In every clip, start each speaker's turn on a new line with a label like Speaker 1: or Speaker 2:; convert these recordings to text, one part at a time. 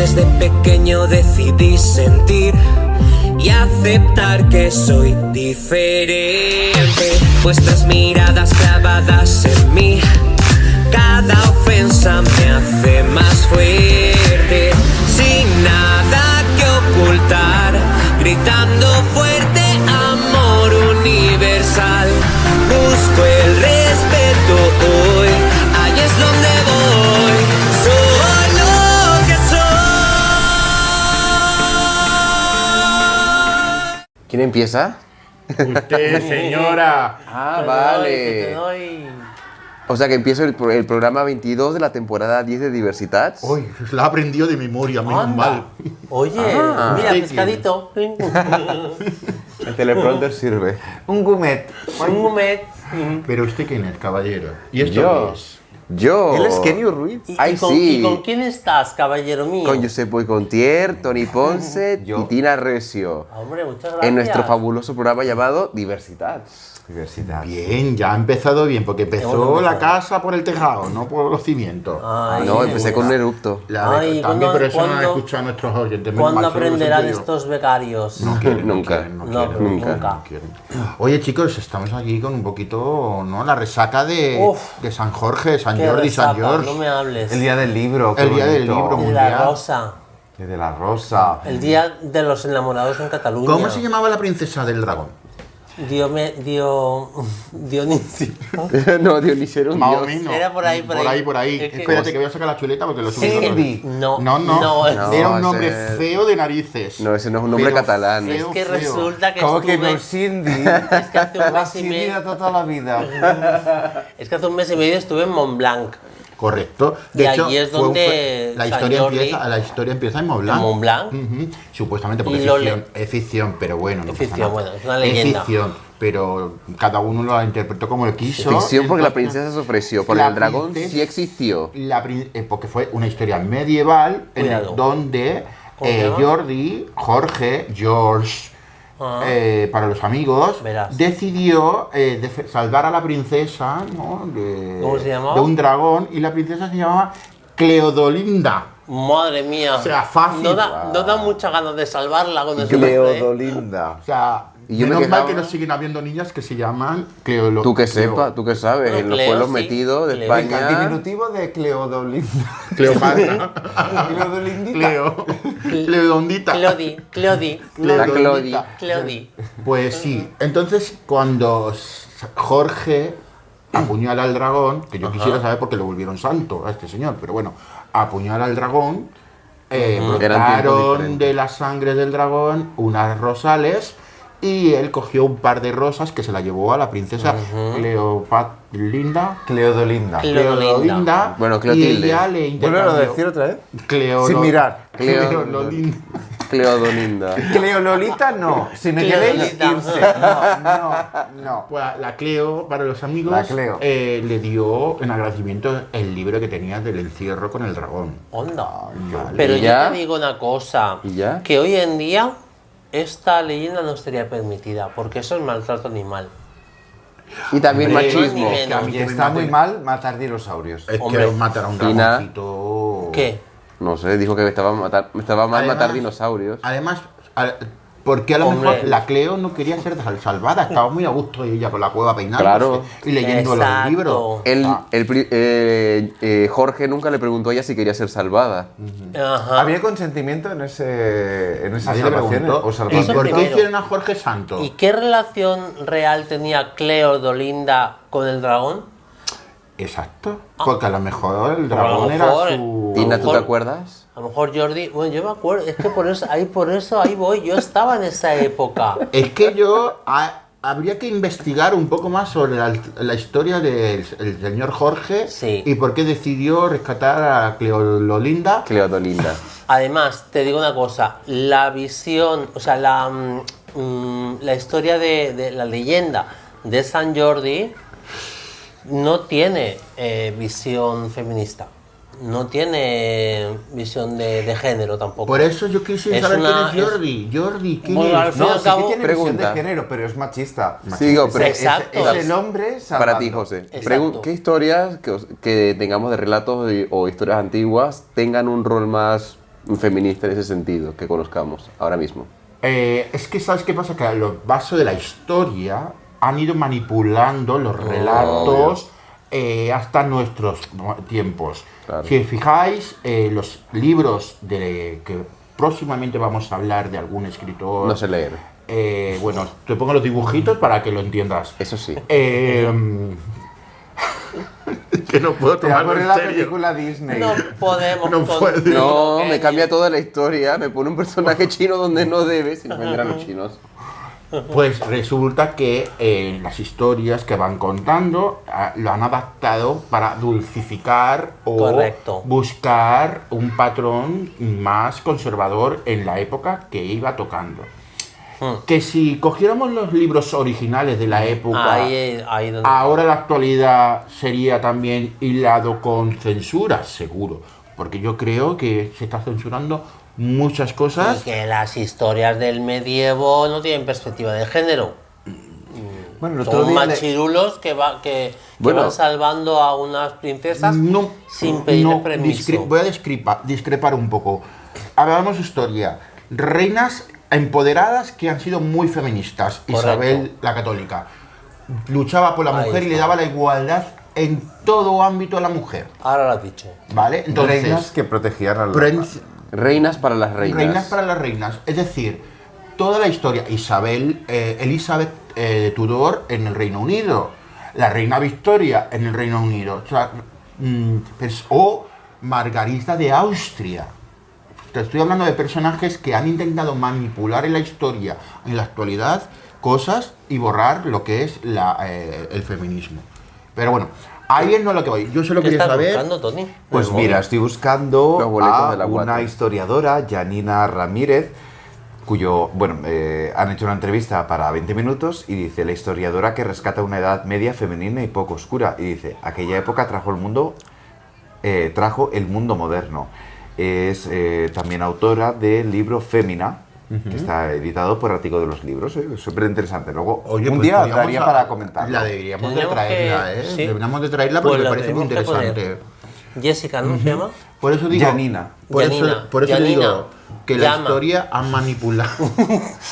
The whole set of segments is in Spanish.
Speaker 1: desde pequeño decidí sentir y aceptar que soy diferente. Vuestras miradas clavadas en mí, cada ofensa me hace más fuerte. Sin nada que ocultar, gritando fuerte, amor universal. Busco el respeto hoy, ahí es donde voy. Soy lo que soy.
Speaker 2: ¿Quién empieza?
Speaker 3: Usted, señora.
Speaker 2: Ah,
Speaker 4: Te
Speaker 2: vale.
Speaker 4: doy.
Speaker 2: O sea que empiezo el programa 22 de la temporada 10 de Diversidad.
Speaker 3: Uy, la ha aprendido de memoria, menos
Speaker 4: Anda.
Speaker 3: mal.
Speaker 4: Oye, mira,
Speaker 3: ¿Usted
Speaker 4: pescadito.
Speaker 2: El teleprompter sirve.
Speaker 5: Un gourmet.
Speaker 4: Un gourmet.
Speaker 3: Pero usted quién es, caballero. ¿Y esto
Speaker 2: Yo.
Speaker 3: qué es?
Speaker 2: Yo.
Speaker 5: Él es Kenny Ruiz.
Speaker 2: Ay,
Speaker 4: con,
Speaker 2: sí.
Speaker 4: ¿Y con quién estás, caballero mío?
Speaker 2: Con Josep Boycontier, Tony Ponce
Speaker 5: Yo.
Speaker 2: y Tina Recio.
Speaker 4: Hombre, muchas gracias.
Speaker 2: En nuestro fabuloso programa llamado Diversidad.
Speaker 5: Diversidad.
Speaker 3: Bien, ya ha empezado bien, porque empezó
Speaker 4: Hemos
Speaker 3: la
Speaker 4: empezado.
Speaker 3: casa por el tejado, no por los cimientos.
Speaker 4: Ay,
Speaker 2: No, empecé con un erupto.
Speaker 3: También,
Speaker 4: ¿cuándo-
Speaker 3: pero eso no lo han
Speaker 4: cuándo-
Speaker 3: escuchado nuestros oyentes. menos
Speaker 4: ¿Cuándo
Speaker 3: mal, solo lo
Speaker 4: aprenderán
Speaker 3: siento yo.
Speaker 4: estos becarios?
Speaker 3: No quieren,
Speaker 2: Nunca.
Speaker 3: no
Speaker 4: No,
Speaker 3: quieren,
Speaker 4: pero
Speaker 3: quieren,
Speaker 4: nunca.
Speaker 3: no quieren. Oye, chicos, estamos aquí con un poquito, ¿no? La resaca de
Speaker 4: Uf.
Speaker 3: San Jorge, San
Speaker 4: Qué
Speaker 3: Jordi, San
Speaker 4: resaca,
Speaker 3: George.
Speaker 4: no me hables.
Speaker 5: El día del libro. qué
Speaker 3: El día del
Speaker 5: bonito.
Speaker 3: libro.
Speaker 4: de
Speaker 3: mundial.
Speaker 4: la rosa.
Speaker 5: El de la rosa.
Speaker 4: El día de los enamorados en Cataluña.
Speaker 3: ¿Cómo se llamaba la princesa del dragón?
Speaker 4: Dionisio.
Speaker 2: No, Dionisio era un
Speaker 3: Más o
Speaker 2: dios.
Speaker 3: menos.
Speaker 4: Era por ahí, por ahí.
Speaker 3: Por ahí.
Speaker 4: Es que-
Speaker 3: Espérate que voy a sacar la chuleta porque lo subí otra vez.
Speaker 5: Cindy.
Speaker 4: No,
Speaker 3: No.
Speaker 2: No,
Speaker 3: Era un nombre
Speaker 2: ese-
Speaker 3: feo de narices.
Speaker 2: No, ese no es un nombre
Speaker 3: Pero
Speaker 2: catalán.
Speaker 4: Es
Speaker 3: feo,
Speaker 4: que
Speaker 3: feo.
Speaker 4: resulta que
Speaker 5: ¿Cómo que
Speaker 4: estuve...
Speaker 5: no, Cindy?
Speaker 4: Es que hace un
Speaker 5: La
Speaker 4: mes y
Speaker 5: Cindy
Speaker 4: medio...
Speaker 5: de toda la vida.
Speaker 4: Es que hace un mes y medio estuve en Montblanc.
Speaker 3: Correcto.
Speaker 4: Y
Speaker 3: De hecho,
Speaker 4: allí es
Speaker 3: fue un
Speaker 4: donde
Speaker 3: la
Speaker 4: San
Speaker 3: historia
Speaker 4: Jordi-
Speaker 3: empieza, la historia empieza en Montblanc.
Speaker 4: ¿En Montblanc?
Speaker 3: Ujú. Supuestamente porque
Speaker 4: Y
Speaker 3: es
Speaker 4: Lole.
Speaker 3: ficción, es ficción, pero bueno, no
Speaker 4: Es
Speaker 3: pasa
Speaker 4: ficción,
Speaker 3: nada.
Speaker 4: bueno, es una leyenda.
Speaker 3: Es ficción, pero cada uno lo interpretó como lo quiso.
Speaker 2: Ficción porque la
Speaker 3: Entonces,
Speaker 2: princesa se ofreció, pero
Speaker 3: la
Speaker 2: el dragón
Speaker 3: princesa-
Speaker 2: sí existió.
Speaker 3: porque fue una historia medieval
Speaker 4: Cuidado.
Speaker 3: donde
Speaker 4: ¿Cómo se llama?
Speaker 3: George, para los amigos,
Speaker 4: Verás.
Speaker 3: decidió salvar a la princesa, ¿no?
Speaker 4: ¿Cómo se llamaba?
Speaker 3: de un dragón, y la princesa se llamaba Cleodolinda.
Speaker 4: Madre mía.
Speaker 3: O sea, fácil.
Speaker 4: No da muchas ganas de salvarla con ese nombre, ¿eh?
Speaker 5: Cleodolinda.
Speaker 3: O sea,
Speaker 2: Y yo me
Speaker 3: menos mal
Speaker 2: quejaba-
Speaker 3: que no siguen habiendo niñas que se llaman
Speaker 2: Tú que sepas, tú que sabes,
Speaker 4: Bueno,
Speaker 2: en los
Speaker 4: Cleo,
Speaker 2: pueblos
Speaker 4: sí.
Speaker 2: metidos de
Speaker 4: Cleo.
Speaker 5: Venga, el
Speaker 2: España.
Speaker 5: diminutivo de Cleodolinda.
Speaker 3: Cleopatra.
Speaker 5: Cleodolindita.
Speaker 3: Cleo. Cleodondita.
Speaker 4: Clodi.
Speaker 2: La Clodi.
Speaker 4: Clodi.
Speaker 3: Pues sí, entonces cuando Jorge apuñala al dragón, que yo quisiera saber por qué lo volvieron santo a este señor, pero bueno, apuñala al dragón,
Speaker 2: Eran tiempos
Speaker 3: brotaron
Speaker 2: diferentes.
Speaker 3: de la sangre del dragón unas rosales y él cogió un par de rosas que se la llevó a la princesa Cleodolinda.
Speaker 4: Cleodolinda.
Speaker 2: Bueno,
Speaker 3: y
Speaker 2: Cleotilde.
Speaker 3: ella le
Speaker 5: Vuelve a
Speaker 3: intercambió
Speaker 5: decir otra vez.
Speaker 3: Cleolo-
Speaker 5: Sin mirar.
Speaker 3: Cleodolinda.
Speaker 2: Cleodolinda.
Speaker 5: Cleololita no. Si me queréis
Speaker 4: Cleololita.
Speaker 5: irse. No.
Speaker 3: Pues la Cleo, para los amigos,
Speaker 5: La Cleo.
Speaker 3: le dio en agradecimiento el libro que tenía del encierro con el dragón.
Speaker 4: Onda.
Speaker 3: Vale.
Speaker 4: Pero
Speaker 2: ¿Y
Speaker 4: yo
Speaker 2: ya?
Speaker 4: te digo una cosa.
Speaker 2: ¿Y ya?
Speaker 4: Que hoy en día esta leyenda no estaría permitida. Porque eso es maltrato animal.
Speaker 2: Y también
Speaker 3: Hombre,
Speaker 2: machismo.
Speaker 4: ni menos.
Speaker 5: Y está muy mal matar dinosaurios.
Speaker 3: Es
Speaker 4: Hombre.
Speaker 3: que matar a un
Speaker 2: Tina.
Speaker 3: dragoncito.
Speaker 4: ¿Qué?
Speaker 2: No sé, dijo que me estaba mal
Speaker 3: Además-
Speaker 2: matar dinosaurios.
Speaker 3: Además, porque a lo
Speaker 4: Hombre.
Speaker 3: mejor la Cleo no quería ser salvada, estaba muy a gusto ella por la cueva peinándose
Speaker 2: Claro.
Speaker 3: y leyendo
Speaker 4: Exacto.
Speaker 3: los libros.
Speaker 2: Jorge nunca le preguntó a ella si quería ser salvada.
Speaker 4: Ajá.
Speaker 5: ¿Había consentimiento en esas
Speaker 3: Nadie le
Speaker 5: salvaciones?
Speaker 3: preguntó.
Speaker 5: ¿O
Speaker 3: ¿Y
Speaker 5: salvaciones?
Speaker 3: por qué
Speaker 4: primero.
Speaker 3: hicieron a Jorge santo?
Speaker 4: ¿Y qué relación real tenía Cleodolinda con el dragón?
Speaker 3: Exacto. Porque a lo mejor el
Speaker 4: A lo
Speaker 3: dragón era
Speaker 4: mejor,
Speaker 3: su...
Speaker 2: Tina, ¿tú te
Speaker 4: mejor-
Speaker 2: acuerdas?
Speaker 4: A lo mejor Jordi, bueno, yo me acuerdo, es que por eso ahí voy, yo estaba en esa época.
Speaker 3: Es que habría que investigar un poco más sobre la historia del el señor Jorge
Speaker 4: Sí.
Speaker 3: y por qué decidió rescatar a Cleodolinda.
Speaker 2: Cleodolinda.
Speaker 4: Además, te digo una cosa, la visión, o sea, la historia de la leyenda de San Jordi no tiene visión feminista, no tiene visión de género tampoco.
Speaker 3: Por eso yo quisiera
Speaker 4: Es
Speaker 3: saber
Speaker 4: una-
Speaker 3: quién es Jordi. Jordi, ¿quién
Speaker 4: Bueno, al
Speaker 3: es?
Speaker 4: fin y
Speaker 5: No,
Speaker 4: al
Speaker 5: sí que
Speaker 4: cabo,
Speaker 5: tiene
Speaker 2: pregunta.
Speaker 5: visión de género, pero es machista.
Speaker 2: Sigo, pero
Speaker 4: Exacto.
Speaker 5: Es el hombre salvando.
Speaker 2: para ti, José.
Speaker 4: Exacto.
Speaker 2: ¿Qué historias que tengamos de relatos o historias antiguas tengan un rol más un feminista en ese sentido que conozcamos ahora mismo.
Speaker 3: Es que, ¿sabes qué pasa? Que a lo vaso de la historia han ido manipulando los relatos hasta nuestros tiempos.
Speaker 2: Claro.
Speaker 3: Si os fijáis, los libros de que próximamente vamos a hablar de algún escritor...
Speaker 2: No sé leer.
Speaker 3: Bueno, te pongo los dibujitos para que lo entiendas.
Speaker 2: Eso sí.
Speaker 3: Que no puedo
Speaker 5: Te
Speaker 3: tomarlo
Speaker 5: acuerdas
Speaker 3: en
Speaker 5: la
Speaker 3: serio.
Speaker 5: película Disney.
Speaker 4: No podemos.
Speaker 3: No
Speaker 4: con-
Speaker 3: puede.
Speaker 2: No,
Speaker 4: con-
Speaker 2: me cambia toda la historia, me pone un personaje chino donde no debe, si no vendrán los chinos.
Speaker 3: Pues resulta que las historias que van contando lo han adaptado para dulcificar o
Speaker 4: Correcto.
Speaker 3: buscar un patrón más conservador en la época que iba tocando. Que si cogiéramos los libros originales de la época,
Speaker 4: Ahí donde...
Speaker 3: ahora la actualidad sería también hilado con censura, seguro. Porque yo creo que se está censurando muchas
Speaker 4: Y
Speaker 3: cosas.
Speaker 4: que las historias del medievo no tienen perspectiva de género.
Speaker 5: Bueno, el otro
Speaker 4: Son
Speaker 5: día
Speaker 4: machirulos que
Speaker 2: Bueno.
Speaker 4: van salvando a unas princesas
Speaker 3: No,
Speaker 4: sin pedir
Speaker 3: no,
Speaker 4: permiso.
Speaker 3: voy a discrepar un poco. Hablamos historia. Reinas empoderadas que han sido muy feministas.
Speaker 4: Correcto.
Speaker 3: Isabel la Católica luchaba por la
Speaker 4: Ahí
Speaker 3: mujer y le
Speaker 4: está.
Speaker 3: daba la igualdad en todo ámbito a la mujer.
Speaker 4: Ahora lo has dicho.
Speaker 3: ¿Vale? Entonces,
Speaker 5: reinas que protegían a la
Speaker 2: Reinas para las reinas.
Speaker 3: reinas para las reinas. Es decir, toda la historia. Elizabeth Tudor en el Reino Unido. La reina Victoria en el Reino Unido. O sea, o Margarita de Austria. Te estoy hablando de personajes que han intentado manipular en la historia, en la actualidad, cosas y borrar lo que es el feminismo. Pero bueno, ahí es no lo que voy. Yo solo
Speaker 4: ¿Qué
Speaker 3: quería
Speaker 4: estás
Speaker 3: saber...
Speaker 4: buscando, Tony?
Speaker 5: Pues
Speaker 4: ¿El
Speaker 5: mira,
Speaker 4: móvil?
Speaker 5: estoy buscando
Speaker 2: Los boletos de la
Speaker 5: a una
Speaker 2: Guate.
Speaker 5: historiadora, Janina Ramírez, cuyo, bueno, han hecho una entrevista para 20 minutos y dice, la historiadora que rescata una edad media femenina y poco oscura. Y dice, aquella época trajo el mundo moderno. Es también autora del libro Fémina, que está editado por Artigo de los Libros. Súper interesante. Luego,
Speaker 3: Oye,
Speaker 5: un
Speaker 3: pues
Speaker 5: día
Speaker 3: podríamos
Speaker 5: daría
Speaker 3: a-
Speaker 5: para comentarlo.
Speaker 3: La deberíamos de
Speaker 4: Tendríamos
Speaker 3: traerla,
Speaker 4: que-
Speaker 3: ¿eh?
Speaker 4: sí.
Speaker 3: Deberíamos de traerla
Speaker 4: Pues
Speaker 3: porque me
Speaker 4: la
Speaker 3: parece muy
Speaker 4: tenemos que poner.
Speaker 3: interesante.
Speaker 4: Jessica, ¿no se llama?
Speaker 3: Por eso digo...
Speaker 5: Janina.
Speaker 3: Por
Speaker 4: Janina.
Speaker 3: eso, te
Speaker 4: Janina.
Speaker 3: digo que la
Speaker 4: Llama.
Speaker 3: historia ha manipulado...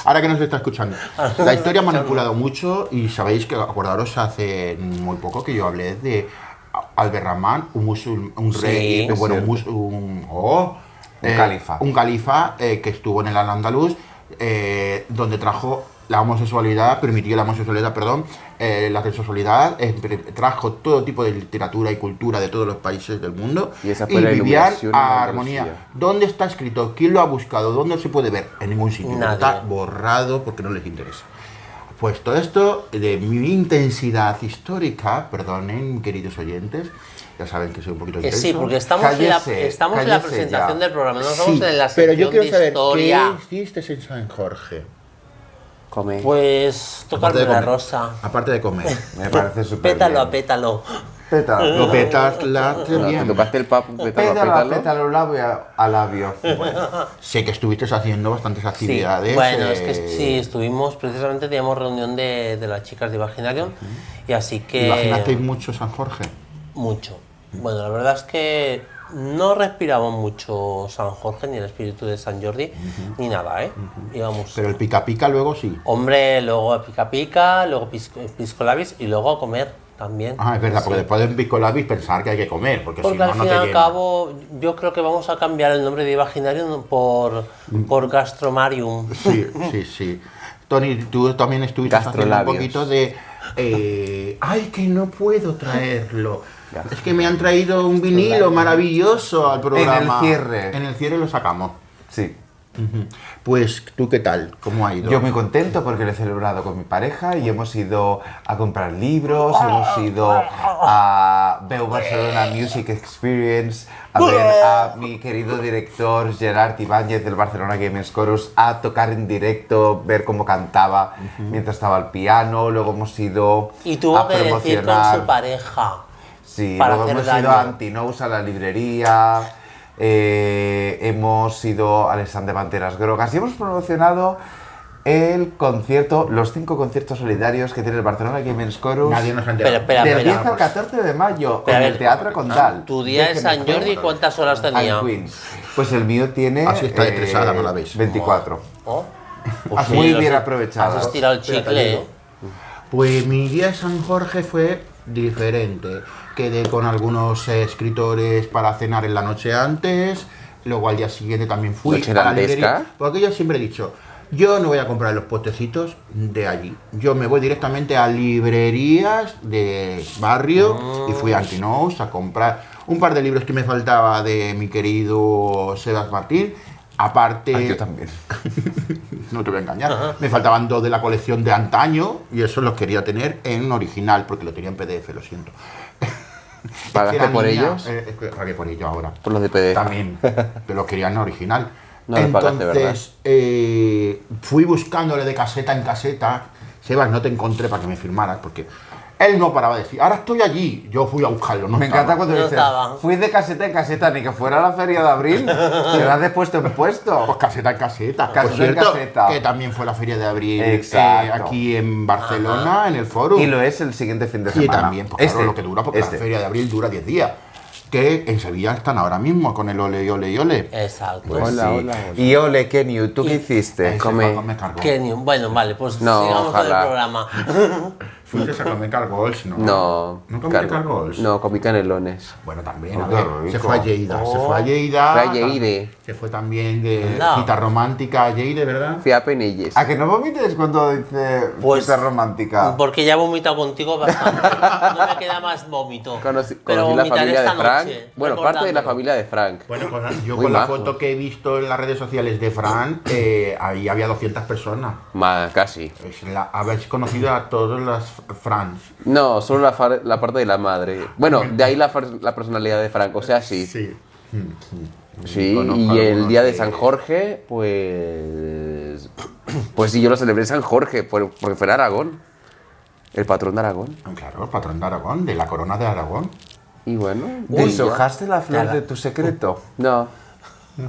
Speaker 3: Ahora que nos está escuchando. La historia ha manipulado mucho y sabéis que, acordaros, hace muy poco que yo hablé de Albert Rahman, un rey,
Speaker 4: Sí,
Speaker 3: bueno,
Speaker 5: cierto.
Speaker 3: un
Speaker 5: califa.
Speaker 3: Un califa que estuvo en el Al-Ándalus, donde trajo la homosexualidad, permitió la homosexualidad, perdón, la transexualidad, trajo todo tipo de literatura y cultura de todos los países del mundo
Speaker 2: Y esa fue la
Speaker 3: vivían
Speaker 2: iluminación en la
Speaker 3: a armonía.
Speaker 2: Andalucía.
Speaker 3: ¿Dónde está escrito? ¿Quién lo ha buscado? ¿Dónde se puede ver? En ningún sitio.
Speaker 4: Nadie.
Speaker 3: Está borrado porque no les interesa. Pues todo esto de mi intensidad histórica, perdonen, queridos oyentes, ya saben que soy un poquito intenso.
Speaker 4: Sí, porque estamos en la
Speaker 5: Cállese,
Speaker 4: presentación
Speaker 5: cállese ya.
Speaker 4: del programa, no estamos
Speaker 3: Sí,
Speaker 4: en la
Speaker 3: pero
Speaker 4: sección
Speaker 3: yo quiero
Speaker 4: de
Speaker 3: saber,
Speaker 4: historia.
Speaker 3: ¿qué hiciste en San Jorge?
Speaker 2: Come.
Speaker 4: Pues tocarme la
Speaker 3: comer.
Speaker 4: rosa.
Speaker 3: Aparte de comer.
Speaker 5: Me parece súper
Speaker 4: Pétalo a
Speaker 5: bien.
Speaker 4: pétalo.
Speaker 5: Pétalo.
Speaker 3: Lo petas la
Speaker 2: No, te
Speaker 3: bien.
Speaker 2: tocaste el papo, pétalo,
Speaker 5: Pétalo,
Speaker 2: pétalo.
Speaker 5: pétalo, labio a labio.
Speaker 3: Sé que estuviste haciendo bastantes
Speaker 4: Sí,
Speaker 3: actividades.
Speaker 4: bueno, es que sí, estuvimos, precisamente teníamos reunión de las chicas de Imaginarium y así que...
Speaker 3: ¿Imaginasteis mucho San Jorge?
Speaker 4: Mucho. Bueno, la verdad es que no respiramos mucho San Jorge, ni el espíritu de San Jordi, ni nada, ¿eh? Íbamos...
Speaker 3: Pero el pica pica luego sí.
Speaker 4: Hombre, luego pica pica, luego pisco labis y luego a comer también.
Speaker 3: Ah, es verdad,
Speaker 4: Sí.
Speaker 3: porque después del pico labis pensar que hay que comer, porque si
Speaker 4: Porque
Speaker 3: no,
Speaker 4: al
Speaker 3: no
Speaker 4: fin y
Speaker 3: te
Speaker 4: al
Speaker 3: llena.
Speaker 4: cabo, yo creo que vamos a cambiar el nombre de Imaginarium por Gastromarium.
Speaker 3: Sí, sí, sí. Tony, tú también estuviste haciendo un
Speaker 2: Gastrolabios.
Speaker 3: poquito de... ay, que no puedo traerlo. Es que me han traído un vinilo maravilloso al programa.
Speaker 5: cierre.
Speaker 3: En el cierre lo sacamos.
Speaker 5: Sí.
Speaker 3: Ujú. Pues, ¿tú qué tal? ¿Cómo ha ido?
Speaker 5: Yo muy contento porque lo he celebrado con mi pareja y hemos ido a comprar libros, hemos ido a Veu Barcelona Music Experience, a ver a mi querido director Gerard Ibáñez del Barcelona Games Chorus, a tocar en directo, ver cómo cantaba mientras estaba al piano, luego hemos ido
Speaker 4: Y tuvo
Speaker 5: a
Speaker 4: que decir con
Speaker 5: promocionar...
Speaker 4: su pareja.
Speaker 5: Sí,
Speaker 4: para
Speaker 5: luego
Speaker 4: hacer
Speaker 5: hemos
Speaker 4: daño.
Speaker 5: ido a Antinous, a la librería, hemos ido al stand de Panteras Grogas y hemos promocionado el concierto, los 5 conciertos solidarios que tiene el Barcelona Gamers Chorus.
Speaker 3: Nadie nos ha enterado.
Speaker 4: Espera,
Speaker 5: Del
Speaker 4: espera.
Speaker 5: 10 al 14 de mayo,
Speaker 4: Pero a
Speaker 5: en el
Speaker 4: ver,
Speaker 5: Teatro Condal.
Speaker 4: Tu día de San Jordi, ¿cuántas horas tenía?
Speaker 5: Al Queens. Pues el mío tiene.
Speaker 3: Así está estresada, ¿no la veis?
Speaker 5: 24.
Speaker 4: Oh.
Speaker 5: Pues
Speaker 4: sí,
Speaker 5: muy
Speaker 4: los-
Speaker 5: bien aprovechado.
Speaker 4: Has estirado el chicle, ¿eh?
Speaker 3: Pues mi día de San Jorge fue diferente. Quedé con algunos escritores para cenar en la noche antes, luego al día siguiente también fui
Speaker 2: ¿Noche
Speaker 3: a la
Speaker 2: irlandesca?
Speaker 3: librería, porque yo siempre he dicho, yo no voy a comprar los postecitos de allí, yo me voy directamente a librerías de barrio y fui a Antinous a comprar un par de libros que me faltaba de mi querido Sebas Martín, aparte...
Speaker 5: Ay, yo también.
Speaker 3: No te voy a engañar. Me faltaban 2 de la colección de antaño y eso los quería tener en original porque lo tenía en PDF, lo siento.
Speaker 2: ¿Pagaste
Speaker 3: Era
Speaker 2: por
Speaker 3: niña,
Speaker 2: ellos?
Speaker 3: es que pagué por ellos ahora.
Speaker 2: Por los de PDF.
Speaker 3: También, pero los quería en original.
Speaker 2: No lo pagaste,
Speaker 3: Entonces, fui buscándole de caseta en caseta. Sebas, no te encontré para que me firmaras porque él no paraba de decir, ahora estoy allí. Yo fui a buscarlo, no
Speaker 5: Me
Speaker 3: estaba.
Speaker 5: encanta cuando
Speaker 4: No
Speaker 5: dices,
Speaker 4: estaba.
Speaker 5: fui de caseta en caseta, ni que fuera la feria de abril, se la has de puesto en puesto.
Speaker 3: Pues caseta en caseta.
Speaker 5: Caseta
Speaker 3: Por
Speaker 5: en
Speaker 3: cierto,
Speaker 5: caseta.
Speaker 3: que también fue la feria de abril
Speaker 5: Exacto.
Speaker 3: aquí en Barcelona, en el Foro.
Speaker 5: Y lo es el siguiente fin de
Speaker 3: Y
Speaker 5: semana.
Speaker 3: también, pues claro, lo que dura, porque la feria de abril dura 10 días. Que en Sevilla están ahora mismo con el ole y ole y ole.
Speaker 4: Exacto.
Speaker 5: Pues
Speaker 2: Hola,
Speaker 5: sí.
Speaker 2: hola, hola.
Speaker 5: Y ole, Kenny, ¿tú qué hiciste?
Speaker 3: Ese
Speaker 2: come.
Speaker 3: Paco me cargó.
Speaker 4: Bueno, vale, pues
Speaker 2: No,
Speaker 4: sigamos con el
Speaker 2: ojalá.
Speaker 4: programa.
Speaker 3: Fuiste a comer cargols, ¿no?
Speaker 2: No.
Speaker 3: ¿No comiste
Speaker 2: cargo-
Speaker 3: cargols?
Speaker 2: No, comí canelones.
Speaker 3: Bueno, también,
Speaker 5: Oh,
Speaker 3: a
Speaker 5: qué
Speaker 3: ver,
Speaker 5: rico.
Speaker 3: se fue a Lleida. Se fue a
Speaker 2: Fue
Speaker 3: Lleida.
Speaker 2: a Lleide.
Speaker 3: Se fue también de
Speaker 4: Anda.
Speaker 3: cita romántica a Lleida, ¿verdad?
Speaker 2: Fui a Penelles.
Speaker 5: ¿A que no vomites cuando dice
Speaker 4: Pues,
Speaker 5: cita romántica?
Speaker 4: Porque ya he vomitado contigo bastante. No me queda más vómito.
Speaker 2: Conocí
Speaker 4: Pero
Speaker 2: la
Speaker 4: vomitaré
Speaker 2: familia de
Speaker 4: esta
Speaker 2: Frank.
Speaker 4: noche,
Speaker 2: Bueno, parte de la
Speaker 4: recordándolo.
Speaker 2: familia de Frank.
Speaker 3: Bueno, yo
Speaker 2: Muy
Speaker 3: con la
Speaker 2: majo.
Speaker 3: foto que he visto en las redes sociales de Fran, ahí había 200 personas.
Speaker 2: Más, casi.
Speaker 3: Habéis conocido a todos los Frans.
Speaker 2: No, solo la parte de la madre. Bueno, de ahí la personalidad de Frank. O sea, sí.
Speaker 3: Sí.
Speaker 2: Sí,
Speaker 3: Conozco
Speaker 2: y el
Speaker 3: algunos
Speaker 2: día de
Speaker 3: que-
Speaker 2: San Jorge, pues. Pues sí, yo lo celebré en San Jorge, porque fue en Aragón. El patrón de Aragón.
Speaker 3: Claro, el patrón de Aragón, de la corona de Aragón.
Speaker 2: Y bueno.
Speaker 5: ¿Deshojaste la flor de tu secreto?
Speaker 2: No,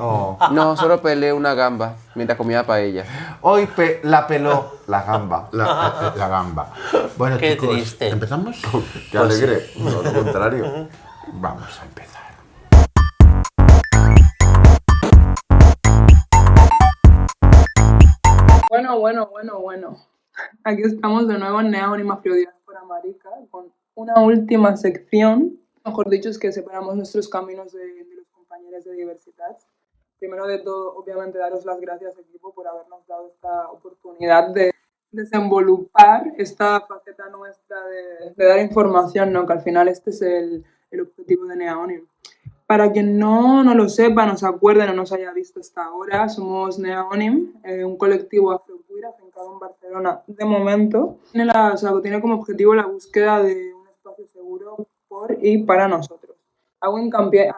Speaker 5: Oh.
Speaker 2: no, solo peleé una gamba mientras comía paella.
Speaker 5: Hoy la peló la gamba.
Speaker 3: La gamba. Bueno,
Speaker 4: Qué
Speaker 3: chicos,
Speaker 4: triste.
Speaker 3: ¿empezamos?
Speaker 5: Qué alegre. No, lo contrario.
Speaker 3: Vamos a empezar.
Speaker 6: Bueno. Aquí estamos de nuevo en Neon y Mafrodiáspora Marica con una última sección. Mejor dicho, es que separamos nuestros caminos de los compañeros de diversidad. Primero de todo, obviamente, daros las gracias, equipo, por habernos dado esta oportunidad de desenvolupar esta faceta nuestra de dar información, ¿no? Que al final este es el objetivo de Neonium. Para quien no lo sepa, no se acuerde, no nos haya visto hasta ahora, somos Neonim, un colectivo afroqueer afincado en Barcelona de momento. Tiene como objetivo la búsqueda de un espacio seguro por y para nosotros. Hago hincapié,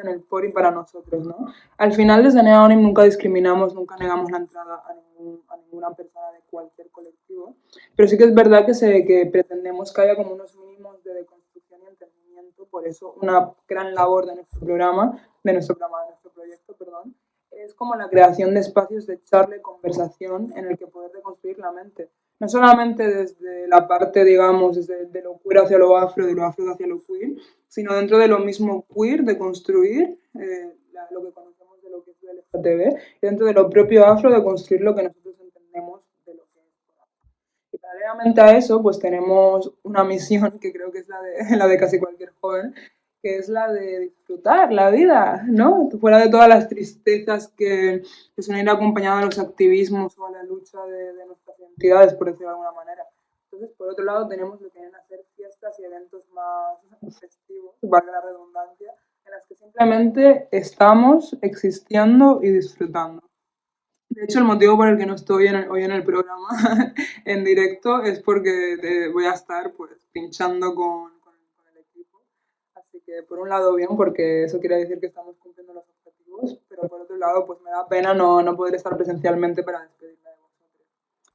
Speaker 6: en el por y para nosotros, ¿no? Al final, desde Neonim nunca discriminamos, nunca negamos la entrada a ninguna persona de cualquier colectivo, pero sí que es verdad que pretendemos que haya como unos mínimos de deconstrucción y entendimiento. Por eso una gran labor de nuestro proyecto, es como la creación de espacios de charla y conversación en el que poder deconstruir la mente. No solamente desde la parte, digamos, desde de lo queer hacia lo afro, de lo afro hacia lo queer, sino dentro de lo mismo queer, de construir lo que conocemos de lo que es el LGTB, y dentro de lo propio afro, de construir lo que nosotros entendemos de lo que es afro. Y paralelamente a eso, pues tenemos una misión que creo que es la de casi cualquier joven, que es la de disfrutar la vida, ¿no? Fuera de todas las tristezas que suelen ir acompañadas a los activismos o a la lucha de nuestras identidades, por decirlo de alguna manera. Entonces, por otro lado, tenemos lo que vienen a ser fiestas y eventos más festivos, valga la redundancia, en las que simplemente estamos existiendo y disfrutando. De hecho, el motivo por el que no estoy hoy en el programa en directo es porque voy a estar pues pinchando con el equipo. Así que por un lado bien, porque eso quiere decir que estamos cumpliendo los objetivos, pero por otro lado pues me da pena no poder estar presencialmente para despedirme de vosotros.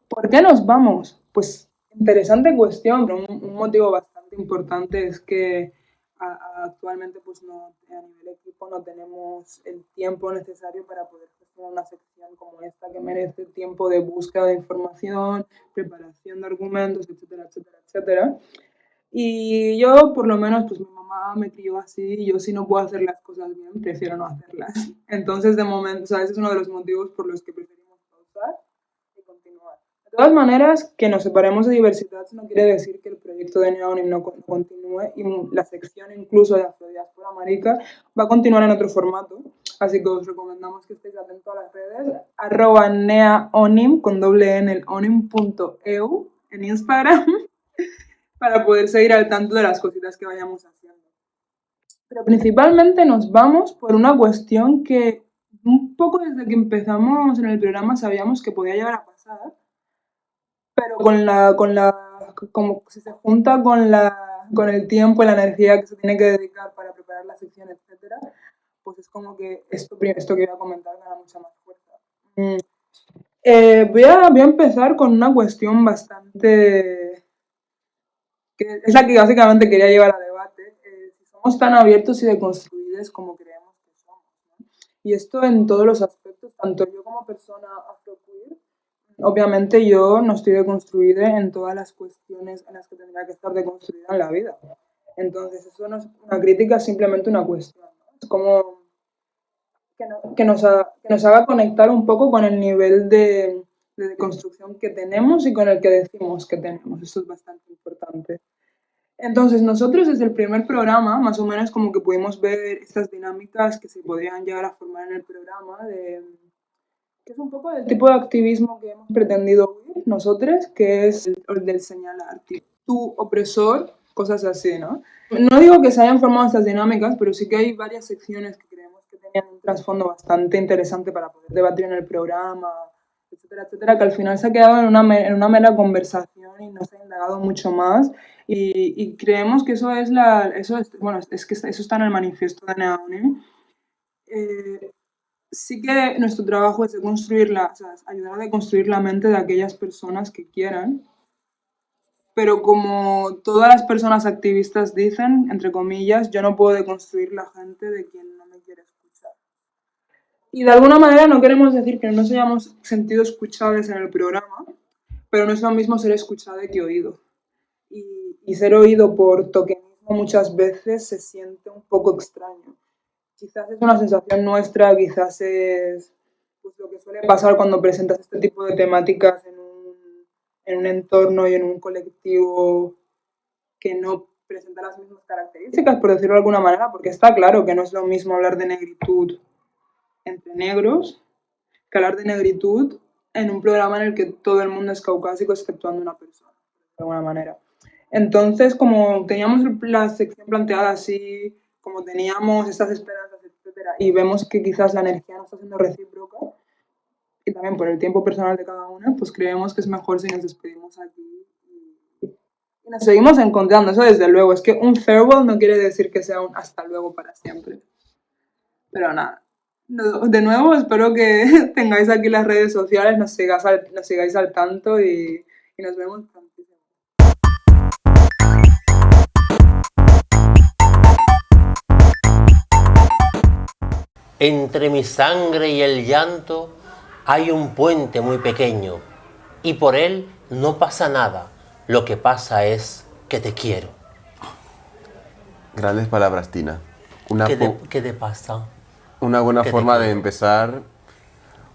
Speaker 6: ¿Por qué nos vamos? Pues interesante cuestión, pero un motivo bastante importante es que actualmente pues a nivel equipo no tenemos el tiempo necesario para poder gestionar construir una sección como esta que merece tiempo de búsqueda de información, preparación de argumentos, etcétera, etcétera, etcétera. Y yo, por lo menos, pues mi mamá me crió así y yo si no puedo hacer las cosas bien, prefiero no hacerlas. Entonces, de momento, o sea, ese es uno de los motivos por los que preferimos pausar y continuar. De todas maneras, que nos separemos de diversidad no quiere decir que el proyecto de Neonim no continúe y la sección incluso de Afrodiáspora Marica va a continuar en otro formato. Así que os recomendamos que estéis atentos a las redes @neaonim con doble N, el onim.eu en Instagram para poder seguir al tanto de las cositas que vayamos haciendo. Pero principalmente nos vamos por una cuestión que un poco desde que empezamos en el programa sabíamos que podía llegar a pasar, pero como si se junta con el tiempo y la energía que se tiene que dedicar para preparar la sección, etcétera, pues es como que esto que voy a comentar gana mucha más fuerza. Voy a empezar con una cuestión bastante... que es la que básicamente quería llevar a debate, si somos tan abiertos y deconstruidos como creemos que somos, ¿no? Y esto en todos los aspectos, tanto yo como persona afroqueer, obviamente yo no estoy deconstruida en todas las cuestiones en las que tendría que estar deconstruida en la vida. Entonces eso no es una crítica, es simplemente una cuestión, ¿no? Es como que nos haga conectar un poco con el nivel de deconstrucción que tenemos y con el que decimos que tenemos. Eso es bastante importante. Entonces, nosotros desde el primer programa, más o menos como que pudimos ver estas dinámicas que se podrían llegar a formar en el programa, que es un poco del tipo de activismo que hemos pretendido huir nosotros, que es el del señalar, tu opresor, cosas así, ¿no? No digo que se hayan formado estas dinámicas, pero sí que hay varias secciones que creemos que tenían un trasfondo bastante interesante para poder debatir en el programa, etcétera, etcétera, que al final se ha quedado en una mera conversación y no se ha indagado mucho más. Y creemos que eso está en el manifiesto de Neonim. Sí que nuestro trabajo es ayudar a deconstruir la mente de aquellas personas que quieran, pero como todas las personas activistas dicen, entre comillas, yo no puedo deconstruir la gente de quien no me quiere escuchar. Y de alguna manera no queremos decir que no nos hayamos sentido escuchadas en el programa, pero no es lo mismo ser escuchada que oído. Y ser oído por tokenismo muchas veces se siente un poco extraño. Quizás es una sensación nuestra, quizás es pues, lo que suele pasar cuando presentas este tipo de temáticas en un entorno y en un colectivo que no presenta las mismas características, por decirlo de alguna manera, porque está claro que no es lo mismo hablar de negritud entre negros que hablar de negritud en un programa en el que todo el mundo es caucásico exceptuando una persona, de alguna manera. Entonces, como teníamos la sección planteada así, como teníamos estas esperanzas, etcétera, y vemos que quizás la energía no está siendo recíproca, y también por el tiempo personal de cada una, pues creemos que es mejor si nos despedimos aquí y nos seguimos encontrando. Eso desde luego, es que un farewell no quiere decir que sea un hasta luego para siempre. Pero nada. De nuevo, espero que tengáis aquí las redes sociales, nos sigáis al tanto y nos vemos pronto.
Speaker 4: Entre mi sangre y el llanto hay un puente muy pequeño y por él no pasa nada. Lo que pasa es que te quiero.
Speaker 2: Grandes palabras, Tina.
Speaker 4: ¿Qué te pasa?
Speaker 2: Una buena forma de empezar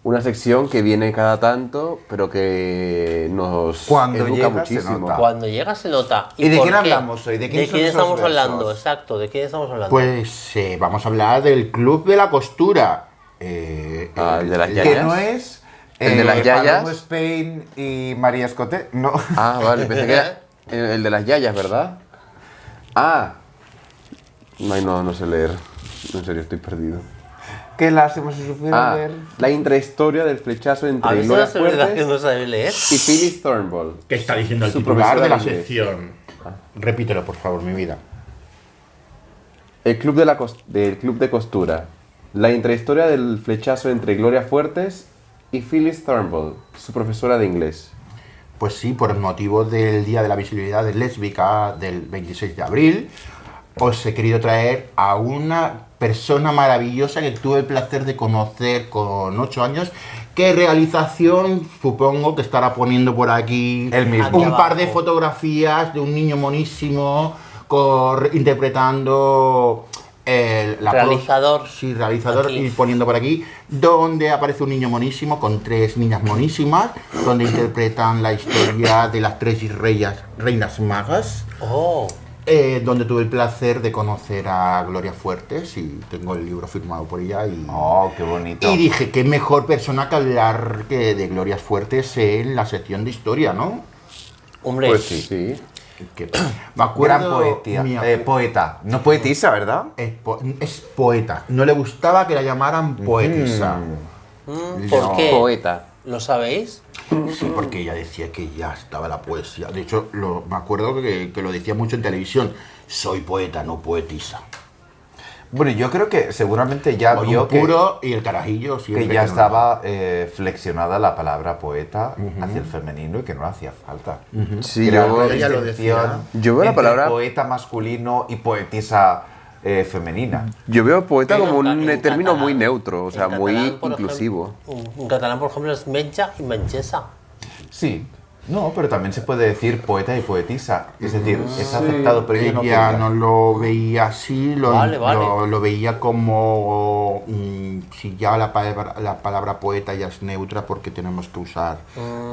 Speaker 2: una sección que viene cada tanto, pero que nos educa muchísimo.
Speaker 4: Cuando llega se nota.
Speaker 5: ¿Y de quién hablamos hoy? ¿De quién
Speaker 4: estamos hablando? Exacto, ¿de quién estamos hablando?
Speaker 3: Pues vamos a hablar del Club de la Costura.
Speaker 2: El de las yayas.
Speaker 5: Que no es
Speaker 2: el de las yayas.
Speaker 5: Paloma Spain y María Escote, no.
Speaker 2: Ah, vale, pensé que era el de las yayas, ¿verdad? Ah. No sé leer. En serio, estoy perdido.
Speaker 5: ¿Qué las hemos sufrido ver?
Speaker 2: La intrahistoria del flechazo entre
Speaker 4: A mí
Speaker 2: Gloria
Speaker 4: se me verdad
Speaker 2: Fuertes
Speaker 4: que no sabe leer.
Speaker 2: y Phyllis Thornbull.
Speaker 3: ¿Qué está diciendo el
Speaker 2: Su
Speaker 3: titular
Speaker 2: profesora
Speaker 3: de la
Speaker 2: de inglés.
Speaker 3: sección? Repítelo, por favor, mi vida.
Speaker 2: El club del club de costura. La intrahistoria del flechazo entre Gloria Fuertes y Phyllis Thornbull, su profesora de inglés.
Speaker 3: Pues sí, por el motivo del Día de la Visibilidad Lésbica del 26 de abril, os he querido traer a una persona maravillosa que tuve el placer de conocer con 8 años. ¿Qué realización? Supongo que estará poniendo por aquí
Speaker 5: El mismo.
Speaker 3: un par de
Speaker 4: Abajo.
Speaker 3: fotografías de un niño monísimo interpretando
Speaker 4: Realizador.
Speaker 3: Sí, realizador,
Speaker 4: Aquí.
Speaker 3: y poniendo por aquí, donde aparece un niño monísimo con 3 niñas monísimas, donde interpretan la historia de las 3 reinas magas.
Speaker 4: Oh,
Speaker 3: Donde tuve el placer de conocer a Gloria Fuertes y tengo el libro firmado por ella
Speaker 5: Oh, qué bonito.
Speaker 3: y dije, qué mejor persona que hablar que de Gloria Fuertes en la sección de historia, ¿no?
Speaker 4: hombre.
Speaker 2: Pues sí.
Speaker 3: Que, me acuerdo,
Speaker 5: Poeta. No poetisa, ¿verdad?
Speaker 3: es poeta, no le gustaba que la llamaran poetisa.
Speaker 4: ¿Por qué?
Speaker 2: Poeta.
Speaker 4: ¿Lo sabéis?
Speaker 3: Sí, porque ella decía que ya estaba la poesía. De hecho, me acuerdo que lo decía mucho en televisión. Soy poeta, no poetisa.
Speaker 5: Bueno, yo creo que seguramente ya
Speaker 3: Con
Speaker 5: vio
Speaker 3: un puro y el carajillo siempre
Speaker 5: que ya
Speaker 3: que no-
Speaker 5: estaba flexionada la palabra poeta hacia el femenino y que no le hacía falta.
Speaker 2: Sí,
Speaker 5: Crear
Speaker 2: yo,
Speaker 5: una
Speaker 3: ella lo
Speaker 5: distinción
Speaker 3: decía.
Speaker 2: Yo veo la
Speaker 5: entre
Speaker 2: palabra-
Speaker 5: poeta masculino y poetisa femenina.
Speaker 2: yo veo poeta
Speaker 4: Pero
Speaker 2: como
Speaker 4: en
Speaker 2: un término
Speaker 4: catalán-
Speaker 2: muy neutro, o sea,
Speaker 4: en
Speaker 2: muy
Speaker 4: catalán, por
Speaker 2: inclusivo.
Speaker 4: En catalán, por ejemplo, es metge y metgessa.
Speaker 5: Sí. No, pero también se puede decir poeta y poetisa. Es decir, es aceptado, pero ella no
Speaker 3: Ella
Speaker 5: quería.
Speaker 3: no lo veía así,
Speaker 4: Vale.
Speaker 3: lo veía como si ya la palabra poeta ya es neutra porque tenemos que usar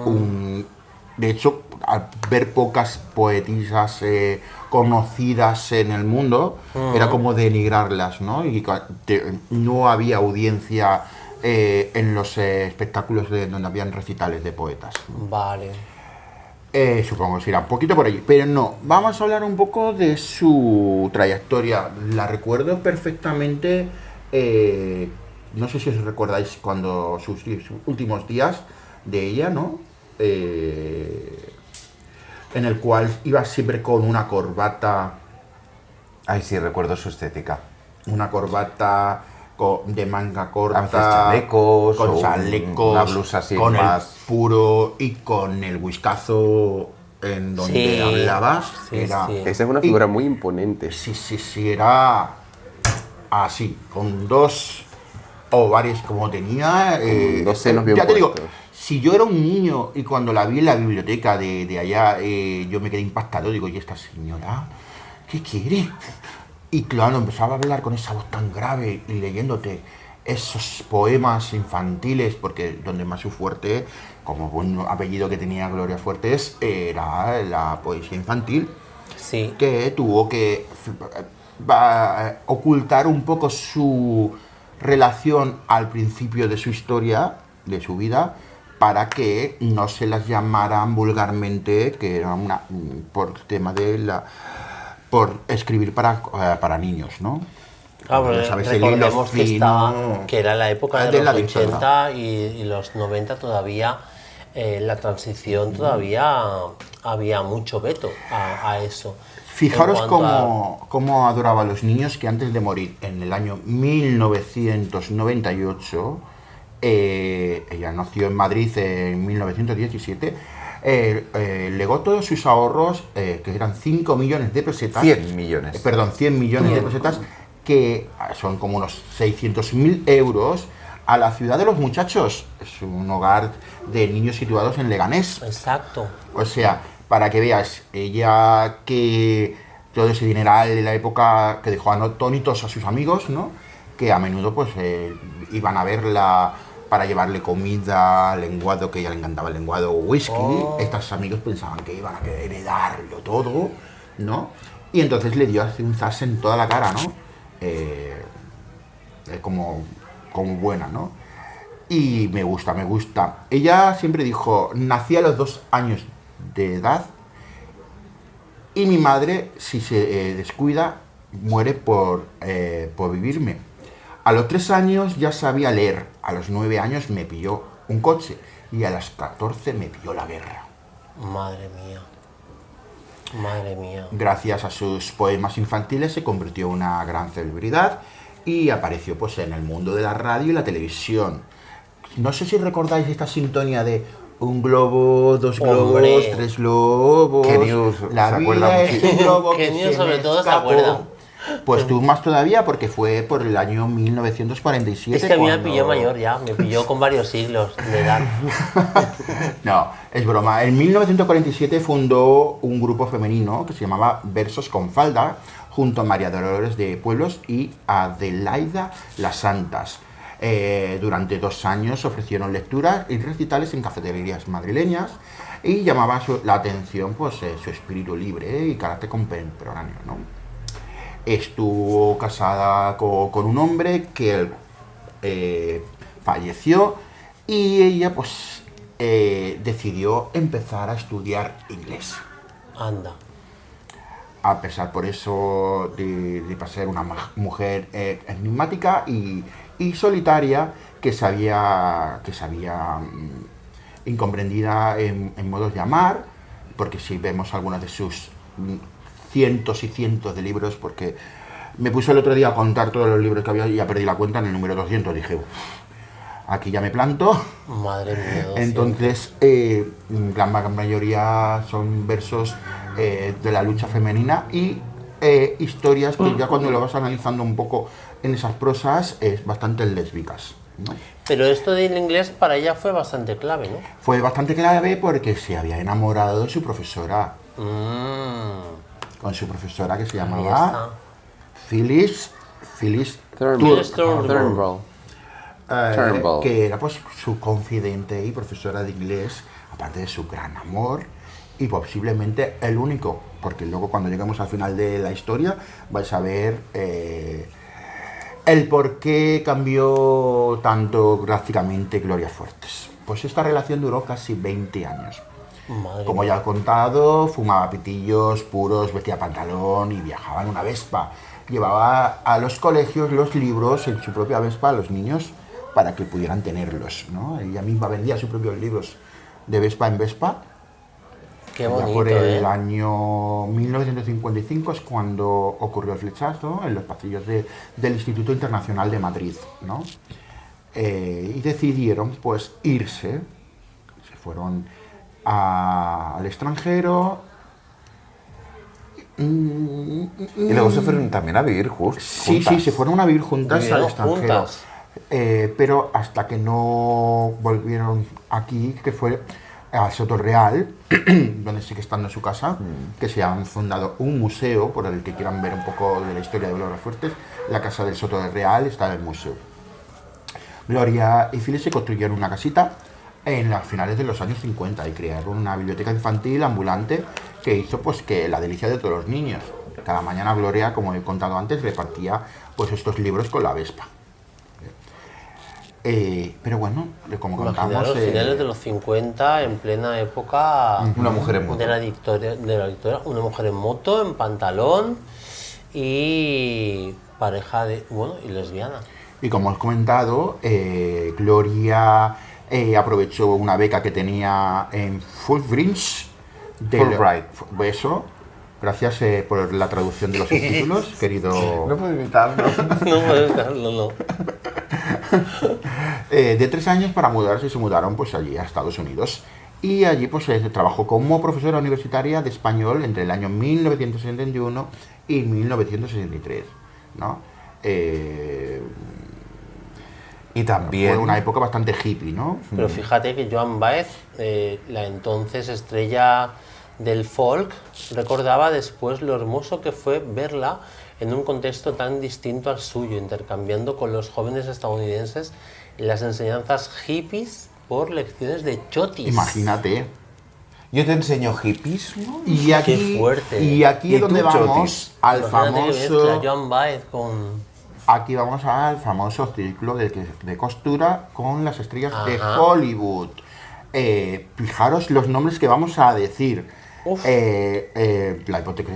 Speaker 3: un... De hecho, al ver pocas poetisas conocidas en el mundo, era como denigrarlas, ¿no? Y no había audiencia en los espectáculos donde habían recitales de poetas.
Speaker 4: Vale.
Speaker 3: Supongo que irá un poquito por allí, pero no. Vamos a hablar un poco de su trayectoria. La recuerdo perfectamente. No sé si os recordáis cuando sus últimos días de ella, ¿no? En el cual iba siempre con una corbata.
Speaker 5: Ay, sí, recuerdo su estética.
Speaker 3: Una corbata de manga
Speaker 5: A veces
Speaker 3: corta,
Speaker 5: chalecos, o
Speaker 3: con chalecos,
Speaker 5: una blusa así
Speaker 3: con
Speaker 5: más-
Speaker 3: el puro y con el whiskazo en donde
Speaker 4: Sí,
Speaker 3: hablaba.
Speaker 4: sí,
Speaker 3: era,
Speaker 4: sí.
Speaker 2: Esa es una figura muy imponente.
Speaker 3: Sí, era así, con 2 ovarios como tenía.
Speaker 2: Con 2 senos bien
Speaker 3: ya te digo,
Speaker 2: puestos.
Speaker 3: si yo era un niño y cuando la vi en la biblioteca de allá, yo me quedé impactado, digo, ¿y esta señora qué quiere? Y claro, empezaba a hablar con esa voz tan grave y leyéndote esos poemas infantiles, porque donde más su fuerte, como buen apellido que tenía Gloria Fuertes, era la poesía infantil,
Speaker 4: Sí.
Speaker 3: que tuvo que ocultar un poco su relación al principio de su historia, de su vida, para que no se las llamaran vulgarmente, que era por tema de por escribir para niños, ¿no?
Speaker 4: Claro,
Speaker 3: Ya sabes, el hilo
Speaker 4: recordemos que,
Speaker 3: fino
Speaker 4: que era la época de
Speaker 3: de la
Speaker 4: los
Speaker 3: dictadura.
Speaker 4: 80 y los 90 todavía, la transición todavía había mucho veto a eso.
Speaker 3: Fijaros
Speaker 4: En cuanto
Speaker 3: cómo adoraba a los niños, que antes de morir en el año 1998, ella nació en Madrid en 1917, legó todos sus ahorros, que eran 5 millones de pesetas.
Speaker 5: 100 millones.
Speaker 3: Perdón, 100 millones de pesetas, que son como unos 600.000 euros, a la ciudad de los muchachos. Es un hogar de niños situados en Leganés.
Speaker 4: Exacto.
Speaker 3: O sea, para que veas, ella que todo ese dineral de la época que dejó atónitos a sus amigos, ¿no? Que a menudo pues iban a verla para llevarle comida, lenguado, que a ella le encantaba el lenguado, whisky. Estos amigos pensaban que iban a heredarlo todo, ¿no? Y entonces le dio así un zas en toda la cara, ¿no? Como buena, ¿no? Y me gusta. Ella siempre dijo, nací a los 2 años de edad y mi madre, si se descuida, muere por vivirme. A los 3 años ya sabía leer, a los 9 años me pilló un coche y a los 14 me pilló la guerra.
Speaker 4: Madre mía. Madre mía.
Speaker 3: Gracias a sus poemas infantiles se convirtió en una gran celebridad y apareció pues en el mundo de la radio y la televisión. No sé si recordáis esta sintonía de un globo, 2 globos,
Speaker 4: Hombre.
Speaker 3: 3 globos.
Speaker 5: Kenny se
Speaker 3: La
Speaker 5: acuerda
Speaker 3: vida es un
Speaker 5: muchísimo.
Speaker 3: globo que
Speaker 4: Kenny
Speaker 3: se
Speaker 4: sobre
Speaker 3: me
Speaker 4: todo se
Speaker 3: escapó.
Speaker 4: acuerda.
Speaker 3: Pues tú más todavía, porque fue por el año 1947.
Speaker 4: Es que a mí me
Speaker 3: cuando-
Speaker 4: pilló mayor ya, me pilló con varios siglos de edad.
Speaker 3: No, es broma. En 1947 fundó un grupo femenino que se llamaba Versos con Falda, junto a María Dolores de Pueblos y Adelaida Las Santas. Durante 2 años ofrecieron lecturas y recitales en cafeterías madrileñas y llamaba la atención pues, su espíritu libre y carácter contemporáneo, ¿no? Estuvo casada con un hombre que falleció y ella pues decidió empezar a estudiar inglés.
Speaker 4: Anda.
Speaker 3: A pesar por eso de ser una mujer enigmática y solitaria que sabía incomprendida en modos de amar, porque si vemos algunos de sus cientos y cientos de libros, porque me puse el otro día a contar todos los libros que había y ya perdí la cuenta en el número 200, dije, "Uf, aquí ya me planto".
Speaker 4: Madre mía. 200.
Speaker 3: Entonces, la mayoría son versos de la lucha femenina y historias que ya cuando lo vas analizando un poco en esas prosas es bastante lésbicas, ¿no?
Speaker 4: Pero esto del inglés para ella fue bastante clave, ¿no?
Speaker 3: Fue bastante clave porque se había enamorado de su profesora, con su profesora que se
Speaker 4: Ahí
Speaker 3: llamaba
Speaker 4: está.
Speaker 3: Phyllis
Speaker 4: Phyllis
Speaker 2: Turnbull.
Speaker 4: Turnbull.
Speaker 2: Turnbull. Turnbull.
Speaker 3: que era pues su confidente y profesora de inglés, aparte de su gran amor y posiblemente el único, porque luego cuando lleguemos al final de la historia vais a ver el por qué cambió tanto drásticamente Gloria Fuertes. Pues esta relación duró casi 20 años.
Speaker 4: Madre
Speaker 3: Como
Speaker 4: mía.
Speaker 3: ya he contado, fumaba pitillos puros, vestía pantalón y viajaba en una Vespa. Llevaba a los colegios los libros en su propia Vespa a los niños para que pudieran tenerlos, ¿no? Ella misma vendía sus propios libros de Vespa en Vespa.
Speaker 4: Qué
Speaker 3: Ya
Speaker 4: bonito,
Speaker 3: por el
Speaker 4: ¿eh?
Speaker 3: año 1955 es cuando ocurrió el flechazo en los pasillos del Instituto Internacional de Madrid, ¿no? Y decidieron pues irse, se fueron al extranjero.
Speaker 5: Y luego se fueron también a vivir
Speaker 3: Sí,
Speaker 5: juntas.
Speaker 3: sí, se fueron a vivir juntas al
Speaker 4: Vivieron
Speaker 3: extranjero.
Speaker 4: juntas.
Speaker 3: Pero hasta que no volvieron aquí, que fue al Soto Real, donde sigue estando su casa, que se han fundado un museo, por el que quieran ver un poco de la historia de Gloria Fuertes. La casa del Soto del Real está en el museo. Gloria y Phyllis se construyeron una casita en las finales de los años 50 y crearon una biblioteca infantil ambulante que hizo pues que la delicia de todos los niños. Cada mañana Gloria, como he contado antes, repartía pues estos libros con la Vespa. Pero bueno, como contamos...
Speaker 4: Imaginaros, finales de los 50, en plena época
Speaker 5: Una mujer en moto.
Speaker 4: de la dictadura, una mujer en moto, en pantalón y pareja de, bueno, y lesbiana.
Speaker 3: Y como os he comentado, Gloria aprovechó una beca que tenía en Fulbright.
Speaker 5: Fulbright.
Speaker 3: Eso. Gracias por la traducción de los subtítulos, querido.
Speaker 5: No puedo imitarlo.
Speaker 4: No puedo dejarlo, no.
Speaker 3: De 3 años para mudarse, se mudaron pues allí a Estados Unidos. Y allí pues trabajó como profesora universitaria de español entre el año 1971 y 1963, ¿no?
Speaker 5: Y también...
Speaker 3: Fue una época bastante hippie, ¿no?
Speaker 4: Pero fíjate que Joan Baez, la entonces estrella del folk, recordaba después lo hermoso que fue verla en un contexto tan distinto al suyo, intercambiando con los jóvenes estadounidenses las enseñanzas hippies por lecciones de chotis.
Speaker 3: Imagínate.
Speaker 5: Yo te enseño hippismo.
Speaker 3: Y aquí,
Speaker 4: Qué fuerte.
Speaker 3: Y aquí
Speaker 5: ¿Y
Speaker 3: es donde
Speaker 5: tú,
Speaker 3: vamos
Speaker 5: Chotis?
Speaker 3: al
Speaker 4: Imagínate que mezcla
Speaker 3: famoso...
Speaker 4: Joan Baez con...
Speaker 3: Aquí vamos al famoso círculo de costura con las estrellas de
Speaker 4: Ajá.
Speaker 3: Hollywood. Fijaros los nombres que vamos a decir.
Speaker 4: Uf.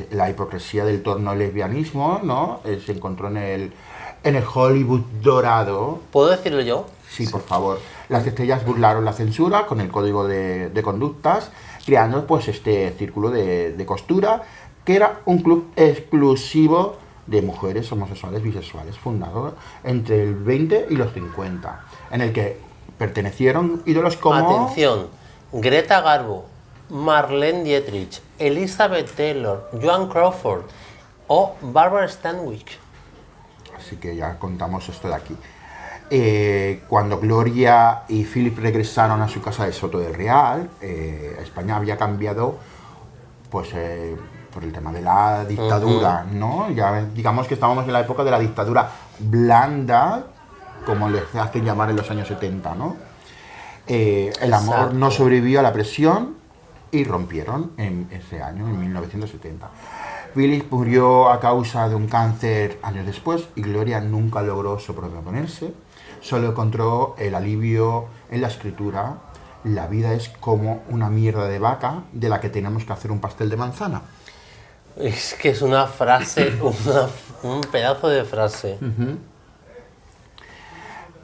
Speaker 3: La hipocresía del torno lesbianismo, ¿no? Se encontró en el Hollywood dorado.
Speaker 4: ¿Puedo decirlo yo?
Speaker 3: Sí, por favor. Las estrellas burlaron la censura con el código de conductas, creando pues este círculo de costura, que era un club exclusivo de mujeres homosexuales bisexuales, fundado entre el 20 y los 50, en el que pertenecieron ídolos como...
Speaker 4: Atención, Greta Garbo, Marlene Dietrich, Elizabeth Taylor, Joan Crawford o Barbara Stanwyck.
Speaker 3: Así que ya contamos esto de aquí. Cuando Gloria y Philip regresaron a su casa de Soto del Real, España había cambiado pues por el tema de la dictadura, ¿no? Ya digamos que estábamos en la época de la dictadura blanda, como les hacen llamar en los años 70, ¿no? El amor
Speaker 4: Exacto.
Speaker 3: no sobrevivió a la presión y rompieron en ese año, en 1970. Philip murió a causa de un cáncer años después y Gloria nunca logró sobreponerse, solo encontró el alivio en la escritura. La vida es como una mierda de vaca de la que tenemos que hacer un pastel de manzana.
Speaker 4: Es que es una frase, un pedazo de frase.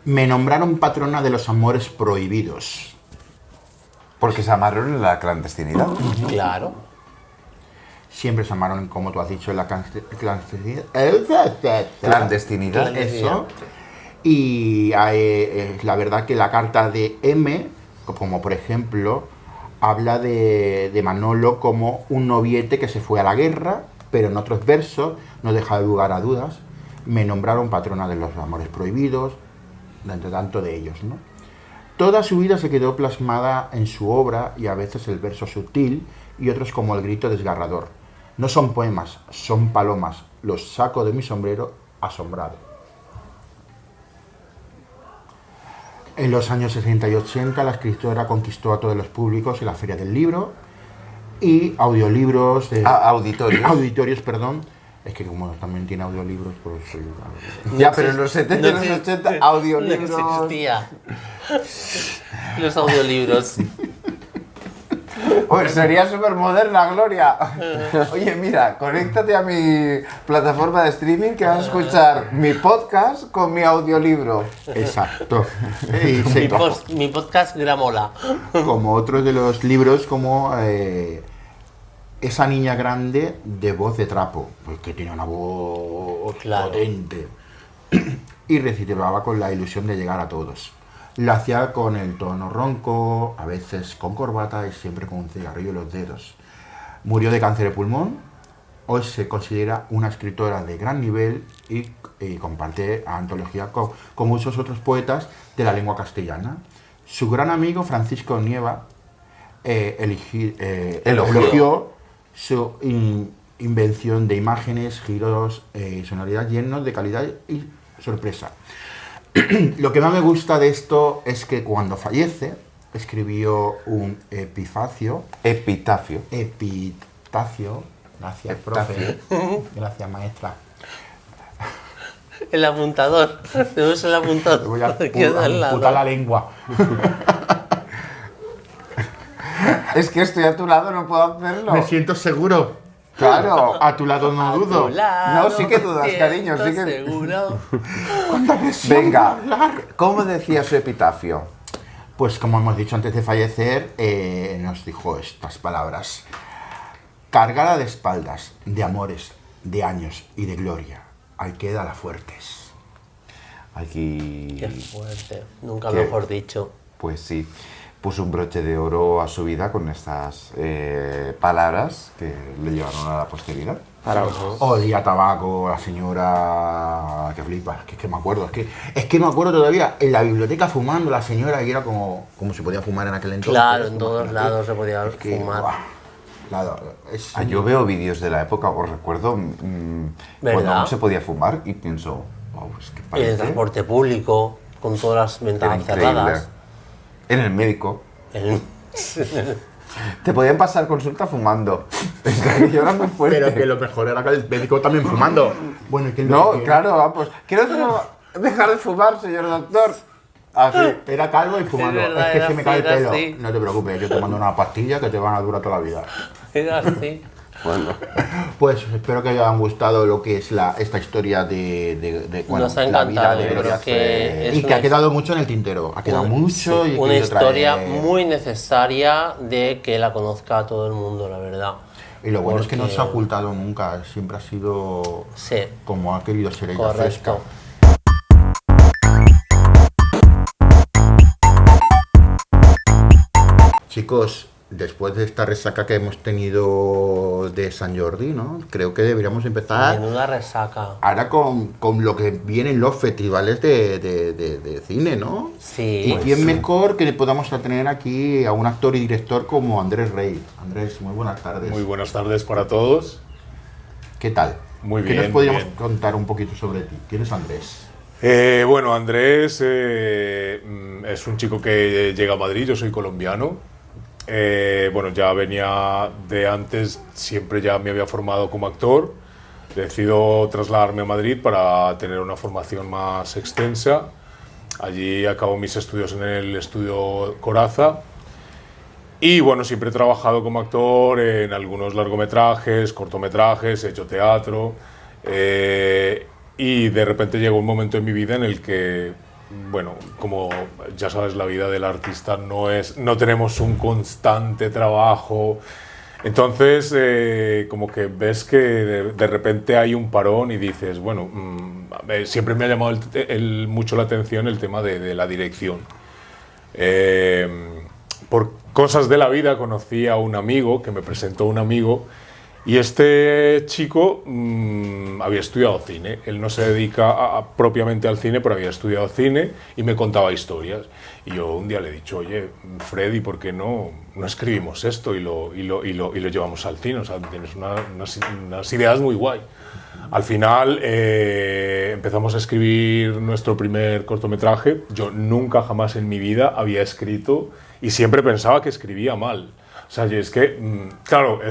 Speaker 3: Me nombraron patrona de los amores prohibidos.
Speaker 5: Porque se amaron en la clandestinidad.
Speaker 4: Claro.
Speaker 3: Siempre se amaron, como tú has dicho, en la clandestinidad.
Speaker 5: Clandestinidad.
Speaker 3: Eso. Y la verdad que la carta de M, como por ejemplo, habla de Manolo como un noviete que se fue a la guerra, pero en otros versos no deja lugar a dudas. Me nombraron patrona de los amores prohibidos, entre tanto de ellos, ¿no? Toda su vida se quedó plasmada en su obra y a veces el verso sutil y otros como el grito desgarrador. No son poemas, son palomas. Los saco de mi sombrero asombrado. En los años 60 y 80 la escritora conquistó a todos los públicos en la Feria del Libro y audiolibros de...
Speaker 5: Auditorios.
Speaker 3: Auditorios, perdón. Es que como también tiene audiolibros, pues...
Speaker 5: Ya, pero en los 70 y los 80, audiolibros...
Speaker 4: No existía. Los audiolibros.
Speaker 5: Pues sería súper moderna, Gloria. Oye, mira, conéctate a mi plataforma de streaming que vas a escuchar mi podcast con mi audiolibro.
Speaker 3: Exacto. Y se-
Speaker 4: Mi podcast Gramola.
Speaker 3: como otros de los libros como Esa niña grande de voz de trapo, pues que tiene una voz
Speaker 4: Claro.
Speaker 3: potente y recitaba con la ilusión de llegar a todos. Lo hacía con el tono ronco, a veces con corbata y siempre con un cigarrillo en los dedos. Murió de cáncer de pulmón. Hoy se considera una escritora de gran nivel y comparte antología con muchos otros poetas de la lengua castellana. Su gran amigo Francisco Nieva elogió su invención de imágenes, giros, sonoridad llenos de calidad y sorpresa. Lo que más me gusta de esto es que cuando fallece escribió un epitafio.
Speaker 5: Epitafio.
Speaker 3: Gracias, profe. Gracias, maestra.
Speaker 4: El apuntador. Tenemos el apuntador.
Speaker 3: Te voy a
Speaker 4: aquí al lado.
Speaker 3: amputar la lengua.
Speaker 5: Es que estoy a tu lado, no puedo hacerlo.
Speaker 3: Me siento seguro.
Speaker 5: Claro.
Speaker 3: A tu lado no dudo.
Speaker 5: No, sí que dudas, cariño, sí que-
Speaker 4: Seguro.
Speaker 3: ¿Cuánta presión
Speaker 5: Venga,
Speaker 3: de hablar?
Speaker 5: ¿cómo decía su epitafio?
Speaker 3: Pues como hemos dicho antes de fallecer, nos dijo estas palabras. Cargada de espaldas, de amores, de años y de gloria, al que da las fuertes.
Speaker 5: Aquí...
Speaker 4: Qué fuerte. Nunca
Speaker 5: ¿Qué?
Speaker 4: mejor dicho.
Speaker 5: Pues sí, puso un broche de oro a su vida con estas palabras que le llevaron a la posteridad.
Speaker 3: Odia tabaco, la señora que flipa, es que me acuerdo, es que me acuerdo todavía en la biblioteca fumando la señora y era como se podía fumar en aquel entonces.
Speaker 4: Claro, en todos
Speaker 3: Imagínate.
Speaker 4: lados se podía
Speaker 3: Es que,
Speaker 4: fumar.
Speaker 3: buah,
Speaker 5: Yo veo vídeos de la época, os recuerdo cuando
Speaker 4: ¿Verdad?
Speaker 5: no se podía fumar y pienso, wow, es que
Speaker 4: En el
Speaker 5: parece
Speaker 4: transporte público, con todas las
Speaker 5: era
Speaker 4: ventanas
Speaker 5: increíble.
Speaker 4: cerradas.
Speaker 5: En el médico.
Speaker 4: En-
Speaker 5: Te podían pasar consulta fumando. Es que yo era muy fuerte.
Speaker 3: Pero que lo mejor era que el médico también fumando. Bueno, y que el
Speaker 5: No,
Speaker 3: médico
Speaker 5: claro, pues quiero dejar de fumar, señor doctor. Así.
Speaker 3: era calvo y fumando.
Speaker 4: Es verdad,
Speaker 3: Es que
Speaker 4: era
Speaker 3: se me cae el
Speaker 4: así,
Speaker 3: pelo.
Speaker 4: era así.
Speaker 3: No te preocupes, yo te mando una pastilla que te van a durar toda la vida.
Speaker 4: Era así.
Speaker 5: Bueno.
Speaker 3: Pues espero que os hayan gustado lo que es esta historia de
Speaker 4: Nos ha
Speaker 3: la vida
Speaker 4: encantado,
Speaker 3: de
Speaker 4: yo
Speaker 3: Gloria
Speaker 4: creo que es
Speaker 3: y que
Speaker 4: una
Speaker 3: ha quedado mucho en el tintero. Ha quedado mucho y he
Speaker 4: Una
Speaker 3: querido
Speaker 4: historia
Speaker 3: traer-
Speaker 4: muy necesaria de que la conozca todo el mundo, la verdad.
Speaker 3: Y lo bueno es que no
Speaker 4: porque-
Speaker 3: se ha ocultado nunca, siempre ha sido
Speaker 4: Sí,
Speaker 3: como ha querido ser ella, fresca.
Speaker 4: correcto.
Speaker 3: Chicos, después de esta resaca que hemos tenido de San Jordi, ¿no? Creo que deberíamos empezar
Speaker 4: Menuda resaca.
Speaker 3: ahora con lo que vienen los festivales de cine, ¿no?
Speaker 4: Sí.
Speaker 3: ¿Y quién mejor que podamos tener aquí a un actor y director como Andrés Rey? Andrés, muy buenas tardes.
Speaker 7: Muy buenas tardes para todos.
Speaker 3: ¿Qué tal?
Speaker 7: Muy
Speaker 3: ¿Qué
Speaker 7: bien,
Speaker 3: nos podríamos
Speaker 7: muy bien.
Speaker 3: contar un poquito sobre ti? ¿Quién es Andrés?
Speaker 7: Bueno, Andrés es un chico que llega a Madrid, yo soy colombiano. Bueno, ya venía de antes, siempre ya me había formado como actor. Decido trasladarme a Madrid para tener una formación más extensa. Allí acabo mis estudios en el estudio Coraza. Y bueno, siempre he trabajado como actor en algunos largometrajes, cortometrajes, he hecho teatro. Y de repente llegó un momento en mi vida en el que, bueno, como ya sabes, la vida del artista no tenemos un constante trabajo. Entonces, como que ves que de repente hay un parón y dices, bueno, siempre me ha llamado mucho la atención el tema de la dirección. Por cosas de la vida conocí a un amigo, que me presentó un amigo, y este chico había estudiado cine. Él no se dedica propiamente al cine, pero había estudiado cine y me contaba historias. Y yo un día le he dicho, oye, Freddy, ¿por qué no escribimos esto y lo llevamos al cine? O sea, tienes unas ideas muy guay. Al final empezamos a escribir nuestro primer cortometraje. Yo nunca jamás en mi vida había escrito y siempre pensaba que escribía mal. O sea, y es que, claro,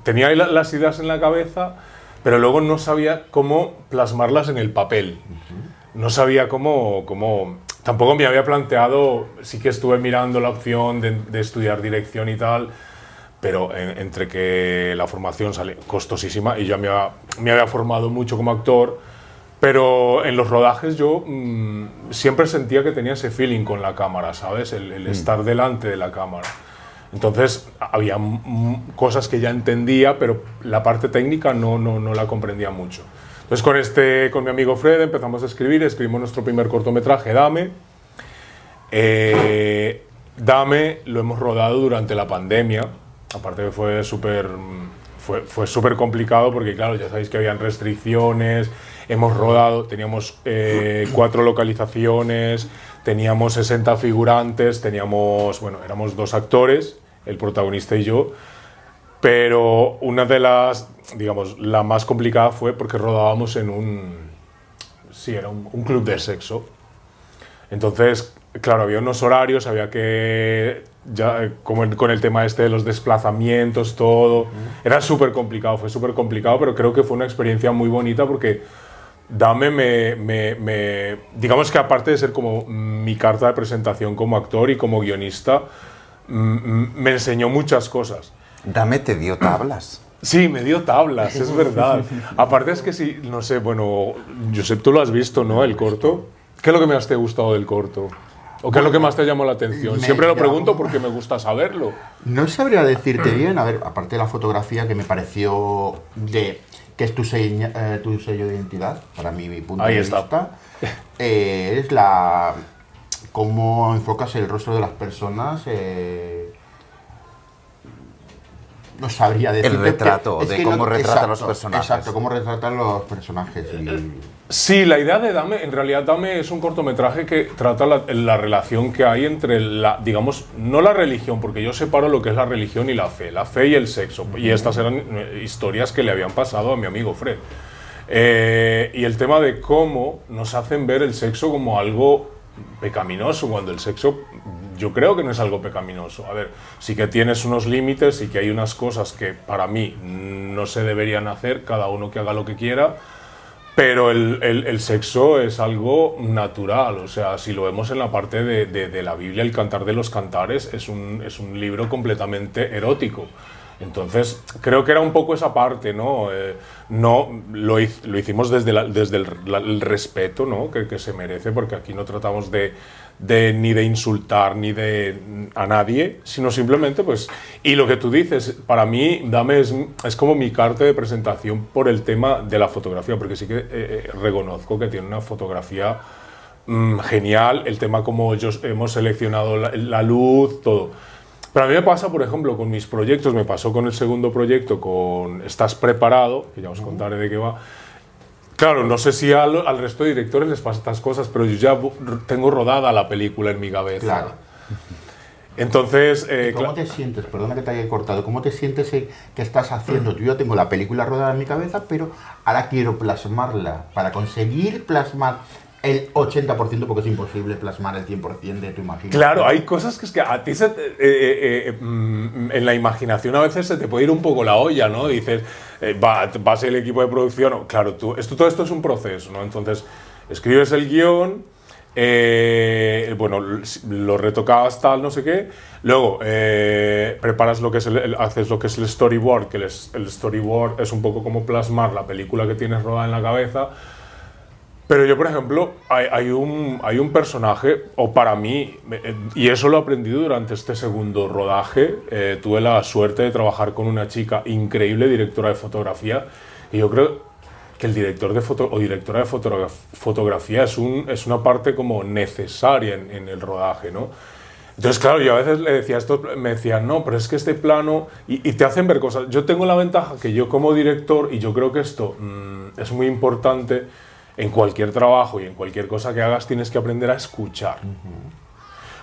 Speaker 7: tenía ahí las ideas en la cabeza, pero luego no sabía cómo plasmarlas en el papel. No sabía cómo tampoco me había planteado, sí que estuve mirando la opción de estudiar dirección y tal, pero entre que la formación sale costosísima y yo me había formado mucho como actor, pero en los rodajes yo siempre sentía que tenía ese feeling con la cámara, ¿sabes? El estar delante de la cámara. Entonces había cosas que ya entendía, pero la parte técnica no la comprendía mucho. Entonces con mi amigo Fred empezamos a escribimos nuestro primer cortometraje, Dame. Dame lo hemos rodado durante la pandemia, aparte que fue súper complicado porque claro, ya sabéis que habían restricciones, hemos rodado, teníamos 4 localizaciones, teníamos 60 figurantes, éramos 2 actores, el protagonista y yo, pero una de las, digamos, la más complicada fue porque rodábamos en era un club de sexo. Entonces, claro, había unos horarios, había que, ya como con el tema de los desplazamientos, todo, era súper complicado, fue súper complicado, pero creo que fue una experiencia muy bonita porque Dame digamos que aparte de ser como mi carta de presentación como actor y como guionista, me enseñó muchas cosas.
Speaker 5: Dame te dio tablas.
Speaker 7: Sí, me dio tablas, es verdad. Aparte es que sí, no sé, bueno, Josep, tú lo has visto, ¿no? El corto. ¿Qué es lo que más te ha gustado del corto? ¿O qué es lo que más te llamó la atención? Siempre lo pregunto porque me gusta saberlo.
Speaker 3: No sabría decirte bien, a ver, aparte de la fotografía que me pareció que es tu sello de identidad, para mí, mi punto
Speaker 7: Ahí
Speaker 3: de
Speaker 7: está.
Speaker 3: vista, es cómo enfocas el rostro de las personas. No sabría decirte.
Speaker 5: El retrato,
Speaker 3: es
Speaker 5: de
Speaker 3: que
Speaker 5: cómo retratan
Speaker 3: exacto,
Speaker 5: los personajes.
Speaker 3: Exacto, cómo retratan los personajes.
Speaker 7: Sí, la idea de Dame, en realidad Dame es un cortometraje que trata la relación que hay entre digamos, no la religión, porque yo separo lo que es la religión y la fe y el sexo. Y estas eran historias que le habían pasado a mi amigo Fred. Y el tema de cómo nos hacen ver el sexo como algo pecaminoso, cuando el sexo yo creo que no es algo pecaminoso. A ver, sí que tienes unos límites, sí que hay unas cosas que para mí no se deberían hacer, cada uno que haga lo que quiera, pero el sexo es algo natural. O sea, si lo vemos en la parte de la Biblia, el Cantar de los Cantares es un libro completamente erótico. Entonces, creo que era un poco esa parte, ¿no? Lo hicimos desde el respeto, ¿no? que se merece, porque aquí no tratamos ni de insultar ni a nadie, sino simplemente, pues... Y lo que tú dices, para mí, Dame es como mi carta de presentación por el tema de la fotografía, porque sí que reconozco que tiene una fotografía genial, el tema como hemos seleccionado la luz, todo. Pero a mí me pasa, por ejemplo, con mis proyectos, me pasó con el segundo proyecto, con Estás preparado, que ya os contaré de qué va. Claro, no sé si al resto de directores les pasa estas cosas, pero yo ya tengo rodada la película en mi cabeza.
Speaker 3: Claro.
Speaker 7: Entonces,
Speaker 3: ¿Cómo te sientes? Perdona que te haya cortado. ¿Cómo te sientes que estás haciendo? Yo ya tengo la película rodada en mi cabeza, pero ahora quiero plasmarla. Para conseguir plasmar el 80%, porque es imposible plasmar el 100% de tu imaginación.
Speaker 7: Claro, hay cosas que es que a ti en la imaginación a veces se te puede ir un poco la olla, ¿no? Dices, vas el equipo de producción, claro, todo esto es un proceso, ¿no? Entonces, escribes el guión, bueno, lo retocas tal, no sé qué, luego preparas lo que es haces lo que es el storyboard, que el storyboard es un poco como plasmar la película que tienes rodada en la cabeza. Pero yo, por ejemplo, hay un personaje, o para mí, y eso lo he aprendido durante este segundo rodaje, tuve la suerte de trabajar con una chica increíble, directora de fotografía, y yo creo que el director de directora de fotografía es una parte como necesaria en el rodaje, ¿no? Entonces, claro, yo a veces le decía esto, me decían, no, pero es que este plano, y te hacen ver cosas. Yo tengo la ventaja que yo como director, y yo creo que esto es muy importante, en cualquier trabajo y en cualquier cosa que hagas tienes que aprender a escuchar.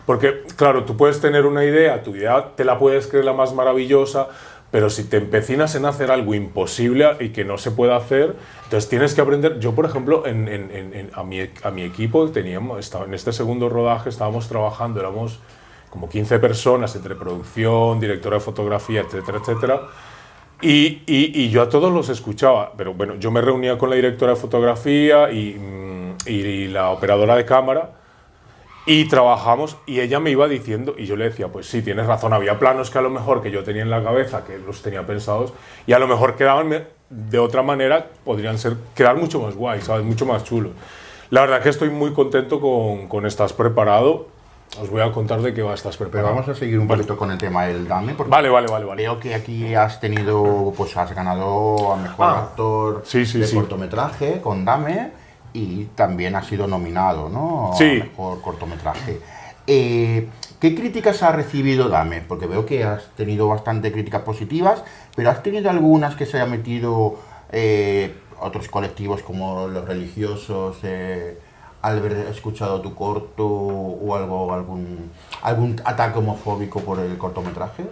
Speaker 7: Porque, claro, tú puedes tener una idea, tu idea te la puedes creer la más maravillosa, pero si te empecinas en hacer algo imposible y que no se puede hacer, entonces tienes que aprender. Yo, por ejemplo, a mi equipo en este segundo rodaje estábamos trabajando, éramos como 15 personas entre producción, directora de fotografía, etcétera, etcétera. Y yo a todos los escuchaba, pero bueno, yo me reunía con la directora de fotografía y la operadora de cámara y trabajamos y ella me iba diciendo y yo le decía, pues sí, tienes razón, había planos que a lo mejor que yo tenía en la cabeza, que los tenía pensados y a lo mejor quedaban de otra manera, quedar mucho más guay, ¿sabes? Mucho más chulos. La verdad que estoy muy contento con Estás preparado. Os voy a contar de qué va Estás preparado.
Speaker 3: Pero vamos a seguir un poquito con el tema del Dame, porque
Speaker 7: Vale.
Speaker 3: veo que aquí has ganado a Mejor Actor de cortometraje con Dame y también has sido nominado, ¿no?
Speaker 7: Sí.
Speaker 3: A Mejor Cortometraje. ¿Qué críticas ha recibido Dame? Porque veo que has tenido bastante críticas positivas, pero has tenido algunas que se hayan metido otros colectivos como los religiosos, al haber escuchado tu corto o algún ataque homofóbico por el cortometraje?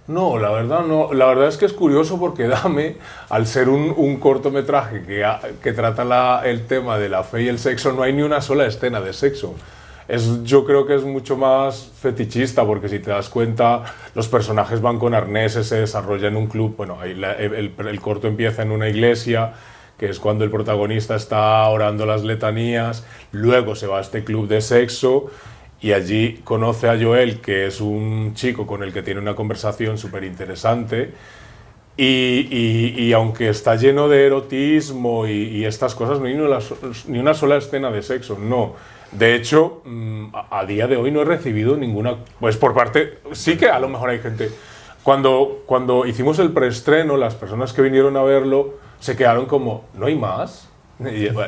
Speaker 7: No, la verdad no. La verdad es que es curioso porque Dame, al ser un cortometraje que trata el tema de la fe y el sexo, no hay ni una sola escena de sexo. Yo creo que es mucho más fetichista porque si te das cuenta, los personajes van con arneses, se desarrolla en un club. Bueno, el corto empieza en una iglesia, que es cuando el protagonista está orando las letanías, luego se va a este club de sexo y allí conoce a Joel, que es un chico con el que tiene una conversación súper interesante y aunque está lleno de erotismo y estas cosas, no hay ni una sola escena de sexo, no. De hecho, a día de hoy no he recibido ninguna, pues por parte, sí que a lo mejor hay gente, cuando hicimos el preestreno, las personas que vinieron a verlo, se quedaron como, ¿no hay más?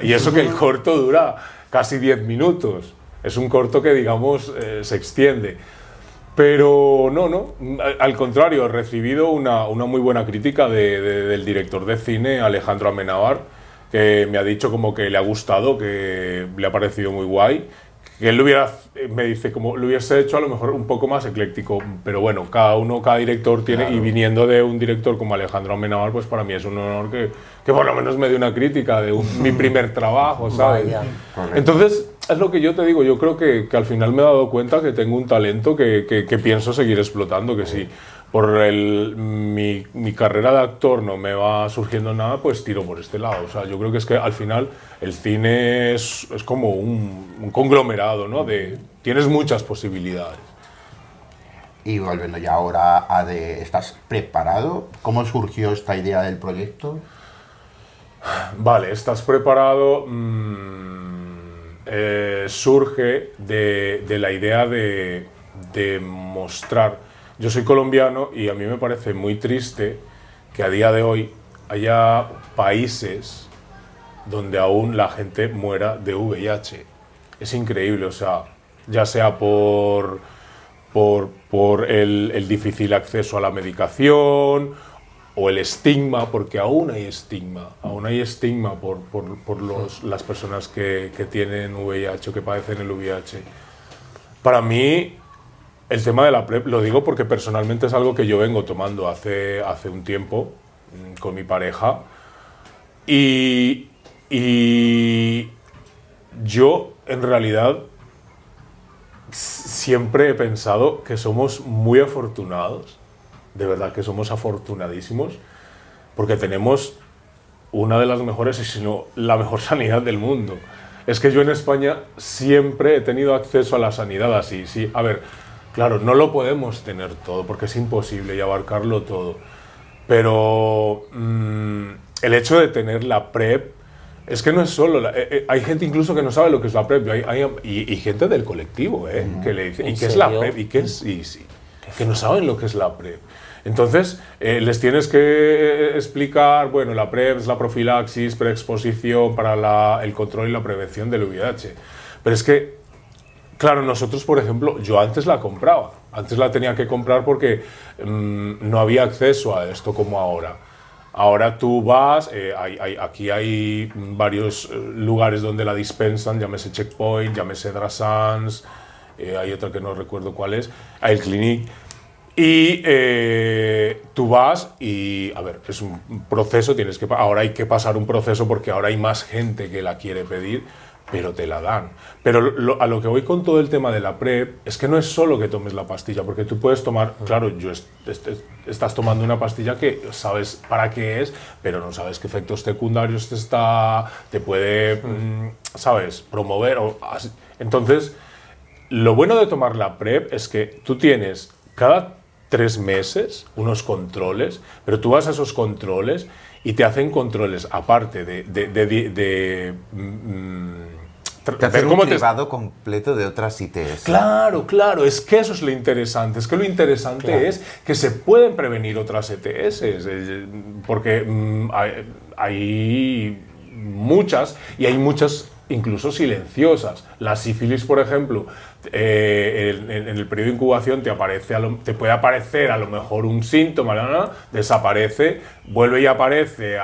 Speaker 7: Y eso que el corto dura casi 10 minutos. Es un corto que, digamos, se extiende. Pero no. Al contrario, he recibido una muy buena crítica del director de cine, Alejandro Amenábar, que me ha dicho como que le ha gustado, que le ha parecido muy guay. Que él me dice, como lo hubiese hecho a lo mejor un poco más ecléctico, pero bueno, cada director tiene, claro. Y viniendo de un director como Alejandro Amenábar, pues para mí es un honor que por lo menos me dé una crítica de mi primer trabajo, ¿sabes? Entonces, es lo que yo te digo, yo creo que al final me he dado cuenta que tengo un talento que pienso seguir explotando, que si por mi carrera de actor no me va surgiendo nada, pues tiro por este lado. O sea, yo creo que es que al final el cine es como un conglomerado, ¿no? Tienes muchas posibilidades.
Speaker 3: Y volviendo ya ahora ¿estás preparado? ¿Cómo surgió esta idea del proyecto?
Speaker 7: Vale, ¿estás preparado? Surge de la idea de mostrar. Yo soy colombiano y a mí me parece muy triste que a día de hoy haya países donde aún la gente muera de VIH. Es increíble, o sea, ya sea por por el difícil acceso a la medicación o el estigma, porque aún hay estigma por las personas que tienen VIH o que padecen el VIH. Para mí, el tema de la PrEP, lo digo porque personalmente es algo que yo vengo tomando hace un tiempo con mi pareja y yo en realidad siempre he pensado que somos muy afortunados, de verdad que somos afortunadísimos, porque tenemos una de las mejores, y si no, la mejor sanidad del mundo. Es que yo en España siempre he tenido acceso a la sanidad así, sí. A ver, claro, no lo podemos tener todo, porque es imposible y abarcarlo todo. Pero el hecho de tener la PrEP, es que no es solo... hay gente incluso que no sabe lo que es la PrEP, y gente del colectivo, que le dice, ¿y qué es la PrEP? ¿Y qué es? Sí, que no saben lo que es la PrEP. Entonces, les tienes que explicar, bueno, la PrEP es la profilaxis, preexposición para el control y la prevención del VIH. Pero es que, claro, nosotros, por ejemplo, yo antes la compraba. Antes la tenía que comprar porque no había acceso a esto como ahora. Ahora tú vas, aquí hay varios lugares donde la dispensan, llámese Checkpoint, llámese Drassans, hay otra que no recuerdo cuál es, hay el Clinique. Y tú vas y, a ver, es un proceso, ahora hay que pasar un proceso porque ahora hay más gente que la quiere pedir, pero te la dan. Pero a lo que voy con todo el tema de la PrEP es que no es solo que tomes la pastilla, porque tú puedes tomar, claro, estás tomando una pastilla que sabes para qué es, pero no sabes qué efectos secundarios te puede, sabes, promover. Entonces, lo bueno de tomar la PrEP es que tú tienes cada 3 meses unos controles, pero tú vas a esos controles y te hacen controles aparte
Speaker 5: Te hacen un cribado completo de otras ITS.
Speaker 7: Claro, es que eso es lo interesante. Es que lo interesante es que se pueden prevenir otras ETS, porque hay muchas, y hay muchas incluso silenciosas. La sífilis, por ejemplo, en el periodo de incubación te puede aparecer a lo mejor un síntoma, desaparece, vuelve y aparece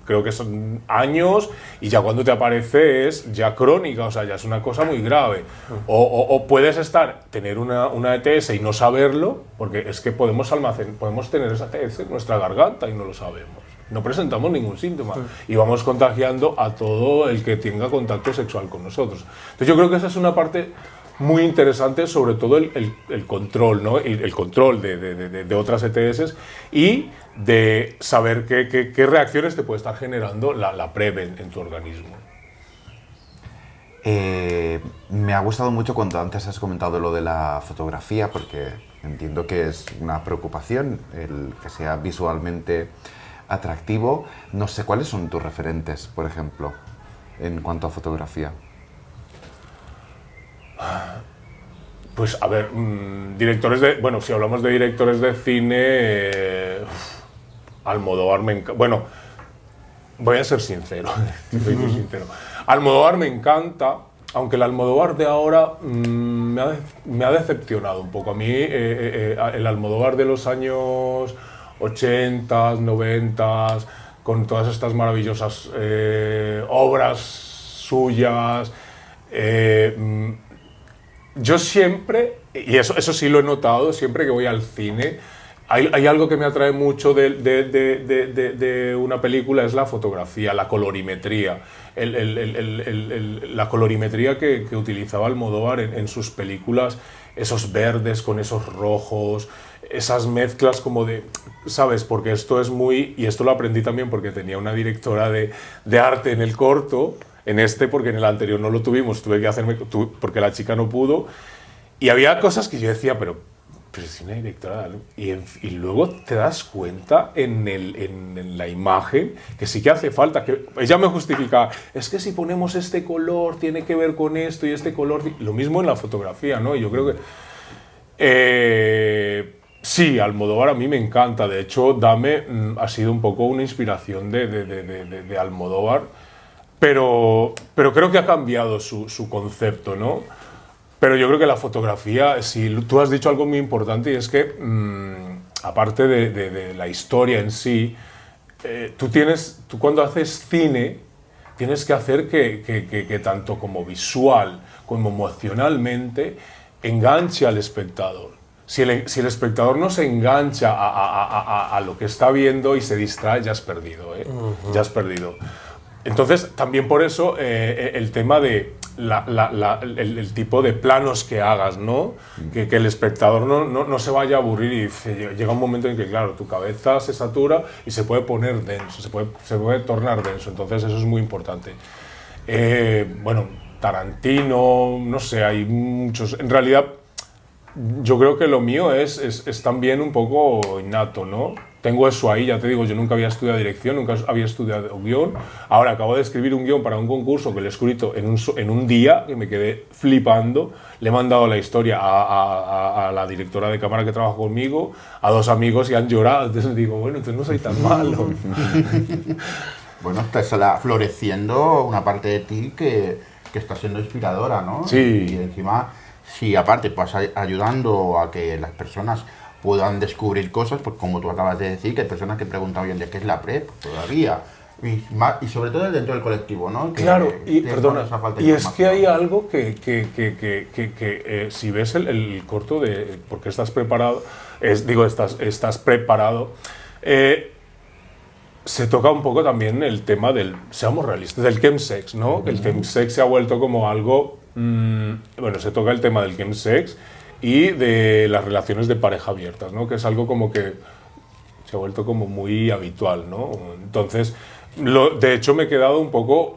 Speaker 7: creo que son años, y ya cuando te aparece es ya crónica, o sea, ya es una cosa muy grave. O puedes tener una ETS y no saberlo, porque es que podemos tener esa ETS en nuestra garganta y no lo sabemos. No presentamos ningún síntoma y vamos contagiando a todo el que tenga contacto sexual con nosotros. Entonces yo creo que esa es una parte muy interesante, sobre todo el control, ¿no? El control de otras ETS y de saber qué reacciones te puede estar generando la PrEP en tu organismo.
Speaker 5: Me ha gustado mucho cuando antes has comentado lo de la fotografía, porque entiendo que es una preocupación el que sea visualmente atractivo. No sé, ¿cuáles son tus referentes, por ejemplo, en cuanto a fotografía?
Speaker 7: Pues, a ver, si hablamos de directores de cine, Almodóvar me encanta. Bueno, voy a ser sincero, soy muy sincero. Almodóvar me encanta, aunque el Almodóvar de ahora me ha decepcionado un poco. A mí, el Almodóvar de los años 80, 90, con todas estas maravillosas obras suyas. Yo siempre, y eso sí lo he notado, siempre que voy al cine, hay algo que me atrae mucho de una película, es la fotografía, la colorimetría. La colorimetría que utilizaba Almodóvar en sus películas, esos verdes con esos rojos, esas mezclas como de, ¿sabes? Porque esto es y esto lo aprendí también porque tenía una directora de arte en el corto, porque en el anterior no lo tuvimos, porque la chica no pudo, y había cosas que yo decía, pero es una directora, y luego te das cuenta en la imagen que sí que hace falta, que ella me justifica, es que si ponemos este color tiene que ver con esto y este color, lo mismo en la fotografía, ¿no? Y yo creo que sí, Almodóvar a mí me encanta, de hecho Dame ha sido un poco una inspiración de Almodóvar, pero creo que ha cambiado su concepto, ¿no? Pero yo creo que la fotografía, si tú has dicho algo muy importante, y es que, aparte de la historia en sí, tú cuando haces cine, tienes que hacer que tanto como visual como emocionalmente enganche al espectador. Si el espectador no se engancha a lo que está viendo y se distrae, ya has perdido, ya has perdido. Entonces, también por eso el tema de el tipo de planos que hagas, ¿no? Que el espectador no se vaya a aburrir y llega un momento en que, claro, tu cabeza se satura y se puede poner denso, se puede tornar denso. Entonces, eso es muy importante. Bueno, Tarantino, no sé, hay muchos... En realidad, yo creo que lo mío es también un poco innato, ¿no? Tengo eso ahí, ya te digo, yo nunca había estudiado dirección, nunca había estudiado guión. Ahora acabo de escribir un guión para un concurso que lo he escrito en un día, que me quedé flipando. Le he mandado la historia a la directora de cámara que trabaja conmigo, a 2 amigos y han llorado. Entonces digo, bueno, entonces no soy tan malo.
Speaker 3: Bueno, está floreciendo una parte de ti que está siendo inspiradora, ¿no?
Speaker 7: Sí.
Speaker 3: Y encima, si aparte vas ayudando a que las personas puedan descubrir cosas, pues como tú acabas de decir, que hay personas que preguntan hoy en día qué es la PrEP todavía. Y sobre todo dentro del colectivo, ¿no?
Speaker 7: Claro, y perdona, y es que hay
Speaker 3: información.
Speaker 7: algo que si ves el corto de ¿Por qué estás preparado? Estás preparado. Se toca un poco también el tema seamos realistas, del chemsex, ¿no? Que el chemsex se ha vuelto como algo... bueno, se toca el tema del chemsex y de las relaciones de pareja abiertas, ¿no? Que es algo como que se ha vuelto como muy habitual, ¿no? Entonces, de hecho me he quedado un poco,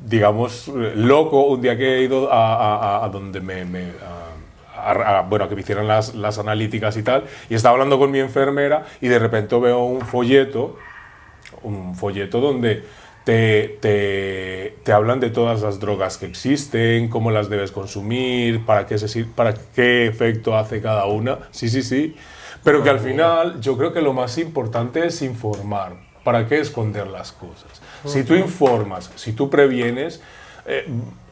Speaker 7: digamos, loco un día que he ido a donde bueno, que me hicieran las analíticas y tal, y estaba hablando con mi enfermera y de repente veo un folleto donde te hablan de todas las drogas que existen, cómo las debes consumir, para qué efecto hace cada una. Sí. Pero que al final yo creo que lo más importante es informar. ¿Para qué esconder las cosas? Si tú informas, si tú previenes,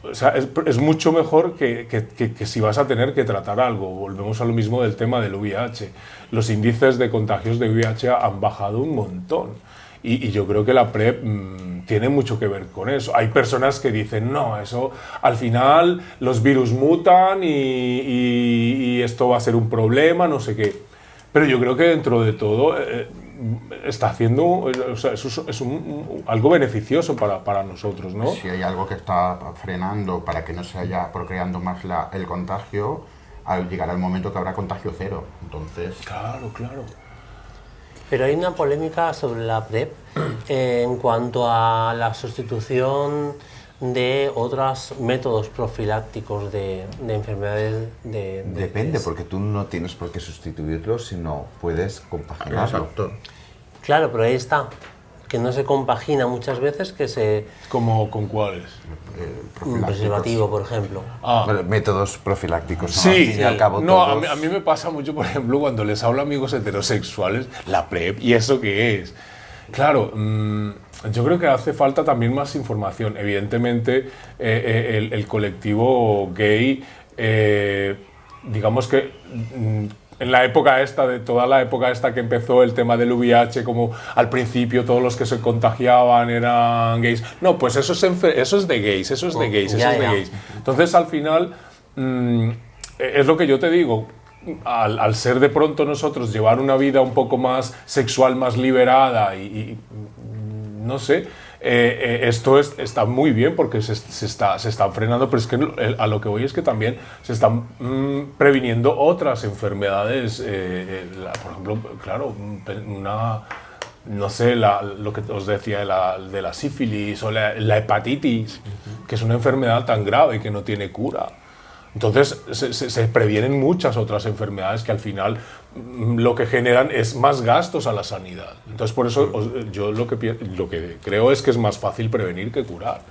Speaker 7: o sea, es mucho mejor que si vas a tener que tratar algo. Volvemos a lo mismo del tema del VIH. Los índices de contagios de VIH han bajado un montón. Y yo creo que la PrEP tiene mucho que ver con eso. Hay personas que dicen, no, eso al final los virus mutan y esto va a ser un problema, no sé qué. Pero yo creo que dentro de todo está haciendo, o sea, eso es algo beneficioso para nosotros, ¿no?
Speaker 3: Si hay algo que está frenando para que no se vaya procreando más el contagio, llegará el momento que habrá contagio cero. Entonces...
Speaker 7: Claro.
Speaker 4: Pero hay una polémica sobre la PrEP en cuanto a la sustitución de otros métodos profilácticos de enfermedades
Speaker 5: Depende, porque tú no tienes por qué sustituirlo, sino puedes compaginarlo.
Speaker 3: Exacto.
Speaker 4: Claro, pero ahí está, que no se compagina muchas veces, que se...
Speaker 7: ¿Con cuáles?
Speaker 4: Un preservativo, por ejemplo.
Speaker 5: Bueno, métodos profilácticos, ¿no?
Speaker 7: Sí,
Speaker 5: Al fin y al cabo,
Speaker 7: no,
Speaker 5: todos.
Speaker 7: a mí me pasa mucho, por ejemplo, cuando les hablo a amigos heterosexuales, la PrEP, ¿y eso qué es? Claro, yo creo que hace falta también más información. Evidentemente, el colectivo gay, digamos que en la época toda la época esta que empezó el tema del VIH, como al principio todos los que se contagiaban eran gays. No, pues eso es de gays, eso es de gays. Entonces, al final, es lo que yo te digo. Al ser de pronto nosotros llevar una vida un poco más sexual, más liberada y no sé, esto está muy bien porque se están frenando, pero es que a lo que voy es que también se están previniendo otras enfermedades, por ejemplo, claro, no sé, lo que os decía de la sífilis o la hepatitis, que es una enfermedad tan grave que no tiene cura. Entonces se previenen muchas otras enfermedades que al final lo que generan es más gastos a la sanidad. Entonces por eso yo lo que creo es que es más fácil prevenir que curar.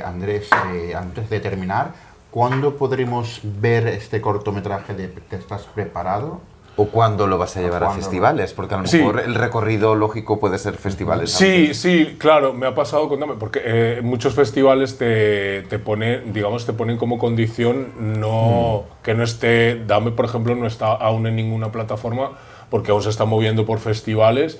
Speaker 3: Andrés, antes de terminar, ¿cuándo podremos ver este cortometraje de que estás preparado?
Speaker 5: ¿O cuándo lo vas a llevar a
Speaker 3: cuándo?
Speaker 5: festivales? Porque a lo
Speaker 7: Sí.
Speaker 5: mejor el recorrido lógico puede ser festivales.
Speaker 7: Sí,
Speaker 5: antes.
Speaker 7: sí, claro, me ha pasado con Dame, porque muchos festivales te ponen, digamos, te ponen como condición que no esté, Dame, por ejemplo, no está aún en ninguna plataforma, porque aún se está moviendo por festivales.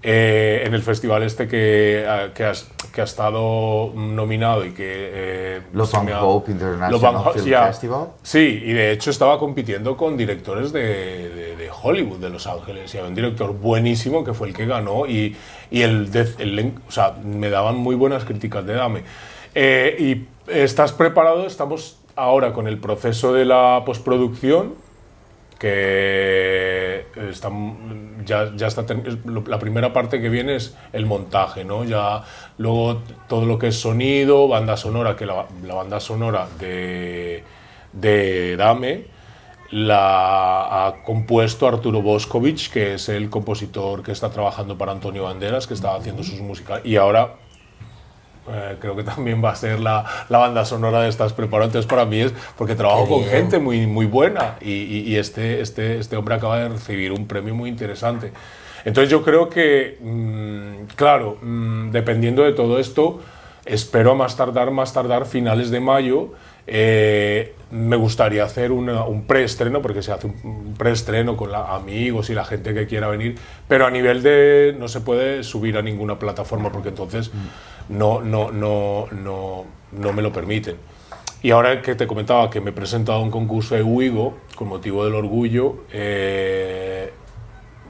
Speaker 7: En el festival este que ha estado nominado y que...
Speaker 5: Love
Speaker 7: se
Speaker 5: and
Speaker 7: me ha-
Speaker 5: Hope International
Speaker 7: Love and
Speaker 5: Film
Speaker 7: ya.
Speaker 5: Festival.
Speaker 7: Sí, y de hecho estaba compitiendo con directores de Hollywood, de Los Ángeles, y había un director buenísimo que fue el que ganó y o sea, me daban muy buenas críticas de Dame. ¿Y estás preparado? Estamos ahora con el proceso de la postproducción, que ya está la primera parte que viene es el montaje, ¿no? Ya luego todo lo que es sonido, banda sonora, que la banda sonora de Dame la ha compuesto Arturo Boscovich, que es el compositor que está trabajando para Antonio Banderas, que estaba haciendo sus músicas, y ahora creo que también va a ser la banda sonora de Estás Preparado. Entonces, para mí es porque trabajo
Speaker 4: Qué
Speaker 7: con
Speaker 4: bien.
Speaker 7: gente muy buena y este hombre acaba de recibir un premio muy interesante. Entonces, yo creo que, claro, dependiendo de todo esto, espero a más tardar finales de mayo. Me gustaría hacer un preestreno, porque se hace un preestreno con amigos y la gente que quiera venir, pero a nivel de no se puede subir a ninguna plataforma porque entonces no me lo permiten. Y ahora que te comentaba que me he presentado a un concurso de Uigo con motivo del orgullo,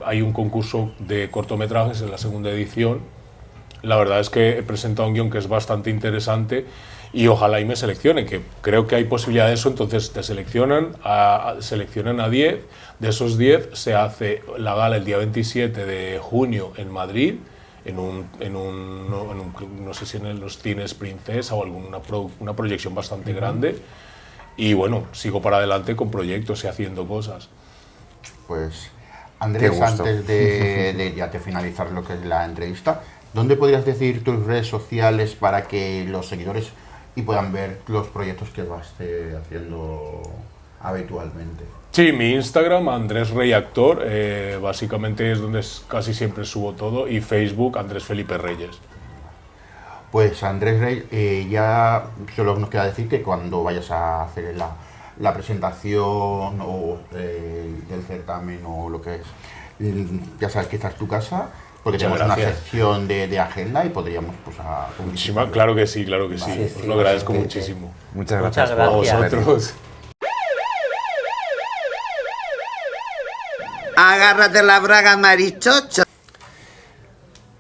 Speaker 7: hay un concurso de cortometrajes en la segunda edición. La verdad es que he presentado un guión que es bastante interesante y ojalá y me seleccionen, que creo que hay posibilidad de eso. Entonces te seleccionan a 10, de esos 10 se hace la gala el día 27 de junio en Madrid, no sé si en los cines Princesa o una proyección bastante grande, y bueno, sigo para adelante con proyectos y haciendo cosas.
Speaker 3: Pues,
Speaker 5: Qué
Speaker 3: Andrés,
Speaker 5: gusto.
Speaker 3: antes de ya de finalizar lo que es la entrevista, ¿dónde podrías decir tus redes sociales para que los seguidores y puedan ver los proyectos que vas haciendo habitualmente?
Speaker 7: Sí, mi Instagram, Andrés Rey Actor, básicamente es donde casi siempre subo todo, y Facebook, Andrés Felipe Reyes.
Speaker 3: Pues Andrés Rey, ya solo nos queda decir que cuando vayas a hacer la presentación del certamen o lo que es, ya sabes que esta es tu casa, porque
Speaker 7: Muchas
Speaker 3: tenemos una
Speaker 7: gracias.
Speaker 3: sección de agenda y podríamos pues publicitarlo.
Speaker 7: Claro que sí, os
Speaker 4: sí,
Speaker 7: lo agradezco
Speaker 3: sí,
Speaker 7: muchísimo.
Speaker 5: Muchas
Speaker 4: Muchas
Speaker 5: gracias. por
Speaker 4: gracias.
Speaker 5: venir.
Speaker 7: Vosotros.
Speaker 8: Agárrate la braga, marichocho.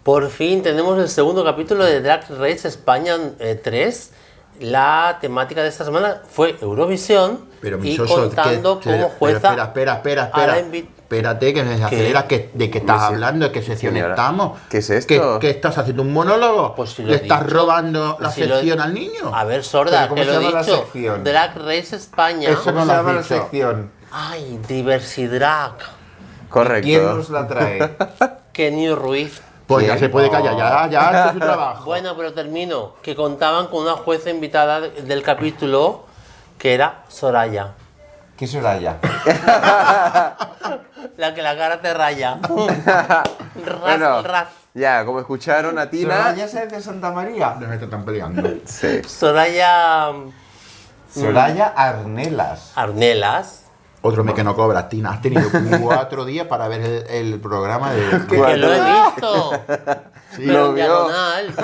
Speaker 4: Por fin tenemos el segundo capítulo de Drag Race España 3. La temática de esta semana fue Eurovisión
Speaker 3: Pero mi
Speaker 4: y
Speaker 3: soso,
Speaker 4: contando
Speaker 3: que-
Speaker 4: como
Speaker 3: pero
Speaker 4: jueza.
Speaker 3: espera.
Speaker 4: a la invi-
Speaker 3: Espérate, que se acelera, ¿de qué estás hablando? ¿De qué sección
Speaker 2: Señora,
Speaker 3: estamos?
Speaker 2: ¿qué es esto?
Speaker 3: ¿Qué estás haciendo un monólogo?
Speaker 4: Pues si lo
Speaker 3: ¿Le
Speaker 4: he
Speaker 3: estás
Speaker 4: dicho.
Speaker 3: robando la
Speaker 4: Si lo he-
Speaker 3: sección al niño?
Speaker 4: A ver, sorda,
Speaker 5: ¿Pero cómo
Speaker 4: que
Speaker 5: se
Speaker 4: lo he
Speaker 5: llama la
Speaker 4: dicho.
Speaker 5: sección?
Speaker 4: Drag Race España.
Speaker 3: Eso
Speaker 5: ¿Cómo
Speaker 3: no
Speaker 5: se
Speaker 3: lo has
Speaker 5: llama la
Speaker 3: dicho.
Speaker 5: sección?
Speaker 4: Ay, Diversidad.
Speaker 2: Correcto.
Speaker 5: ¿Quién nos la trae?
Speaker 4: Kenny Ruiz.
Speaker 3: Pues ya
Speaker 5: ¿Quién?
Speaker 3: se puede callar, ya ha hecho su trabajo.
Speaker 4: Bueno, pero termino. Que contaban con una jueza invitada del capítulo que era Soraya.
Speaker 5: ¿Qué es Soraya?
Speaker 4: La que la cara te raya.
Speaker 2: Bueno,
Speaker 4: ras.
Speaker 2: ya, como escucharon a Tina.
Speaker 5: ¿Soraya es de Santa María?
Speaker 3: No se están peleando.
Speaker 2: Sí.
Speaker 4: Soraya
Speaker 5: Soraya Arnelas.
Speaker 4: Arnelas.
Speaker 3: Otro mes que no cobras, Tina. Has tenido 4 días para ver el programa de...
Speaker 4: Que lo he visto. Pero
Speaker 2: Lo
Speaker 4: en
Speaker 2: vio.
Speaker 4: diagonal.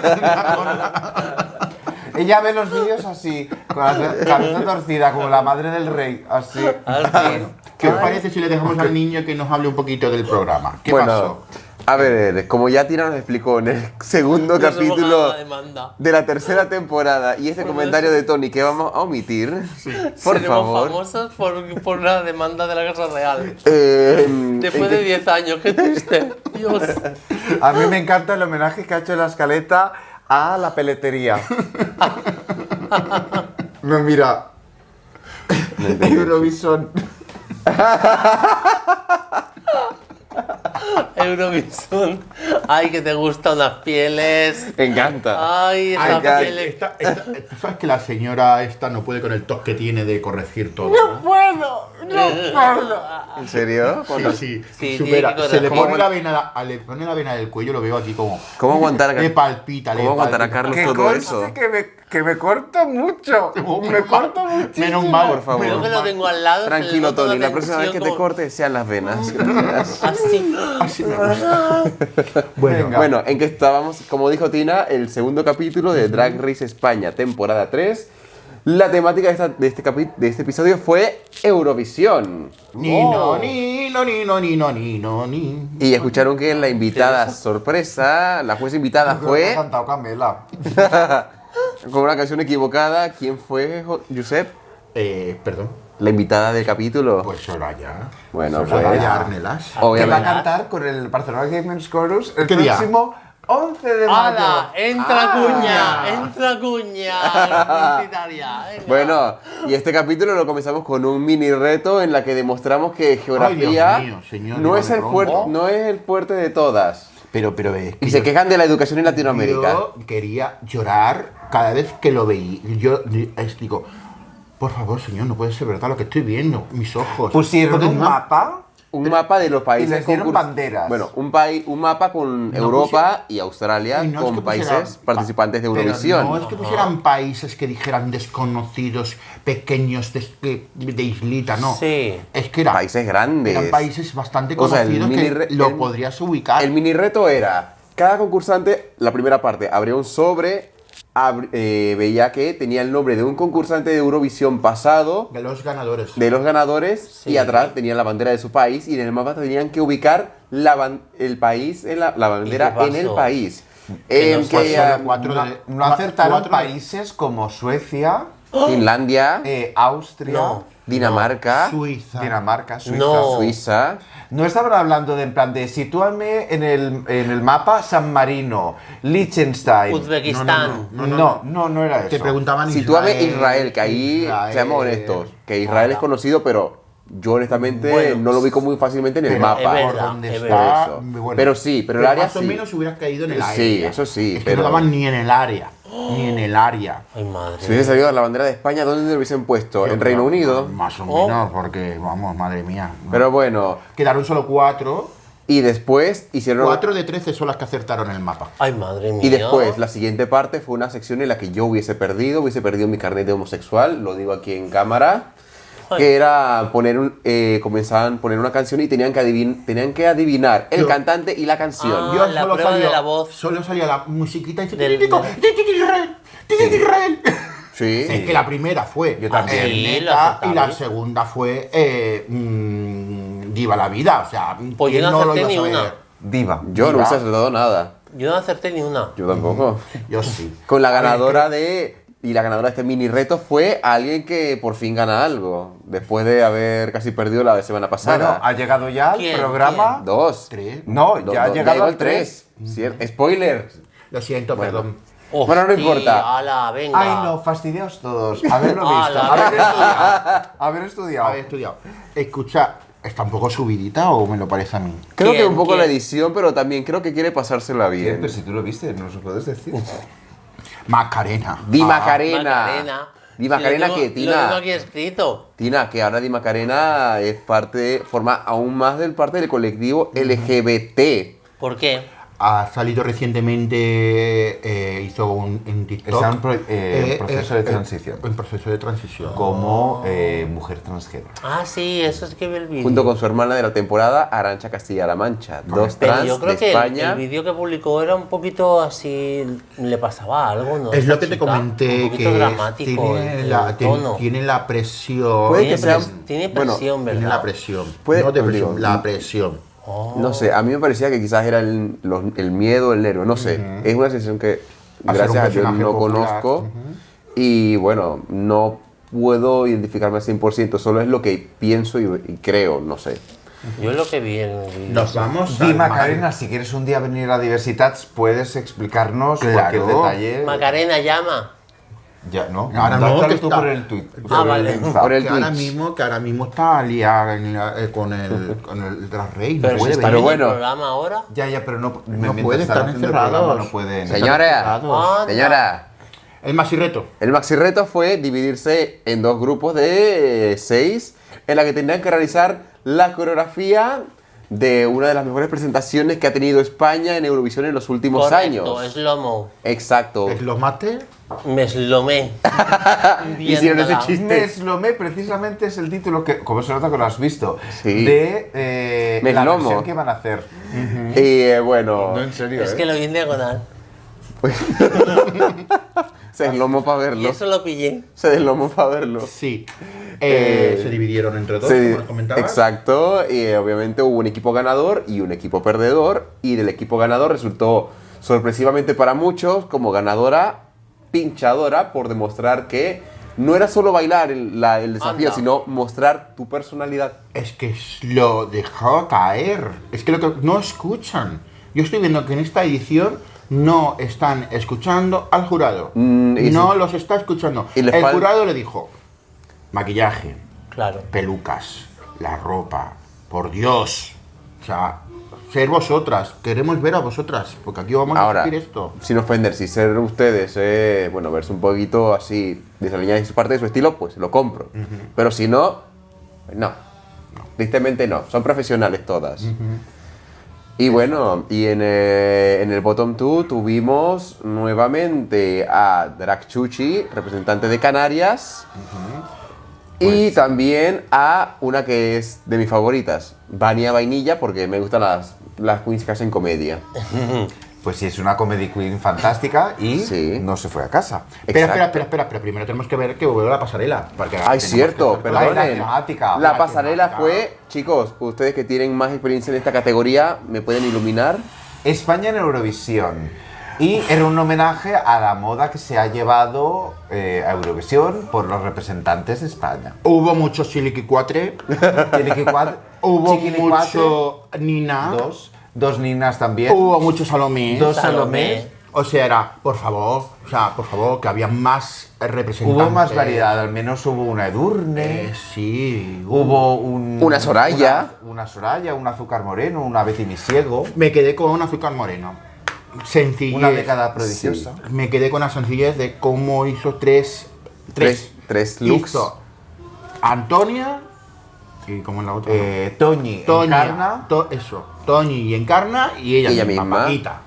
Speaker 5: Ella ve los vídeos así, con la cabeza torcida, como la madre del rey, así.
Speaker 4: Así.
Speaker 3: ¿Qué os parece si le dejamos al niño que nos hable un poquito del programa? ¿Qué
Speaker 2: Bueno,
Speaker 3: pasó?
Speaker 2: a ver, como ya Tina nos explicó en el segundo
Speaker 4: No se
Speaker 2: capítulo
Speaker 4: ponga la demanda.
Speaker 2: de la tercera temporada y este comentario de Tony que vamos a omitir, por
Speaker 4: Seremos
Speaker 2: favor.
Speaker 4: famosos por la demanda de la Casa Real. Después
Speaker 2: en
Speaker 4: de
Speaker 2: que-
Speaker 4: 10 años, qué triste. Dios.
Speaker 5: A mí me encanta el homenaje que ha hecho la escaleta a la peletería.
Speaker 3: No, mira.
Speaker 5: Eurovisión.
Speaker 4: Eurovisión. Ay, que te gustan unas pieles.
Speaker 2: Me encanta.
Speaker 4: Ay,
Speaker 3: Ay,
Speaker 4: esas pieles.
Speaker 3: tú sabes que la señora esta no puede con el toque que tiene de corregir todo.
Speaker 2: ¿En serio?
Speaker 3: Sí, sí,
Speaker 4: Sí,
Speaker 3: supera.
Speaker 4: tiene que
Speaker 3: Se le
Speaker 2: corregir.
Speaker 3: pone la vena, le pone la vena del cuello, lo veo aquí como.
Speaker 2: ¿Cómo aguantar
Speaker 3: Le palpita,
Speaker 2: ¿Cómo aguantará Carlos
Speaker 5: Que
Speaker 2: todo eso?
Speaker 5: conste que me corto mucho. Me corto mucho.
Speaker 3: Menos mal,
Speaker 2: Por favor.
Speaker 4: Yo que lo tengo al lado. se le
Speaker 2: Tranquilo,
Speaker 4: nota
Speaker 2: Tony.
Speaker 4: una
Speaker 2: La próxima vez que te
Speaker 4: tensión como-
Speaker 2: cortes sean las venas.
Speaker 4: Así.
Speaker 3: Así me gusta. Bueno,
Speaker 2: Bueno, en que estábamos, como dijo Tina, el segundo capítulo de Drag Race España, temporada 3. La temática de este episodio fue Eurovisión.
Speaker 3: ni no, ni no, ni no, ni no, ni no, ni.
Speaker 2: Y escucharon que la invitada sorpresa, la jueza invitada
Speaker 5: Ha
Speaker 2: fue
Speaker 5: cantado Camela.
Speaker 2: con una canción equivocada. ¿Quién fue, Josep?
Speaker 3: Perdón.
Speaker 2: La invitada del capítulo.
Speaker 3: Pues Soraya.
Speaker 2: Bueno,
Speaker 3: Soraya
Speaker 2: pues-
Speaker 3: Arnelas.
Speaker 5: Que va a
Speaker 2: Obviamente.
Speaker 5: cantar con el Barcelona Gamers Chorus el
Speaker 3: ¿Qué día?
Speaker 5: próximo 11 de mayo.
Speaker 4: ¡Hala! ¡Entra cuña! Publicitaria. Venga.
Speaker 2: Bueno, y este capítulo lo comenzamos con un mini reto en la que demostramos que geografía
Speaker 3: Dios mío, señor,
Speaker 2: no, es
Speaker 3: Iván
Speaker 2: el
Speaker 3: Ron.
Speaker 2: fuerte, no es el fuerte de todas.
Speaker 3: Pero es que
Speaker 2: Y se
Speaker 3: yo-
Speaker 2: quejan de la educación en Latinoamérica.
Speaker 3: Yo quería llorar cada vez que lo veía. Yo digo, por favor, señor, no puede ser verdad lo que estoy viendo. Mis ojos.
Speaker 5: Pusieron
Speaker 3: Porque
Speaker 5: un mapa.
Speaker 2: Un mapa de los países.
Speaker 5: Y les dieron
Speaker 2: concurs-
Speaker 5: banderas.
Speaker 2: Bueno, un mapa con
Speaker 3: No
Speaker 2: Europa y Australia
Speaker 3: Y no es
Speaker 2: con
Speaker 3: que
Speaker 2: países
Speaker 3: pusieran
Speaker 2: participantes de
Speaker 3: pero
Speaker 2: Eurovisión.
Speaker 3: no es que pusieran países que dijeran desconocidos, pequeños, de islita, no.
Speaker 4: Sí.
Speaker 3: Es que eran
Speaker 2: Países grandes.
Speaker 3: Eran países bastante
Speaker 2: O sea, el
Speaker 3: conocidos
Speaker 2: mini
Speaker 3: que
Speaker 2: re-
Speaker 3: lo
Speaker 2: el-
Speaker 3: podrías ubicar.
Speaker 2: El mini reto era, cada concursante, la primera parte, abría un sobre, veía que tenía el nombre de un concursante de Eurovisión pasado,
Speaker 3: de los ganadores.
Speaker 2: de los ganadores,
Speaker 4: Sí.
Speaker 2: y atrás tenían la bandera de su país, y en el mapa tenían que ubicar el país, la bandera
Speaker 4: qué
Speaker 2: en el
Speaker 4: pasó?
Speaker 2: país.
Speaker 4: Que no
Speaker 3: Pues
Speaker 2: Que,
Speaker 3: solo cuatro
Speaker 5: No,
Speaker 3: de-
Speaker 5: no acertaron
Speaker 3: cuatro de-
Speaker 5: países como Suecia,
Speaker 2: Finlandia,
Speaker 5: Austria,
Speaker 4: No.
Speaker 2: Dinamarca,
Speaker 3: Suiza.
Speaker 5: Dinamarca, Suiza.
Speaker 4: No.
Speaker 2: Suiza.
Speaker 5: No estaban hablando de en plan de sitúame en el mapa San Marino, Liechtenstein.
Speaker 4: Uzbekistán.
Speaker 5: No era eso.
Speaker 3: Te preguntaban
Speaker 2: Sitúame Israel, que ahí, seamos honestos, que Israel es conocido, pero yo honestamente
Speaker 3: Bueno,
Speaker 2: no lo ubico muy fácilmente en el
Speaker 3: pero
Speaker 2: mapa.
Speaker 4: es
Speaker 3: por
Speaker 4: verdad,
Speaker 3: donde
Speaker 4: es
Speaker 3: está,
Speaker 2: verdad.
Speaker 3: bueno,
Speaker 2: Pero sí, pero el área
Speaker 3: más o
Speaker 2: sí.
Speaker 3: menos hubieras caído en el área.
Speaker 2: Sí, eso sí,
Speaker 3: Es que
Speaker 2: pero-
Speaker 3: no daban ni en el área. Ni en el área.
Speaker 4: Ay, madre.
Speaker 2: Si hubiese salido la bandera de España, ¿dónde lo hubiesen puesto? ¿En Reino Unido?
Speaker 3: Más o
Speaker 4: Oh.
Speaker 3: menos, porque, vamos, madre mía.
Speaker 2: Pero bueno,
Speaker 3: Quedaron solo 4.
Speaker 2: y después hicieron...
Speaker 3: 4 de 13 son las que acertaron el mapa.
Speaker 4: Ay, madre mía.
Speaker 2: Y después, la siguiente parte fue una sección en la que yo hubiese perdido mi carnet de homosexual, lo digo aquí en cámara,
Speaker 4: Ay.
Speaker 2: que era comenzaban a poner una canción y tenían que adivinar el
Speaker 3: Yo-
Speaker 2: cantante y la canción.
Speaker 4: Ah, la prueba de la voz.
Speaker 3: Solo salía la musiquita y dice,
Speaker 4: Del-
Speaker 3: "Titico, titi, Israel, titi, Israel".
Speaker 2: Sí.
Speaker 3: Es que la primera fue
Speaker 5: Yo también.
Speaker 4: Sí, lo
Speaker 3: Neta,
Speaker 4: aceptaba.
Speaker 3: y la segunda fue Diva la vida. O sea,
Speaker 4: Pues yo
Speaker 3: ¿quién
Speaker 4: no
Speaker 3: lo
Speaker 4: acerté
Speaker 3: iba a
Speaker 4: ni
Speaker 3: saber?
Speaker 4: una.
Speaker 5: Diva.
Speaker 2: Yo no
Speaker 3: Diva.
Speaker 2: hubiese acertado nada.
Speaker 4: Yo no acerté ni una.
Speaker 2: Yo tampoco.
Speaker 3: Yo sí.
Speaker 2: Con la
Speaker 3: A ver,
Speaker 2: ganadora y la ganadora de este mini reto fue alguien que por fin gana algo, después de haber casi perdido la semana pasada.
Speaker 5: Bueno, ha llegado ya el
Speaker 4: ¿Quién?
Speaker 5: programa.
Speaker 2: Dos.
Speaker 3: Tres.
Speaker 5: No, ya ha llegado
Speaker 2: llegó
Speaker 5: al
Speaker 2: el 3. Spoiler.
Speaker 3: Lo siento, perdón.
Speaker 2: Bueno, no importa.
Speaker 4: Ala, venga.
Speaker 5: Ay, no, fastidiaos todos. Haberlo visto.
Speaker 4: Ala,
Speaker 5: Haber
Speaker 4: venga.
Speaker 5: estudiado. Haber estudiado.
Speaker 3: Había estudiado. Escucha, ¿está un poco subidita o me lo parece a mí?
Speaker 2: Creo que
Speaker 4: ¿Quién?
Speaker 2: un poco
Speaker 4: ¿Quién?
Speaker 2: la edición, pero también creo que quiere pasársela bien.
Speaker 5: Pero si tú lo viste, no nos lo puedes decir.
Speaker 3: Macarena.
Speaker 2: Di
Speaker 3: Ah,
Speaker 2: Macarena.
Speaker 4: Macarena.
Speaker 2: Di Macarena
Speaker 4: Lo
Speaker 2: que,
Speaker 4: tengo- Lo tengo
Speaker 2: Tina.
Speaker 4: aquí escrito.
Speaker 2: Tina, que ahora Di Macarena forma aún más parte del colectivo LGBT.
Speaker 4: ¿Por qué?
Speaker 3: Ha salido recientemente, hizo un TikTok.
Speaker 5: Está en proceso de transición.
Speaker 3: En proceso de transición.
Speaker 5: Como mujer transgénero.
Speaker 4: Ah, sí, eso es que vi el vídeo.
Speaker 2: Junto con su hermana de la temporada, Arantxa Castilla-La Mancha. Dos
Speaker 4: Pero
Speaker 2: trans
Speaker 4: yo creo
Speaker 2: de
Speaker 4: que
Speaker 2: España.
Speaker 4: el vídeo que publicó era un poquito así, le pasaba algo, ¿no?
Speaker 3: Es lo
Speaker 4: Esta
Speaker 3: que te
Speaker 4: chica,
Speaker 3: comenté,
Speaker 4: un poquito
Speaker 3: que
Speaker 4: dramático
Speaker 3: tiene,
Speaker 4: el
Speaker 3: la,
Speaker 4: tono.
Speaker 3: tiene la presión.
Speaker 2: Puede que sea-
Speaker 4: Tiene
Speaker 2: bueno,
Speaker 4: presión,
Speaker 3: Tiene
Speaker 4: ¿verdad?
Speaker 3: la presión.
Speaker 2: Puede-
Speaker 3: no depresión,
Speaker 2: digo,
Speaker 3: la presión.
Speaker 2: No sé, a mí me parecía que quizás era el miedo, el nervio, no sé. Es una sensación que,
Speaker 3: A ser un
Speaker 2: gracias a Dios,
Speaker 3: personaje
Speaker 2: no
Speaker 3: popular.
Speaker 2: conozco. Y bueno, no puedo identificarme al 100%, solo es lo que pienso y creo, no sé.
Speaker 4: Yo es lo que vi en el vídeo.
Speaker 3: Nos vamos
Speaker 5: Di
Speaker 3: al
Speaker 5: Macarena, si quieres un día venir a Diversitats, puedes explicarnos
Speaker 3: Claro.
Speaker 5: cualquier detalle.
Speaker 4: Macarena llama.
Speaker 5: Ya, ¿no?
Speaker 3: Ahora no,
Speaker 5: Dátale
Speaker 3: que
Speaker 5: tú
Speaker 3: está-
Speaker 5: por el tweet.
Speaker 4: Ah, vale.
Speaker 2: Por el
Speaker 3: que ahora
Speaker 2: Twitch.
Speaker 3: mismo está liada con el Drag Race. No
Speaker 4: Pero si
Speaker 3: puede
Speaker 4: está
Speaker 2: pero
Speaker 3: venir.
Speaker 4: en
Speaker 2: bueno.
Speaker 4: el programa ahora.
Speaker 5: Ya, pero no,
Speaker 3: No
Speaker 5: mientras
Speaker 3: puede,
Speaker 5: están
Speaker 3: están
Speaker 5: haciendo el programa
Speaker 3: encerrados.
Speaker 5: no pueden.
Speaker 2: Señora,
Speaker 4: Anda.
Speaker 2: señora,
Speaker 3: El maxi reto.
Speaker 2: el maxi reto fue dividirse en 2 grupos de 6 en la que tenían que realizar la coreografía de una de las mejores presentaciones que ha tenido España en Eurovisión en los últimos
Speaker 4: Correcto,
Speaker 2: años.
Speaker 4: slow-mo.
Speaker 2: Exacto.
Speaker 3: ¿Es los mates?
Speaker 4: Me slomé.
Speaker 2: Hicieron ese chiste.
Speaker 5: Meslomé precisamente es el título que, como se nota que lo has visto,
Speaker 2: Sí.
Speaker 5: de la
Speaker 2: Meslomo.
Speaker 5: versión que van a hacer.
Speaker 2: Y bueno,
Speaker 5: No, en serio,
Speaker 4: Es que lo vi en diagonal.
Speaker 2: se deslomó para
Speaker 4: Y
Speaker 2: verlo.
Speaker 4: eso lo pillé.
Speaker 2: Se deslomó para verlo.
Speaker 3: Sí. Se dividieron entre dos,
Speaker 2: Sí,
Speaker 3: como nos comentabas.
Speaker 2: exacto, y obviamente hubo un equipo ganador y un equipo perdedor, y del equipo ganador resultó sorpresivamente para muchos como ganadora pinchadora por demostrar que no era solo bailar el desafío,
Speaker 4: Anda.
Speaker 2: sino mostrar tu personalidad.
Speaker 3: Es que lo dejó caer. Es que lo que no escuchan. Yo estoy viendo que en esta edición no están escuchando al jurado.
Speaker 2: Y
Speaker 3: No
Speaker 2: sí.
Speaker 3: los está escuchando.
Speaker 2: Y les
Speaker 3: El
Speaker 2: fal-
Speaker 3: jurado le dijo, maquillaje,
Speaker 4: Claro.
Speaker 3: pelucas, la ropa, por Dios. O sea, ser vosotras, queremos ver a vosotras, porque aquí vamos a
Speaker 2: Ahora,
Speaker 3: decir esto.
Speaker 2: sin ofender, si ser ustedes, bueno, verse un poquito así, desalineadas en su parte de su estilo, pues lo compro. Pero si no, pues no. Tristemente no, son profesionales todas. Y bueno, y en el Bottom 2 tuvimos nuevamente a Drag Chuchi, representante de Canarias, y también a una que es de mis favoritas, Vania Vainilla, porque me gustan las queens que hacen comedia.
Speaker 5: Pues sí, es una comedy queen fantástica y
Speaker 2: Sí.
Speaker 5: no se fue a casa.
Speaker 3: Espera, primero tenemos que ver que vuelve la pasarela. Porque
Speaker 2: Ay,
Speaker 3: tenemos
Speaker 2: cierto,
Speaker 3: que ver toda
Speaker 2: perdonen.
Speaker 5: la temática.
Speaker 2: La
Speaker 3: La
Speaker 2: pasarela
Speaker 3: temática.
Speaker 2: fue, chicos, ustedes que tienen más experiencia en esta categoría, ¿me pueden iluminar?
Speaker 5: España en Eurovisión. Y era un homenaje a la moda que se ha llevado a Eurovisión por los representantes de España.
Speaker 3: Hubo mucho chiliquicuatre, hubo
Speaker 5: Chiquilicuatre,
Speaker 3: mucho Nina,
Speaker 5: dos ninas también.
Speaker 3: hubo mucho Salomé.
Speaker 5: Dos
Speaker 4: Salomé.
Speaker 5: Salomés.
Speaker 3: O sea, era, por favor, que había más representantes.
Speaker 5: Hubo más variedad, al menos hubo una Edurne.
Speaker 3: Sí.
Speaker 5: Hubo
Speaker 2: Una Soraya.
Speaker 5: Una Soraya, un Azúcar Moreno, una Betimisiego.
Speaker 3: Me quedé con un azúcar moreno. Sencillez.
Speaker 5: Una década prodigiosa.
Speaker 3: Me quedé con la sencillez de cómo hizo tres
Speaker 2: looks.
Speaker 3: Hizo Antonia y como en la otra.
Speaker 5: Toñi,
Speaker 3: Toña,
Speaker 5: Encarna.
Speaker 3: Toñi y Encarna y ella,
Speaker 2: Ella
Speaker 3: misma,
Speaker 2: misma.
Speaker 3: Paquita.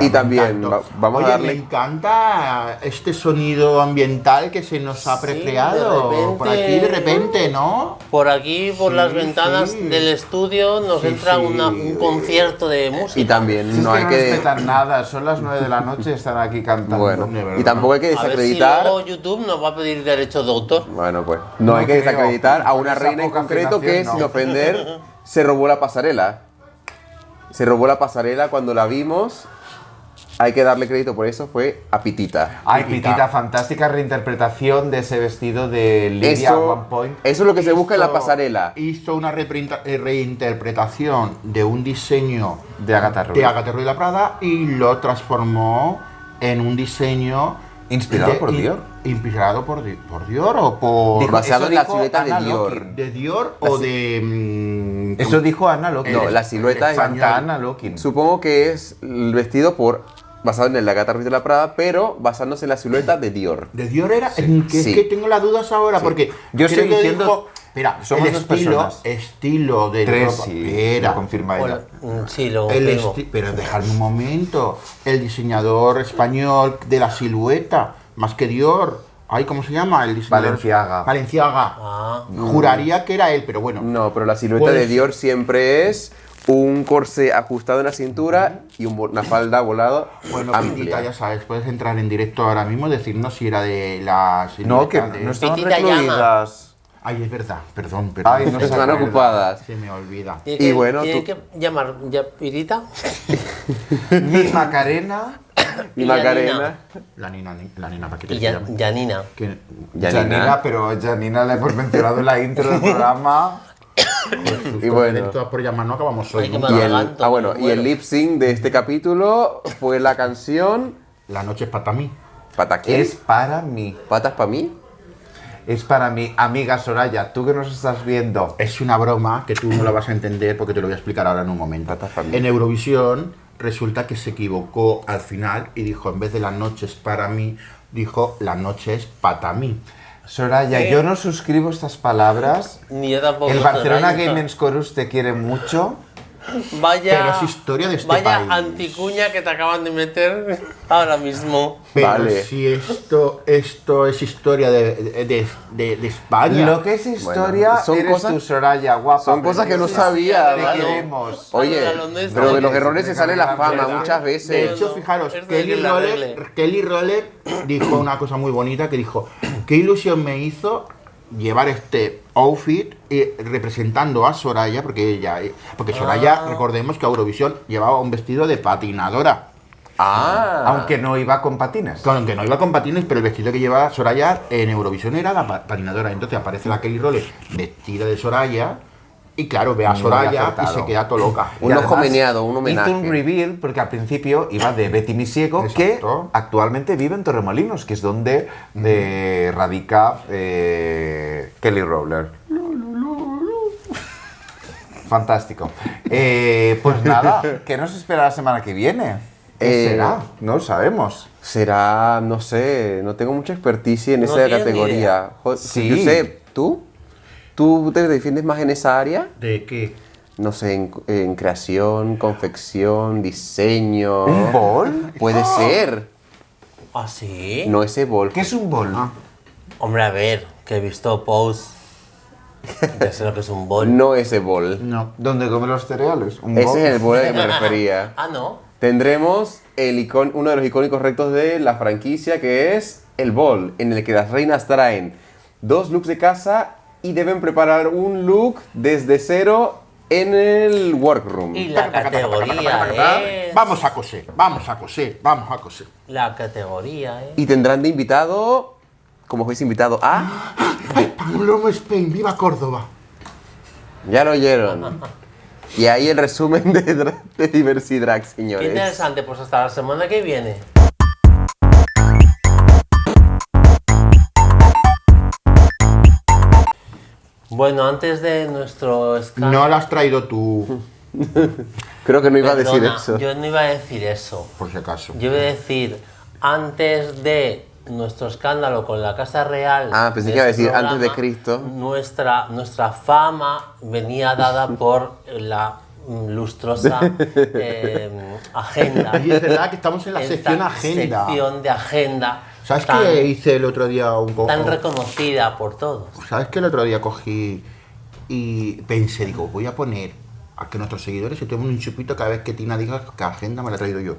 Speaker 2: Y
Speaker 3: me
Speaker 2: también
Speaker 3: encantó.
Speaker 2: vamos a
Speaker 3: Oye,
Speaker 2: darle-
Speaker 3: me encanta este sonido ambiental que se nos ha
Speaker 4: Sí,
Speaker 3: precreado
Speaker 4: de repente-
Speaker 3: por aquí de repente, ¿no?
Speaker 4: Por aquí, por
Speaker 3: Sí,
Speaker 4: las ventanas
Speaker 3: sí.
Speaker 4: del estudio, nos
Speaker 3: Sí,
Speaker 4: entra
Speaker 3: sí.
Speaker 4: un concierto de música.
Speaker 2: Y también
Speaker 5: Si es
Speaker 2: no
Speaker 5: que
Speaker 2: hay
Speaker 5: no
Speaker 2: que...
Speaker 5: respetan nada, son las 9 de la noche y están aquí cantando.
Speaker 2: Bueno,
Speaker 3: de verdad.
Speaker 2: y tampoco hay que
Speaker 4: A ver si
Speaker 2: desacreditar...
Speaker 4: luego YouTube nos va a pedir derechos de autor.
Speaker 2: Bueno, pues no,
Speaker 5: No
Speaker 2: hay que
Speaker 5: creo.
Speaker 2: desacreditar a
Speaker 5: Con
Speaker 2: una
Speaker 5: esa
Speaker 2: reina en
Speaker 5: poca
Speaker 2: concreto que,
Speaker 5: afinación,
Speaker 2: sin
Speaker 5: no.
Speaker 2: ofender, se robó la pasarela. Se robó la pasarela cuando la vimos. Hay que darle crédito por eso, fue a Pitita.
Speaker 5: Ay, Pitita, fantástica reinterpretación de ese vestido de Lidia One Point.
Speaker 2: Eso es lo que se busca en la
Speaker 3: Hizo-
Speaker 2: pasarela.
Speaker 3: Hizo una reinterpretación de un diseño
Speaker 5: De Agatha Ruiz.
Speaker 3: de Agatha Ruiz de la Prada y lo transformó en un diseño
Speaker 5: Inspirado por Dior.
Speaker 3: Inspirado por Dior o por
Speaker 5: Dijo-
Speaker 2: Basado
Speaker 5: eso
Speaker 2: en la
Speaker 5: dijo
Speaker 2: silueta de
Speaker 5: Anna
Speaker 2: Dior.
Speaker 5: Lokin.
Speaker 3: de Dior o de
Speaker 5: Eso dijo Anna Lokin.
Speaker 2: No, la silueta es
Speaker 5: Santa Anna Lokin.
Speaker 2: Supongo que es el vestido basado en el Agatha Ruiz de la Prada, pero basándose en la silueta de Dior.
Speaker 3: de Dior era que es
Speaker 2: Sí.
Speaker 3: que tengo las dudas ahora porque
Speaker 5: Yo
Speaker 3: creo
Speaker 5: estoy
Speaker 3: que
Speaker 5: diciendo-
Speaker 3: dijo, mira,
Speaker 5: somos
Speaker 3: el
Speaker 5: dos
Speaker 3: estilo
Speaker 5: personas.
Speaker 3: estilo de
Speaker 5: Tres,
Speaker 3: ropa-
Speaker 5: sí,
Speaker 3: espera.
Speaker 5: lo confirma ella.
Speaker 4: Sí, lo
Speaker 3: El
Speaker 4: confirmo.
Speaker 3: pero dejadme un momento. El diseñador español de la silueta, más que Dior. Ay, ¿cómo se llama? El diseñador.
Speaker 5: Valenciaga.
Speaker 3: Valenciaga.
Speaker 4: Ah.
Speaker 3: Juraría que era él, pero bueno.
Speaker 2: No, pero la silueta
Speaker 3: Pues-
Speaker 2: de Dior siempre es un corsé ajustado en la cintura y una falda volada
Speaker 3: Bueno,
Speaker 2: amplia.
Speaker 3: Pitita, ya sabes, puedes entrar en directo ahora mismo y decirnos si era de la silueta
Speaker 5: No, que
Speaker 3: de...
Speaker 5: no estaban
Speaker 4: Pitita
Speaker 5: recluidas.
Speaker 3: Ay, es verdad, perdón.
Speaker 5: Ay, no se
Speaker 2: Están
Speaker 5: acuerda.
Speaker 2: ocupadas.
Speaker 3: Se me olvida.
Speaker 4: Tiene
Speaker 2: Y
Speaker 4: que,
Speaker 2: bueno,
Speaker 4: tiene
Speaker 2: tú-
Speaker 4: que llamar ya Pirita.
Speaker 5: Mi Macarena.
Speaker 2: Y
Speaker 4: Y
Speaker 2: Macarena.
Speaker 3: La nina, ¿para qué
Speaker 4: Y
Speaker 3: te llame?
Speaker 4: Janina.
Speaker 3: Que-
Speaker 5: Janina, pero Janina la hemos mencionado en la intro del programa.
Speaker 2: Y bueno.
Speaker 3: Todas por llamar, no acabamos hoy.
Speaker 4: Ay, qué
Speaker 3: ¿no?
Speaker 2: Y el,
Speaker 4: Adelanto,
Speaker 2: bueno,
Speaker 4: me
Speaker 2: y el
Speaker 4: muero.
Speaker 2: lip sync de este capítulo fue la canción
Speaker 3: La noche es para mí.
Speaker 2: ¿Pata quién?
Speaker 5: Es para mí.
Speaker 2: ¿Patas para mí?
Speaker 5: Es para mi amiga Soraya, tú que nos estás viendo.
Speaker 3: Es una broma que tú no la vas a entender porque te lo voy a explicar ahora en un momento. En Eurovisión resulta que se equivocó al final y dijo, en vez de las noches para mí, dijo las noches para mí.
Speaker 5: Soraya, yo no suscribo estas palabras.
Speaker 4: Ni yo tampoco.
Speaker 5: El Barcelona
Speaker 4: Soraya.
Speaker 5: Gamers Chorus te quiere mucho.
Speaker 4: Vaya.
Speaker 3: Pero es historia de este
Speaker 4: vaya
Speaker 3: país.
Speaker 4: anticuña que te acaban de meter ahora mismo.
Speaker 3: Pero
Speaker 2: Vale.
Speaker 3: si esto es historia de España.
Speaker 5: Lo que es historia
Speaker 2: Bueno, son
Speaker 5: eres
Speaker 2: cosas-
Speaker 5: tú, Soraya, guapa.
Speaker 2: son cosas que no
Speaker 5: preciosa.
Speaker 2: sabía,
Speaker 5: Te
Speaker 2: ¿vale?
Speaker 5: queremos.
Speaker 2: Oye,
Speaker 4: Para lo nuestro.
Speaker 2: pero de los
Speaker 5: Oye,
Speaker 2: errores se sale la fama
Speaker 5: ¿verdad?
Speaker 2: muchas
Speaker 3: De
Speaker 2: veces.
Speaker 3: hecho, fijaros,
Speaker 4: es de que la arregle.
Speaker 3: Kelly Roller dijo una cosa muy bonita que dijo, qué ilusión me hizo llevar este outfit representando a Soraya, porque Soraya, recordemos que a Eurovisión llevaba un vestido de patinadora.
Speaker 5: Aunque no iba con patines.
Speaker 3: Aunque no iba con patines, pero el vestido que llevaba Soraya en Eurovisión era la patinadora. Entonces aparece la Kelly Roller vestida de Soraya y claro, ve a
Speaker 5: Muy
Speaker 3: Soraya y
Speaker 5: acertado.
Speaker 3: se queda todo loca.
Speaker 2: Un
Speaker 5: Y
Speaker 2: ojo
Speaker 5: además,
Speaker 2: meneado, un homenaje.
Speaker 5: Hizo un reveal porque al principio iba de Betty Misiego, que
Speaker 3: Exacto.
Speaker 5: actualmente vive en Torremolinos, que es donde radica Kelly Rowler. Fantástico. Pues nada, ¿qué nos espera la semana que viene? ¿Qué será? No lo sabemos.
Speaker 2: Será, no sé, no tengo mucha experticia en
Speaker 4: No
Speaker 2: esa
Speaker 4: tienes ni
Speaker 2: categoría.
Speaker 4: idea.
Speaker 5: Sí.
Speaker 2: Yo sé, ¿tú? ¿Tú te defiendes más en esa área?
Speaker 3: ¿De qué?
Speaker 2: No sé, en creación, confección, diseño.
Speaker 5: ¿Un bol?
Speaker 2: Puede ser.
Speaker 4: ¿Ah, sí?
Speaker 2: No ese bol.
Speaker 5: ¿Qué es un bol?
Speaker 4: Hombre, a ver, que he visto posts. Ya sé lo que es un bol.
Speaker 2: No ese bol.
Speaker 3: No.
Speaker 5: ¿Dónde come los cereales? ¿Un
Speaker 2: Ese
Speaker 5: bol?
Speaker 2: es el bol al que me refería.
Speaker 4: Ah, no.
Speaker 2: Tendremos uno de los icónicos retos de la franquicia, que es el bol, en el que las reinas traen 2 looks de casa y deben preparar un look desde cero en el workroom.
Speaker 4: Y la categoría es.
Speaker 3: Vamos a coser, vamos a coser, vamos a coser.
Speaker 4: La categoría es.
Speaker 2: Y tendrán de invitado, como fuese invitado a...
Speaker 3: Palomo Spain, viva Córdoba.
Speaker 2: Ya lo oyeron. Y ahí el resumen de Diversidrag,
Speaker 4: Qué
Speaker 2: señores.
Speaker 4: interesante, pues hasta la semana que viene. Bueno, antes de nuestro escándalo.
Speaker 3: No lo has traído tú,
Speaker 2: Creo que no iba a decir
Speaker 4: Perdona,
Speaker 2: eso.
Speaker 4: yo no iba a decir eso.
Speaker 3: por si acaso.
Speaker 4: Yo iba a decir, antes de nuestro escándalo con la Casa Real.
Speaker 2: Ah, pensé
Speaker 4: de
Speaker 2: que iba a
Speaker 4: este
Speaker 2: decir antes de
Speaker 4: programa,
Speaker 2: Cristo.
Speaker 4: Nuestra fama venía dada por la lustrosa agenda.
Speaker 3: Y es verdad que estamos en la
Speaker 4: Esta
Speaker 3: sección agenda.
Speaker 4: sección de agenda.
Speaker 3: ¿Sabes
Speaker 4: tan,
Speaker 3: qué hice el otro día?
Speaker 4: tan reconocida por todos.
Speaker 3: ¿Sabes qué el otro día cogí y pensé, digo, voy a poner a que nuestros seguidores se tomen un chupito cada vez que Tina diga que agenda me la he traído yo?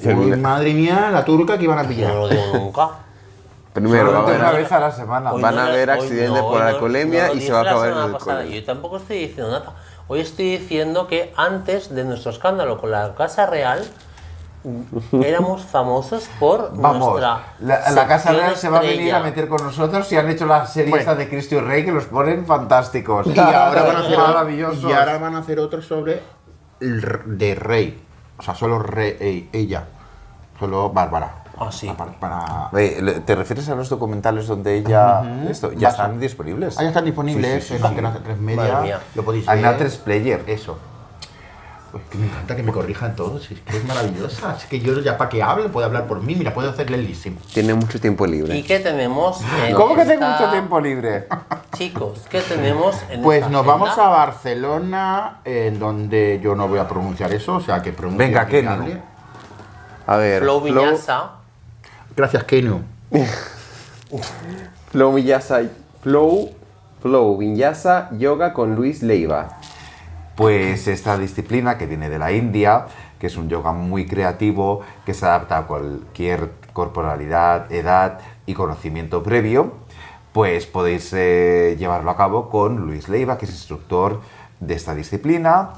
Speaker 3: Uy, madre mía, la turca que iban a
Speaker 4: Yo no
Speaker 3: pillar.
Speaker 4: lo digo nunca.
Speaker 2: Primero, va a
Speaker 5: Solamente una
Speaker 2: haber-
Speaker 5: vez a la semana.
Speaker 4: Hoy
Speaker 2: Van a
Speaker 4: no-
Speaker 2: haber
Speaker 4: hoy
Speaker 2: accidentes por
Speaker 4: hoy
Speaker 2: alcoholemia
Speaker 4: lo
Speaker 2: y se
Speaker 4: dije
Speaker 2: va a
Speaker 4: la
Speaker 2: acabar
Speaker 4: semana
Speaker 2: el
Speaker 4: pasada.
Speaker 2: alcohol.
Speaker 4: Yo tampoco estoy diciendo nada. Hoy estoy diciendo que antes de nuestro escándalo con la Casa Real éramos famosos por
Speaker 5: Vamos,
Speaker 4: nuestra
Speaker 5: la Casa
Speaker 4: sección
Speaker 5: Real se va a venir
Speaker 4: estrella.
Speaker 5: a meter con nosotros y han hecho la serie esta de Cristo y Rey que los ponen fantásticos.
Speaker 3: Y ahora van a hacer
Speaker 5: maravillosos.
Speaker 3: Y ahora van a hacer otro sobre de rey. O sea, solo ella. Solo Bárbara.
Speaker 4: Ah, sí.
Speaker 3: Para...
Speaker 5: ¿Te refieres a los documentales donde ella esto ya
Speaker 3: Va a
Speaker 5: están
Speaker 3: ser-
Speaker 5: disponibles?
Speaker 3: Ah, ya están disponibles
Speaker 5: Sí, sí, sí,
Speaker 3: en
Speaker 5: sí.
Speaker 3: Antena 3
Speaker 4: Madre
Speaker 3: Media.
Speaker 4: mía.
Speaker 3: Lo podéis ver.
Speaker 5: Antena 3 Player.
Speaker 3: Eso. Pues que me encanta que me corrijan todos. Es que es maravillosa. Es que yo ya para que hable, puede hablar por mí. Mira, puedo hacerle el lísimo.
Speaker 2: Tiene mucho tiempo
Speaker 4: ¿Y
Speaker 2: libre.
Speaker 4: qué tenemos en
Speaker 5: ¿Cómo que tengo
Speaker 4: esta-
Speaker 5: mucho tiempo libre?
Speaker 4: Chicos, ¿qué tenemos en
Speaker 3: Pues
Speaker 4: esta
Speaker 3: nos
Speaker 4: agenda?
Speaker 3: vamos a Barcelona, en donde yo no voy a pronunciar eso, o sea que pronuncie
Speaker 5: Venga,
Speaker 3: quien
Speaker 5: Kenu.
Speaker 3: hable.
Speaker 2: A ver,
Speaker 4: Flow Viñasa.
Speaker 3: Gracias, Kenu.
Speaker 2: Flow Vinyasa, Flow Vinyasa Yoga con Luis Leiva.
Speaker 5: Pues esta disciplina que viene de la India, que es un yoga muy creativo, que se adapta a cualquier corporalidad, edad y conocimiento previo, pues podéis llevarlo a cabo con Luis Leiva, que es instructor de esta disciplina,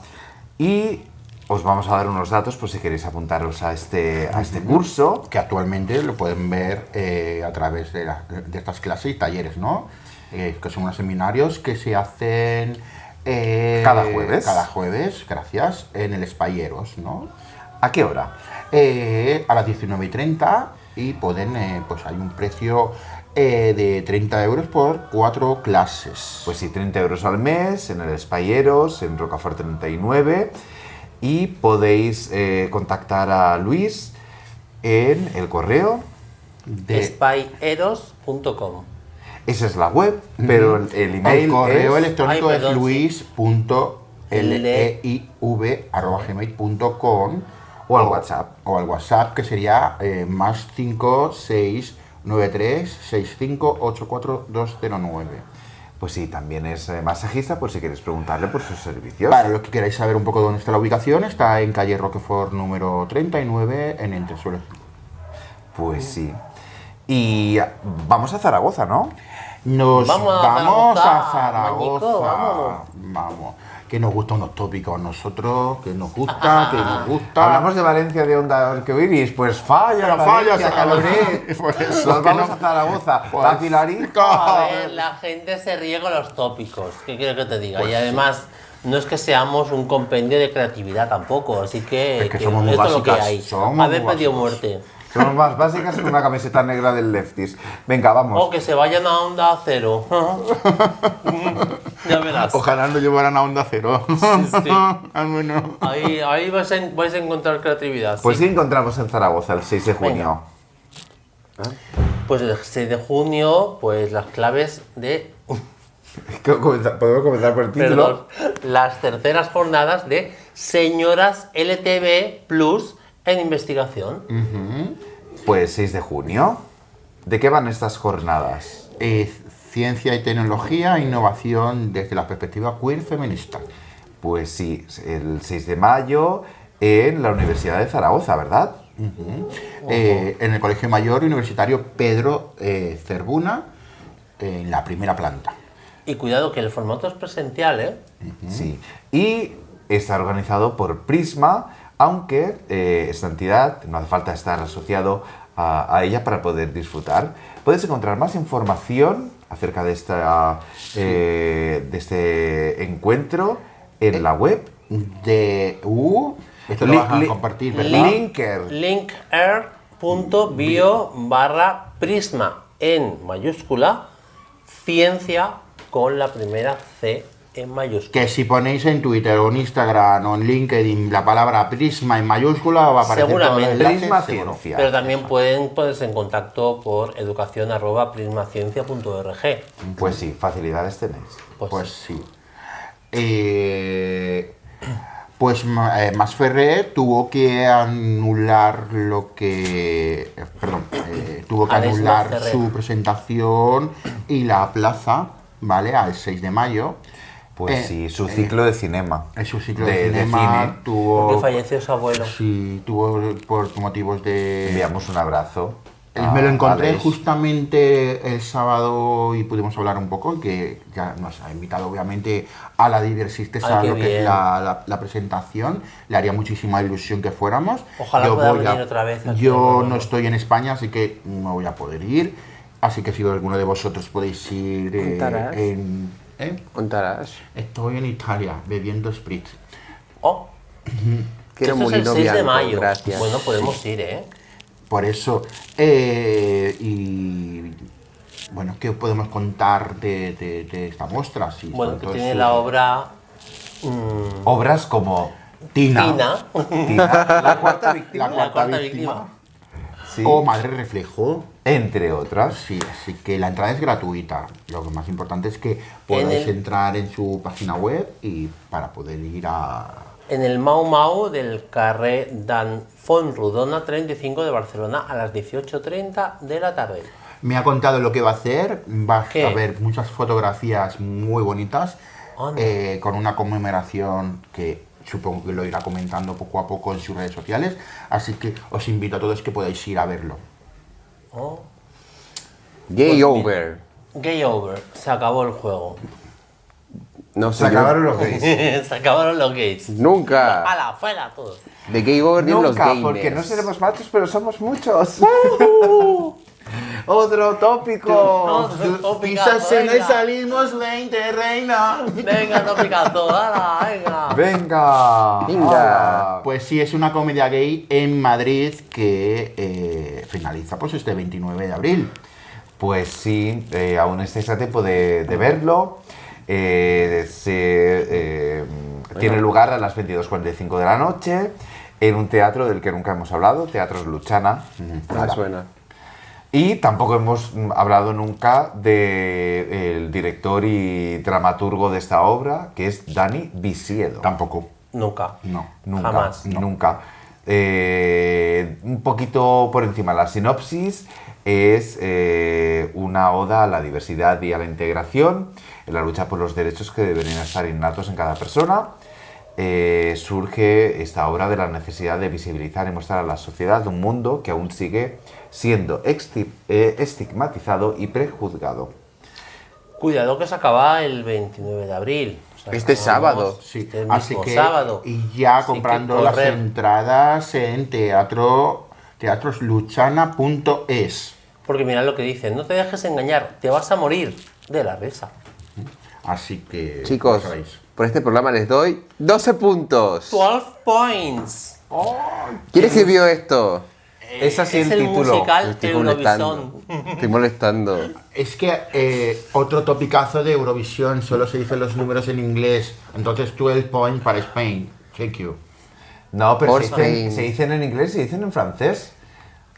Speaker 5: y os vamos a dar unos datos por si queréis apuntaros a este curso.
Speaker 3: Que actualmente lo pueden ver a través de estas clases y talleres, ¿no? Que son unos seminarios que se hacen
Speaker 5: Cada jueves.
Speaker 3: Cada jueves, gracias, en el Espayeros, ¿no?
Speaker 5: ¿A qué hora?
Speaker 3: A las 19:30 y pueden, pues hay un precio de 30 euros por 4 clases.
Speaker 5: Pues sí, 30 euros al mes en el Espayeros, en Rocafort 39. Y podéis contactar a Luis en el correo de...
Speaker 4: spyeros.com.
Speaker 5: Esa es la web, pero el email
Speaker 3: El correo
Speaker 5: es...
Speaker 3: electrónico
Speaker 4: Ay,
Speaker 3: es
Speaker 4: perdón,
Speaker 3: luis.leiv@gmail.com
Speaker 5: O al WhatsApp.
Speaker 3: O al WhatsApp, que sería más 56936584209.
Speaker 5: Pues sí, también es masajista, por si queréis preguntarle por sus servicios.
Speaker 3: Para los que queráis saber un poco dónde está la ubicación, está en calle Roquefort número 39 en Entresuelos.
Speaker 5: Pues sí. Y vamos a Zaragoza, ¿no?
Speaker 3: Nos
Speaker 4: Vamos
Speaker 3: vamos
Speaker 4: a
Speaker 3: a
Speaker 4: Zaragoza,
Speaker 3: Zaragoza.
Speaker 4: vámonos.
Speaker 3: Vamos. Que nos gustan unos tópicos nosotros, que nos gusta, que nos gusta.
Speaker 5: Hablamos de Valencia de Onda Arcoiris, pues falla,
Speaker 3: Pero falla,
Speaker 5: Valencia,
Speaker 3: se acabó.
Speaker 5: Caloret.
Speaker 3: Por eso
Speaker 5: Nos
Speaker 3: que
Speaker 5: vamos
Speaker 3: no-
Speaker 5: a Zaragoza.
Speaker 3: Pues-
Speaker 5: La Pilarica.
Speaker 4: A ver, la gente se ríe con los tópicos. ¿Qué quiero que te diga?
Speaker 3: Pues
Speaker 4: y además, no es que seamos un compendio de creatividad tampoco, así que,
Speaker 3: Es que somos muy
Speaker 4: esto es lo que
Speaker 3: básicas,
Speaker 4: hay.
Speaker 3: somos
Speaker 4: Haber
Speaker 3: muy
Speaker 4: pedido
Speaker 3: básicos.
Speaker 4: muerte.
Speaker 5: Somos más básicas que una camiseta negra del Lefties. Venga, vamos.
Speaker 4: O que se vayan a Onda Cero. Ya verás.
Speaker 3: Ojalá nos llevaran a Onda Cero.
Speaker 4: Sí.
Speaker 3: Al menos.
Speaker 4: Ahí vais a encontrar creatividad.
Speaker 5: Pues
Speaker 4: sí.
Speaker 5: sí encontramos en Zaragoza el 6 de junio.
Speaker 4: Pues el 6 de junio, pues las claves de...
Speaker 5: ¿Podemos comenzar por el título?
Speaker 4: Perdón, las terceras jornadas de Señoras LTV Plus en investigación.
Speaker 5: Pues 6 de junio. ¿De qué van estas jornadas?
Speaker 3: Ciencia y tecnología, innovación desde la perspectiva queer feminista.
Speaker 5: Pues sí, el 6 de mayo en la Universidad de Zaragoza, ¿verdad?
Speaker 3: En el Colegio Mayor Universitario Pedro Cervuna, en la primera planta.
Speaker 4: Y cuidado que el formato es presencial, ¿eh?
Speaker 5: Sí. Y está organizado por Prisma, aunque esta entidad no hace falta estar asociado a ella para poder disfrutar. Puedes encontrar más información acerca de este encuentro en la web.
Speaker 3: Esto lo vas a compartir, ¿verdad?
Speaker 5: Linker.
Speaker 4: linker.bio/prisma en mayúscula, ciencia con la primera C en mayúscula.
Speaker 3: Que si ponéis en Twitter o en Instagram o en LinkedIn la palabra Prisma en mayúscula va a aparecer todo el
Speaker 4: Seguramente.
Speaker 3: enlace,
Speaker 5: Prisma
Speaker 3: seguro.
Speaker 5: Ciencia.
Speaker 4: Pero también pueden ponerse en contacto por educación@prismaciencia.org.
Speaker 5: Pues sí, facilidades tenéis.
Speaker 3: Pues sí. Masferrer tuvo que anular tuvo que
Speaker 4: Alex
Speaker 3: anular
Speaker 4: Masferrer.
Speaker 3: su presentación y la plaza, ¿vale? Al 6 de mayo.
Speaker 5: Pues sí, su ciclo de cinema.
Speaker 3: En su ciclo de cinema tuvo...
Speaker 4: Porque falleció su abuelo.
Speaker 3: Sí, tuvo por motivos de...
Speaker 5: Enviamos un abrazo.
Speaker 3: Me lo
Speaker 5: a
Speaker 3: encontré
Speaker 5: Alex.
Speaker 3: justamente el sábado y pudimos hablar un poco, que ya nos ha invitado obviamente a la Diversistesa,
Speaker 4: Ay, qué
Speaker 3: lo que es
Speaker 4: bien.
Speaker 3: la presentación. Le haría muchísima ilusión que fuéramos.
Speaker 4: Ojalá pueda venir otra vez aquí
Speaker 3: Yo
Speaker 4: al
Speaker 3: no
Speaker 4: programa.
Speaker 3: estoy en España, así que no voy a poder ir. Así que si alguno de vosotros podéis ir
Speaker 2: ¿Contarás? ¿Contarás?
Speaker 3: Estoy en Italia bebiendo spritz.
Speaker 4: Oh,
Speaker 2: Quiero
Speaker 4: esto es el
Speaker 2: molino
Speaker 4: 6 de
Speaker 2: bianco,
Speaker 4: mayo.
Speaker 2: gracias.
Speaker 4: Bueno, podemos ir, ¿eh?
Speaker 3: Por eso, y bueno, ¿qué podemos contar de esta muestra? Sí,
Speaker 4: Bueno,
Speaker 3: sobre
Speaker 4: que
Speaker 3: todo
Speaker 4: tiene
Speaker 3: su-
Speaker 4: la obra
Speaker 5: Obras como
Speaker 3: Tina,
Speaker 4: Tina,
Speaker 5: La Cuarta Víctima,
Speaker 4: la cuarta víctima.
Speaker 5: sí,
Speaker 3: o Madre Reflejo.
Speaker 5: entre otras.
Speaker 3: Sí, así que la entrada es gratuita. Lo más importante es que podáis entrar en su página web y para poder ir a...
Speaker 4: En el Mau Mau del carrer Dan Font-Rodona 35 de Barcelona a las 18:30 de la tarde.
Speaker 3: Me ha contado lo que va a hacer. Va
Speaker 4: ¿Qué?
Speaker 3: a haber muchas fotografías muy bonitas
Speaker 4: Anda.
Speaker 3: con una conmemoración que supongo que lo irá comentando poco a poco en sus redes sociales. Así que os invito a todos que podáis ir a verlo.
Speaker 4: Oh.
Speaker 2: Gay over.
Speaker 4: Game over, se acabó el juego.
Speaker 2: No
Speaker 5: Se
Speaker 2: sé.
Speaker 5: acabaron los gays.
Speaker 4: Se acabaron los gays.
Speaker 2: Nunca.
Speaker 4: ¡Hala, fuera todos!
Speaker 2: De gay over vienen los
Speaker 5: Nunca,
Speaker 2: gamers.
Speaker 5: porque no seremos machos, pero somos muchos. Otro tópico.
Speaker 4: Otro
Speaker 3: Pisas
Speaker 4: picazo,
Speaker 3: en el
Speaker 4: venga.
Speaker 3: salimos 20, reina.
Speaker 4: Venga, no picazo, hala, venga.
Speaker 5: Venga.
Speaker 2: Venga.
Speaker 3: Pues sí, es una comedia gay en Madrid que finaliza pues este 29 de abril.
Speaker 5: Pues sí, aún estáis a tiempo de verlo. Tiene lugar a las 22:45 de la noche en un teatro del que nunca hemos hablado, Teatros Luchana.
Speaker 2: Me suena.
Speaker 5: Y tampoco hemos hablado nunca del director y dramaturgo de esta obra, que es Dani Bisiedo.
Speaker 3: Tampoco.
Speaker 4: Nunca.
Speaker 3: No.
Speaker 5: Nunca,
Speaker 4: Jamás.
Speaker 5: nunca. Un poquito por encima, la sinopsis es una oda a la diversidad y a la integración, en la lucha por los derechos que deberían estar innatos en cada persona. Surge esta obra de la necesidad de visibilizar y mostrar a la sociedad un mundo que aún sigue siendo estigmatizado y prejuzgado.
Speaker 4: Cuidado que se acaba el 29 de abril. O sea,
Speaker 2: Este
Speaker 4: vamos,
Speaker 2: sábado.
Speaker 3: Sí,
Speaker 4: este
Speaker 3: así
Speaker 4: mismo
Speaker 3: que
Speaker 4: sábado.
Speaker 3: y ya
Speaker 4: Así que
Speaker 3: comprando las
Speaker 4: correr.
Speaker 3: entradas en teatrosluchana.es.
Speaker 4: Porque mira lo que dicen, no te dejes engañar, te vas a morir de la risa.
Speaker 3: Así que
Speaker 2: Chicos,
Speaker 3: ya sabéis.
Speaker 2: por este programa les doy 12 puntos.
Speaker 4: 12 points.
Speaker 2: ¿Quién escribió esto?
Speaker 5: Es así
Speaker 4: Es
Speaker 5: el
Speaker 4: el
Speaker 5: título.
Speaker 4: musical
Speaker 2: Estoy
Speaker 4: Eurovisión.
Speaker 2: molestando. Estoy molestando.
Speaker 3: Es que otro topicazo de Eurovisión, solo se dicen los números en inglés. Entonces 12 points para Spain. Thank you.
Speaker 5: No, pero
Speaker 2: Por
Speaker 5: se dicen,
Speaker 2: Spain.
Speaker 5: se dicen en inglés, se dicen en francés.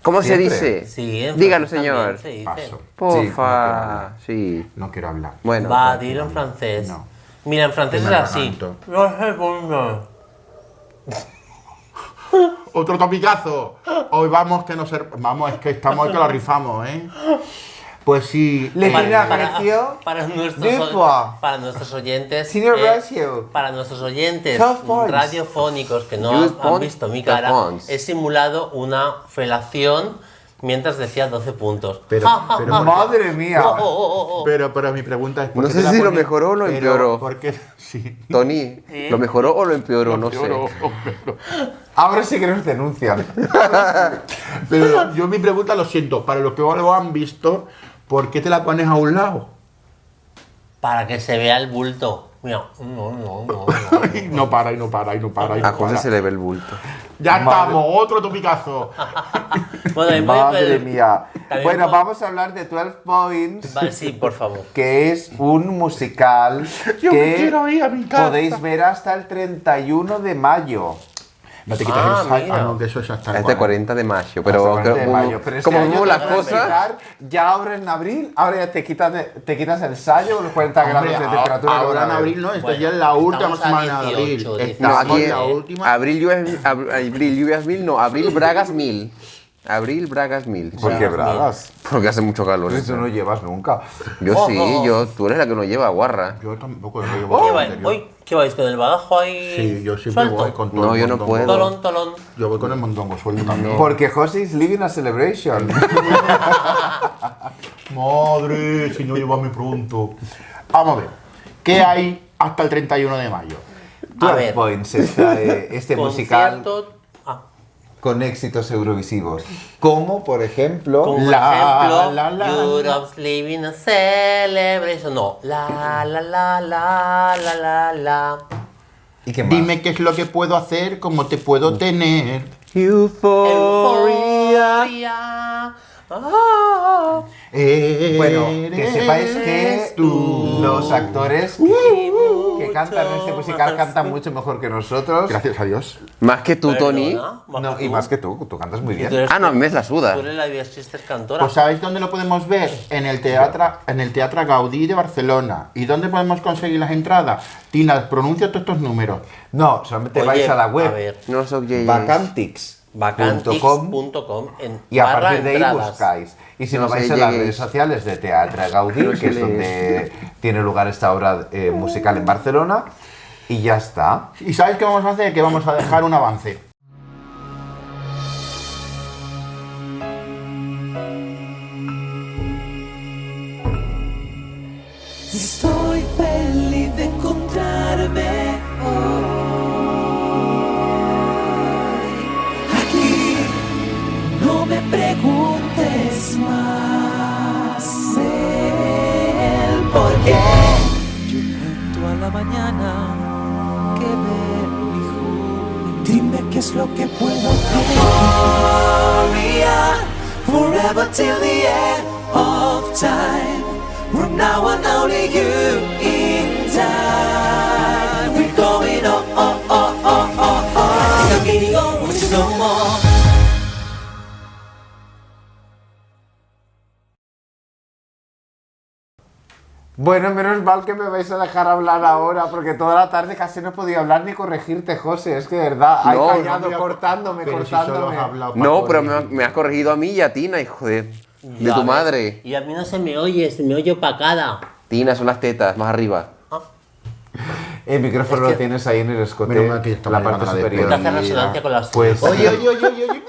Speaker 2: ¿Cómo se
Speaker 5: Siempre.
Speaker 2: dice?
Speaker 4: Sí, en
Speaker 2: Dígalo,
Speaker 4: francés
Speaker 2: señor.
Speaker 4: también se dice.
Speaker 3: Paso.
Speaker 2: Porfa. Sí.
Speaker 3: No quiero hablar.
Speaker 2: Bueno.
Speaker 4: Va, dilo en francés.
Speaker 3: No.
Speaker 4: Mira, en francés
Speaker 3: Que
Speaker 4: es
Speaker 3: me
Speaker 4: así.
Speaker 3: atraganto. Otro topicazo. Hoy vamos que no ser... Vamos, es que estamos que la rifamos, ¿eh? Pues sí.
Speaker 5: Le
Speaker 4: Para,
Speaker 5: Mira,
Speaker 4: para-
Speaker 5: Recio.
Speaker 4: para nuestros,
Speaker 5: Dipa.
Speaker 4: para nuestros oyentes,
Speaker 5: Señor Recio.
Speaker 4: para nuestros oyentes
Speaker 5: 12 points.
Speaker 4: radiofónicos que no
Speaker 2: 12
Speaker 4: han
Speaker 2: points,
Speaker 4: visto mi
Speaker 2: 12
Speaker 4: cara,
Speaker 2: points.
Speaker 4: he simulado una felación mientras decía 12 puntos.
Speaker 3: Pero,
Speaker 5: Madre mía.
Speaker 3: pero mi pregunta es... ¿por
Speaker 2: No
Speaker 3: qué
Speaker 2: sé
Speaker 3: te la
Speaker 2: si lo
Speaker 3: pones?
Speaker 2: mejoró o lo
Speaker 3: Pero,
Speaker 2: empeoró.
Speaker 3: ¿por qué? Sí.
Speaker 2: Tony, ¿lo mejoró o lo empeoró? No sé.
Speaker 5: Ahora sí que nos denuncian.
Speaker 3: Pero yo mi pregunta, lo siento, para los que no lo han visto, ¿por qué te la pones a un lado?
Speaker 4: Para que se vea el bulto. Mira.
Speaker 3: Y no para, y no para, y no para, y no
Speaker 2: A José
Speaker 3: para.
Speaker 2: se le ve el bulto.
Speaker 3: Ya
Speaker 5: Madre.
Speaker 3: estamos, otro topicazo.
Speaker 4: Bueno, y voy a
Speaker 5: Madre
Speaker 4: poner-
Speaker 5: mía.
Speaker 4: También
Speaker 5: Bueno,
Speaker 4: puedo-
Speaker 5: vamos a hablar de 12 Points,
Speaker 4: Vale, sí, por favor.
Speaker 5: que es un musical
Speaker 3: Yo me
Speaker 5: que
Speaker 3: quiero ir a mi casa.
Speaker 5: podéis ver hasta el 31 de mayo.
Speaker 3: No te quitas
Speaker 4: Ah,
Speaker 3: el sal.
Speaker 4: mira.
Speaker 3: Ah, no, que eso es hasta el
Speaker 2: Este 40 de mayo. Pero
Speaker 5: Hasta el 40 de
Speaker 2: como,
Speaker 5: mayo. Pero
Speaker 2: como
Speaker 5: este año
Speaker 2: vemos las
Speaker 5: te van a
Speaker 2: cosas.
Speaker 5: quitar, ya ahora en abril, ahora ya te quitas el sallo, los 40 grados
Speaker 3: Hombre,
Speaker 5: de temperatura. que
Speaker 3: ahora
Speaker 5: van
Speaker 3: en
Speaker 5: a haber.
Speaker 3: abril no, esta
Speaker 4: Bueno,
Speaker 3: ya es la última
Speaker 4: estamos a
Speaker 3: semana de
Speaker 4: 18,
Speaker 3: abril.
Speaker 4: 19.
Speaker 2: No,
Speaker 3: Estamos
Speaker 2: aquí
Speaker 3: en la última.
Speaker 2: abril lluvias mil, no, abril bragas 1000. Abril bragas 1000.
Speaker 5: ¿Por qué bragas?
Speaker 2: Porque hace mucho calor.
Speaker 5: Eso no llevas nunca.
Speaker 2: Yo sí, tú eres la que no lleva guarra.
Speaker 3: Yo tampoco lo
Speaker 4: ¿Qué,
Speaker 3: llevo
Speaker 4: va-
Speaker 3: anterior.
Speaker 4: hoy, ¿Qué vais con el badajo ahí?
Speaker 3: Sí, yo siempre
Speaker 4: suelto?
Speaker 3: voy con todo
Speaker 2: No,
Speaker 3: el
Speaker 2: yo no
Speaker 3: mondongo.
Speaker 2: puedo.
Speaker 4: Tolón, tolón.
Speaker 3: Yo voy con el mondongo suelto también.
Speaker 5: Porque José is living a celebration.
Speaker 3: Madre, si no llévame pronto. Vamos a ver. ¿Qué hay hasta el 31 de mayo?
Speaker 5: 12
Speaker 4: ver.
Speaker 5: Points, este musical
Speaker 4: Concierto. Ah,
Speaker 5: con éxitos eurovisivos. Como, por ejemplo,
Speaker 4: como
Speaker 3: La,
Speaker 4: ejemplo,
Speaker 3: la, la,
Speaker 4: Europe's living a celebration. No, la.
Speaker 5: ¿y qué más?
Speaker 3: Dime qué es lo que puedo hacer, cómo te puedo tener.
Speaker 4: Euphoria. Ah.
Speaker 5: Bueno, que sepáis que
Speaker 3: Eres tú.
Speaker 5: los actores que cantan en este musical cantan mucho mejor que nosotros.
Speaker 3: Gracias a Dios.
Speaker 2: Más que tú, Tony.
Speaker 4: Perdona,
Speaker 5: No, y más que tú cantas muy
Speaker 4: Y
Speaker 5: bien.
Speaker 4: tú eres-
Speaker 2: Ah, no, a mí me la suda.
Speaker 4: Tú eres la Beatriz cantora.
Speaker 3: Pues ¿sabéis dónde lo podemos ver? En el Teatro Gaudí de Barcelona. ¿Y dónde podemos conseguir las entradas? Tina, pronuncia todos estos números.
Speaker 5: No, solamente
Speaker 4: Oye,
Speaker 5: vais a la
Speaker 4: A
Speaker 5: web
Speaker 4: ver,
Speaker 2: No soy yeyes.
Speaker 5: vacantix.com
Speaker 4: vacantics.com en
Speaker 5: y a
Speaker 4: barra
Speaker 5: partir de ahí
Speaker 4: entradas.
Speaker 5: buscáis. Y si no,
Speaker 2: No
Speaker 5: vais
Speaker 2: sé,
Speaker 5: a las
Speaker 2: lleguéis.
Speaker 5: redes sociales de Teatro Gaudí,
Speaker 2: No
Speaker 5: que
Speaker 2: sé
Speaker 5: es donde tiene lugar esta obra musical en Barcelona, y ya está.
Speaker 3: ¿Y sabéis qué vamos a hacer? Que vamos a dejar un avance.
Speaker 1: Estoy feliz de encontrarme hoy aquí. No me preguntes más. cada mañana que ver mi juventud. Dime qué es lo que puedo hacer. Gloria, forever till the end of time. From now on only you in time. We're going on, I'm getting on with you no more.
Speaker 5: Bueno, menos mal que me vais a dejar hablar ahora, porque toda la tarde casi no he podido hablar ni corregirte, José. Es que de verdad, hay
Speaker 2: No,
Speaker 5: callado
Speaker 3: no,
Speaker 5: cortándome,
Speaker 3: pero si solo
Speaker 5: cortándome.
Speaker 3: has hablado para
Speaker 2: No, pero
Speaker 3: corregir.
Speaker 2: me has corregido a mí y a Tina, hijo de
Speaker 4: Ya
Speaker 2: tu
Speaker 4: ves.
Speaker 2: madre.
Speaker 4: Y a mí no se me oye, se me oye opacada.
Speaker 2: Tina, son las tetas, más arriba.
Speaker 5: El micrófono
Speaker 4: Es que-
Speaker 5: lo tienes ahí en el escote,
Speaker 3: Menos mal que ya estamos
Speaker 5: la parte
Speaker 3: llegando a la
Speaker 5: superior.
Speaker 4: Te hace resonancia con las
Speaker 5: Pues,
Speaker 3: Oye, oye, oye, oye, oye.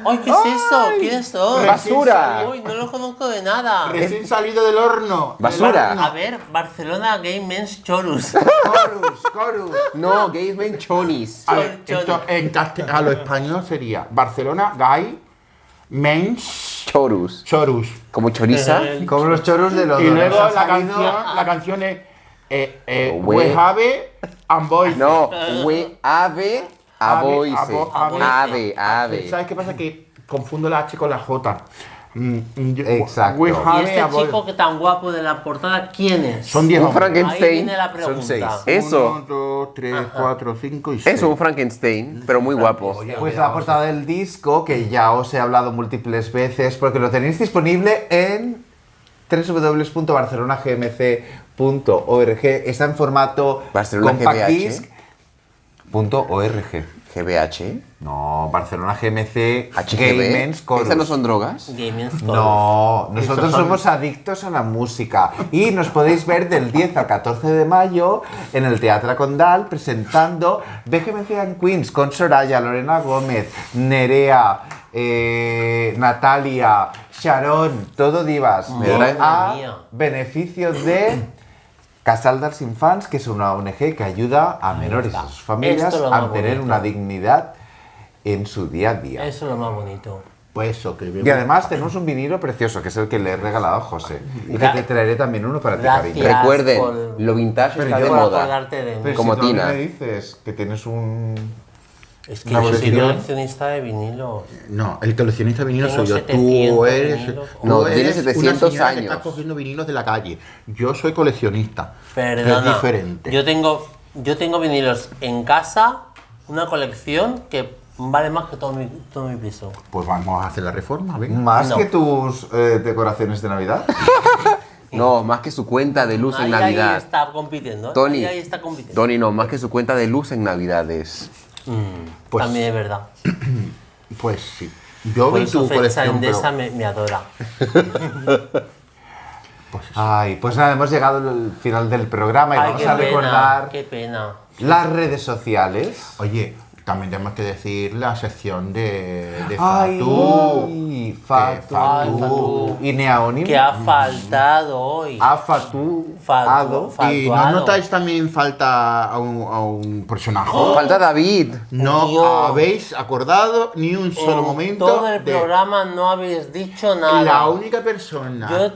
Speaker 4: ¡Ay, qué es eso! ¿Quiénes son?
Speaker 2: ¡Basura!
Speaker 4: Uy, no lo conozco de nada.
Speaker 3: Recién salido del horno.
Speaker 2: Basura.
Speaker 4: A ver, Barcelona Game Men's Chorus.
Speaker 3: Corus.
Speaker 2: No, gays men chonis.
Speaker 3: A ver, esto a lo español sería Barcelona Gay Men's
Speaker 2: Chorus.
Speaker 3: Chorus.
Speaker 2: Como choriza.
Speaker 5: como los choros de los
Speaker 3: Y luego
Speaker 5: dones, ha
Speaker 3: la
Speaker 5: salido-
Speaker 3: canción es
Speaker 2: We-
Speaker 3: We Have and Boys.
Speaker 2: No, we ave a boise.
Speaker 3: ave.
Speaker 2: Ave.
Speaker 3: ¿Sabes qué pasa? Que confundo la H con la J.
Speaker 5: Exacto.
Speaker 3: We
Speaker 4: ¿Y
Speaker 3: Have
Speaker 4: este
Speaker 3: a Boys.
Speaker 4: chico que tan guapo de la portada, quién es?
Speaker 3: Son 10
Speaker 2: Un
Speaker 3: hombres.
Speaker 4: Ahí
Speaker 2: Frankenstein.
Speaker 4: viene la
Speaker 5: Son
Speaker 4: pregunta.
Speaker 5: 6.
Speaker 2: Eso.
Speaker 3: 1, 2, 3, 4, 5 y 6.
Speaker 2: Eso, un Frankenstein, pero muy guapo.
Speaker 5: Pues la portada del disco, que ya os he hablado múltiples veces, porque lo tenéis disponible en www.barcelonagmc.org. Está en formato
Speaker 2: Barcelona
Speaker 5: compact
Speaker 2: GBH.
Speaker 5: disc.org.
Speaker 2: GBH.
Speaker 5: No, Barcelona GMC
Speaker 2: HGB.
Speaker 5: Gamens Chorus.
Speaker 2: ¿Estas no son drogas?
Speaker 4: Game Men's Chorus.
Speaker 5: No, nosotros somos adictos a la música y nos podéis ver del 10 al 14 de mayo en el Teatro Condal presentando BGMC and Queens con Soraya, Lorena Gómez, Nerea, Natalia, Sharon, todo divas,
Speaker 2: Madre
Speaker 5: a
Speaker 4: mía.
Speaker 5: beneficio de Casal dels Infants, que es una ONG que ayuda a menores y a sus familias
Speaker 4: Esto es lo
Speaker 5: a
Speaker 4: más
Speaker 5: tener
Speaker 4: bonito.
Speaker 5: una dignidad en su día a día.
Speaker 4: Eso es lo más bonito.
Speaker 3: Pues eso, que
Speaker 5: Y además tenemos un vinilo precioso, que es el que le he regalado a José. Y que te traeré también uno para ti,
Speaker 4: Gracias.
Speaker 5: cariño.
Speaker 2: Recuerden,
Speaker 4: por-
Speaker 2: lo vintage
Speaker 5: Pero
Speaker 2: está
Speaker 5: yo
Speaker 2: de
Speaker 4: Por
Speaker 2: moda.
Speaker 4: acordarte de mí.
Speaker 5: Pero
Speaker 2: como
Speaker 5: si tú a mí
Speaker 2: Tina.
Speaker 5: me dices que tienes un...
Speaker 4: Es que
Speaker 3: Una
Speaker 4: yo soy
Speaker 3: colección.
Speaker 4: coleccionista de vinilos.
Speaker 3: No, el coleccionista de vinilos
Speaker 4: Tengo
Speaker 3: soy yo.
Speaker 4: 700
Speaker 3: Tú eres,
Speaker 4: vinilos.
Speaker 2: No,
Speaker 3: tú
Speaker 2: tienes
Speaker 3: eres
Speaker 2: 700
Speaker 3: una señora que
Speaker 2: años.
Speaker 3: está cogiendo vinilos de la calle. Yo soy coleccionista.
Speaker 4: Perdona.
Speaker 3: Es diferente.
Speaker 4: Yo tengo vinilos en casa, una colección que vale más que todo mi piso.
Speaker 3: Pues vamos a hacer la reforma, venga.
Speaker 5: Más
Speaker 4: No.
Speaker 5: que tus decoraciones de Navidad.
Speaker 2: No, más que su cuenta de luz en
Speaker 4: Ahí
Speaker 2: Navidad.
Speaker 4: está compitiendo. ¿eh?
Speaker 2: Tony,
Speaker 4: Ahí está compitiendo.
Speaker 2: Tony, no, más que su cuenta de luz en Navidades.
Speaker 3: Pues-
Speaker 4: También es verdad.
Speaker 3: Pues sí. Yo
Speaker 4: Por
Speaker 3: vi
Speaker 4: eso
Speaker 3: tu
Speaker 4: Fecha
Speaker 3: colección,
Speaker 4: Endesa
Speaker 3: pero...
Speaker 4: me adora.
Speaker 5: Ay, pues nada, hemos llegado al final del programa y
Speaker 4: Ay,
Speaker 5: vamos
Speaker 4: qué
Speaker 5: a
Speaker 4: pena,
Speaker 5: recordar
Speaker 4: qué pena.
Speaker 5: las redes sociales.
Speaker 3: Oye, también tenemos que decir la sección de
Speaker 5: Ay,
Speaker 3: Fatú.
Speaker 5: Fatu.
Speaker 4: Fatu.
Speaker 5: Y Neaonim.
Speaker 4: Que ha faltado hoy.
Speaker 5: A Fatu.
Speaker 4: Fatu.
Speaker 5: Ado.
Speaker 3: Y ¿no
Speaker 4: Fatuado.
Speaker 3: notáis también falta a un personaje?
Speaker 2: Falta David.
Speaker 3: No
Speaker 4: Dios.
Speaker 3: habéis acordado ni un solo
Speaker 4: En
Speaker 3: momento
Speaker 4: todo el
Speaker 3: de
Speaker 4: programa no habéis dicho nada.
Speaker 3: la única persona
Speaker 4: Yo lo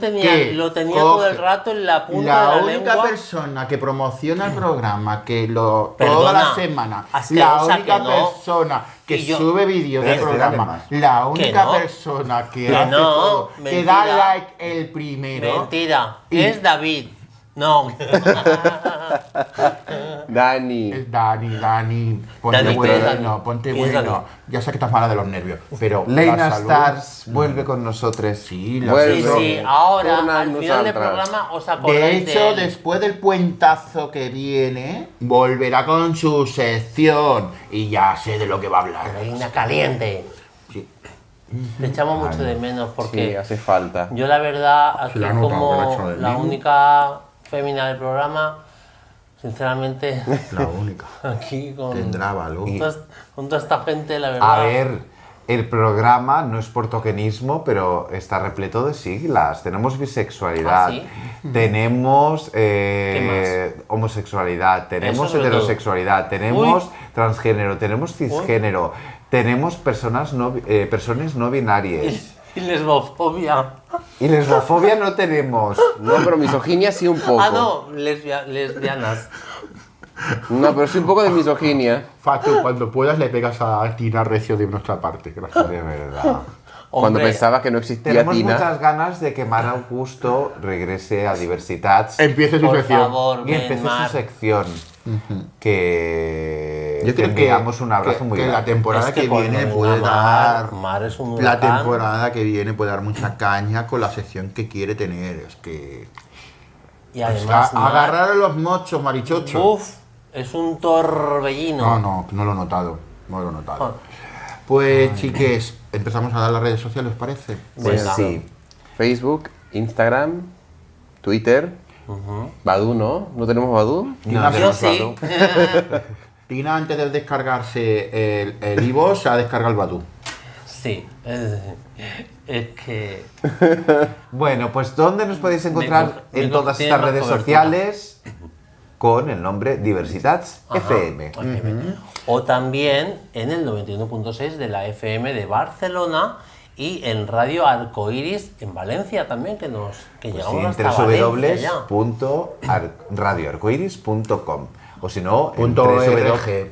Speaker 4: tenía todo el rato en la punta
Speaker 3: la
Speaker 4: de la
Speaker 3: única
Speaker 4: lengua.
Speaker 3: persona que promociona el programa que toda
Speaker 4: Perdona,
Speaker 3: la semana la
Speaker 4: asquerosa
Speaker 3: única
Speaker 4: que no.
Speaker 3: persona que
Speaker 4: Y yo-
Speaker 3: sube vídeos del
Speaker 5: Dale
Speaker 3: programa
Speaker 5: más.
Speaker 3: la única
Speaker 4: no.
Speaker 3: persona que
Speaker 4: Que
Speaker 3: hace
Speaker 4: no,
Speaker 3: todo que
Speaker 4: mentira.
Speaker 3: da like el primero
Speaker 4: Mentira.
Speaker 3: Y-
Speaker 4: Es David. No.
Speaker 2: Dani.
Speaker 3: es Dani, ponte
Speaker 4: Dani,
Speaker 3: bueno,
Speaker 4: Dani.
Speaker 3: ponte
Speaker 4: ¿Quién es
Speaker 3: bueno.
Speaker 4: Dani?
Speaker 3: Ya sé que estás mala de los nervios, pero
Speaker 5: Leina
Speaker 3: la salud-
Speaker 5: Stars vuelve con nosotros.
Speaker 3: Sí, la
Speaker 2: Vuelve.
Speaker 4: Sí,
Speaker 3: salud.
Speaker 4: sí. Ahora,
Speaker 2: Torna
Speaker 4: al final del
Speaker 2: nosaltres.
Speaker 4: programa, os acordáis
Speaker 3: De
Speaker 4: de
Speaker 3: hecho,
Speaker 4: él.
Speaker 3: después del puentazo que viene, volverá con su sección. Y ya sé de lo que va a hablar.
Speaker 4: Reina caliente.
Speaker 3: Sí.
Speaker 4: Te echamos mucho de menos
Speaker 2: Sí,
Speaker 4: porque
Speaker 2: hace falta.
Speaker 4: yo la verdad, aquí
Speaker 3: la ha notado, que la ha
Speaker 4: como
Speaker 3: echado de
Speaker 4: la
Speaker 3: menos.
Speaker 4: única fémina del programa, sinceramente,
Speaker 3: La única.
Speaker 4: aquí con,
Speaker 3: Tendrá valor.
Speaker 4: con toda esta gente, la verdad.
Speaker 5: A ver, el programa no es por tokenismo, pero está repleto de siglas. Tenemos bisexualidad,
Speaker 4: ¿Ah, sí?
Speaker 5: tenemos homosexualidad, tenemos
Speaker 4: Eso sobre todo.
Speaker 5: heterosexualidad, tenemos transgénero, tenemos cisgénero, tenemos personas no binarias
Speaker 4: Y lesbofobia.
Speaker 5: Y lesbofobia no tenemos.
Speaker 2: No, pero misoginia sí un poco.
Speaker 4: Ah, no, lesbianas.
Speaker 2: No, pero sí un poco de misoginia.
Speaker 3: Facu, cuando puedas le pegas a Tina Recio de nuestra parte. Gracias.
Speaker 5: De verdad.
Speaker 2: Cuando
Speaker 4: Hombre,
Speaker 2: pensaba que no existía
Speaker 5: Tenemos
Speaker 2: Tina.
Speaker 5: muchas ganas de que Mar Augusto regrese a Diversitats
Speaker 3: Empiece su
Speaker 4: por
Speaker 3: sección.
Speaker 4: favor,
Speaker 5: y
Speaker 4: ven,
Speaker 5: empiece
Speaker 4: Mar.
Speaker 5: su sección. Que
Speaker 3: Yo creo
Speaker 5: te
Speaker 3: que
Speaker 5: enviamos un abrazo
Speaker 3: que
Speaker 5: muy
Speaker 3: la
Speaker 5: grande.
Speaker 3: temporada
Speaker 4: Es que
Speaker 3: que
Speaker 4: cuando
Speaker 3: viene
Speaker 4: venga
Speaker 3: puede dar.
Speaker 4: Mar es un
Speaker 3: La
Speaker 4: huracán.
Speaker 3: temporada que viene puede dar mucha caña con la sección que quiere tener. Es que.
Speaker 4: Y además, Mar,
Speaker 3: Agarrar los mochos, marichocho.
Speaker 4: uf, es un torbellino.
Speaker 3: No lo he notado. No lo he notado.
Speaker 4: Ah.
Speaker 3: Pues, chiques, empezamos a dar las redes sociales, ¿os parece?
Speaker 2: Pues
Speaker 4: Venga.
Speaker 2: sí. Facebook, Instagram, Twitter, Badoo, ¿no? ¿No tenemos Badoo?
Speaker 3: Tina,
Speaker 5: No,
Speaker 4: Yo
Speaker 5: tenemos
Speaker 4: sí.
Speaker 3: Tina, antes de descargarse el Ivo, se ha descargado el Badoo.
Speaker 4: Sí. Es que.
Speaker 5: Bueno, pues ¿dónde nos podéis encontrar
Speaker 4: Me
Speaker 5: en
Speaker 4: co-
Speaker 5: todas
Speaker 4: tiene
Speaker 5: estas
Speaker 4: más
Speaker 5: redes
Speaker 4: cobertura.
Speaker 5: sociales? Con el nombre Diversitats FM.
Speaker 4: O también en el 91.6 de la FM de Barcelona y en Radio Arcoiris en Valencia también, que llegamos hasta Valencia ya.
Speaker 5: www.radioarcoiris.com o si no, en
Speaker 3: Punto
Speaker 5: www.
Speaker 3: .org.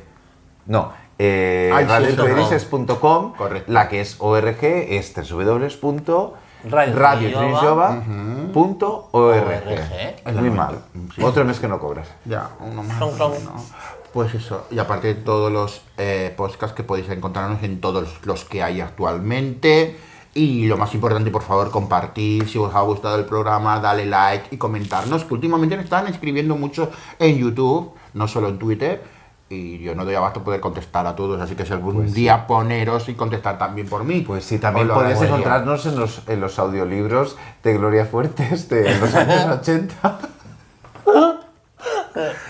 Speaker 5: No,
Speaker 3: sí,
Speaker 5: radioarcoiris.com.
Speaker 3: Correcto.
Speaker 5: La que es ORG es www.radiotrinjova.org.
Speaker 4: ORG.
Speaker 5: Muy mal.
Speaker 3: Sí.
Speaker 5: Otro mes que no cobras.
Speaker 3: Ya, uno más.
Speaker 4: Clon, clon.
Speaker 3: ¿no? Pues eso, y aparte todos los podcasts que podéis encontrarnos en todos los que hay actualmente. Y lo más importante, por favor, compartir si os ha gustado el programa, dale like y comentarnos, que últimamente me están escribiendo mucho en YouTube, no solo en Twitter, y yo no doy abasto a poder contestar a todos, así que si algún día poneros y contestar también por mí.
Speaker 5: Pues sí, también
Speaker 3: os lo
Speaker 5: podéis
Speaker 3: agradecería.
Speaker 5: encontrarnos en los audiolibros de Gloria Fuertes de los años 80.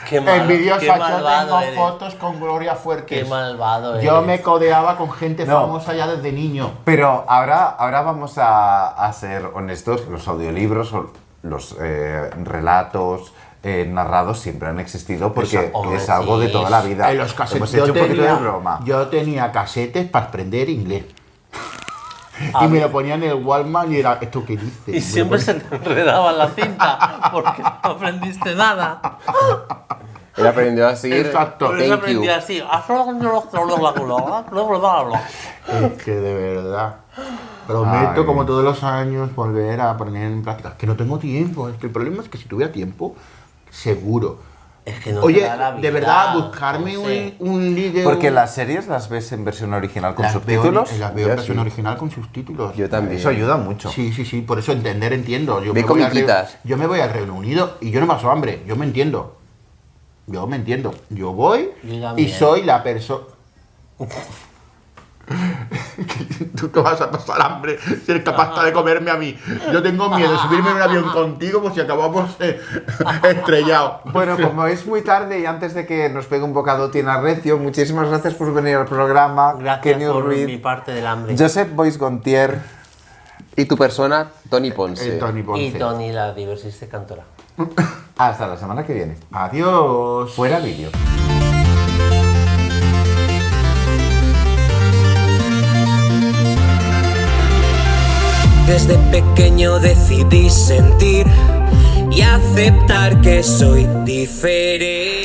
Speaker 4: Qué
Speaker 3: En vídeos
Speaker 4: qué
Speaker 3: yo
Speaker 4: malvado
Speaker 3: tengo
Speaker 4: eres.
Speaker 3: fotos con Gloria Fuertes.
Speaker 4: Qué malvado eres.
Speaker 3: Yo me codeaba con gente
Speaker 5: No.
Speaker 3: famosa ya desde niño.
Speaker 5: Pero ahora vamos a ser honestos, los audiolibros o los relatos narrados siempre han existido porque
Speaker 4: Hombre,
Speaker 5: es algo de
Speaker 4: sí.
Speaker 5: toda la vida.
Speaker 3: En los casetes
Speaker 5: Hemos hecho un poquito de broma.
Speaker 3: yo tenía casetes para aprender inglés.
Speaker 4: A
Speaker 3: Y me
Speaker 4: mí-
Speaker 3: lo ponían en el Walmart y era, ¿esto qué dice?
Speaker 4: Y siempre se te enredaba la cinta porque no aprendiste nada.
Speaker 2: Él aprendió a decir
Speaker 3: Exacto.
Speaker 4: Por eso
Speaker 2: thank
Speaker 4: aprendí
Speaker 2: you.
Speaker 4: así.
Speaker 3: Es que de verdad. Prometo,
Speaker 5: Ay.
Speaker 3: como todos los años, volver a poner en práctica. Que no tengo tiempo. Es que el problema es que si tuviera tiempo, seguro.
Speaker 4: Es que no
Speaker 3: Oye,
Speaker 4: te da la vida,
Speaker 3: de verdad, buscarme
Speaker 4: José.
Speaker 3: un líder.
Speaker 5: Porque las series las ves en versión original con
Speaker 3: las
Speaker 5: subtítulos.
Speaker 3: Las veo
Speaker 2: Yo
Speaker 3: en versión
Speaker 2: sí.
Speaker 3: original con subtítulos.
Speaker 2: Yo también.
Speaker 5: Eso ayuda mucho.
Speaker 3: Sí, sí, sí, por eso entiendo. Yo
Speaker 2: Ve
Speaker 3: me voy al
Speaker 2: comiquitas.
Speaker 3: yo me voy al Reino Unido y yo no paso hambre, yo me entiendo. Yo voy
Speaker 4: Yo
Speaker 3: y
Speaker 4: también.
Speaker 3: soy la persona. Tú te vas a pasar hambre si eres capaz de comerme a mí. Yo tengo miedo de subirme en un avión contigo pues si acabamos estrellados.
Speaker 5: Bueno, como es muy tarde y antes de que nos pegue un bocado Tina Recio, muchísimas gracias por venir al programa.
Speaker 4: Gracias
Speaker 5: Kenny
Speaker 4: por
Speaker 5: Ruiz,
Speaker 4: mi parte del hambre.
Speaker 5: Josep Bois Gontier.
Speaker 2: Y tu persona, Tony Ponce.
Speaker 3: Tony Ponce.
Speaker 4: Y Tony, la diversiste cantora.
Speaker 5: Hasta la semana que viene.
Speaker 3: Adiós.
Speaker 5: Fuera vídeo.
Speaker 1: Desde pequeño decidí sentir y aceptar que soy diferente.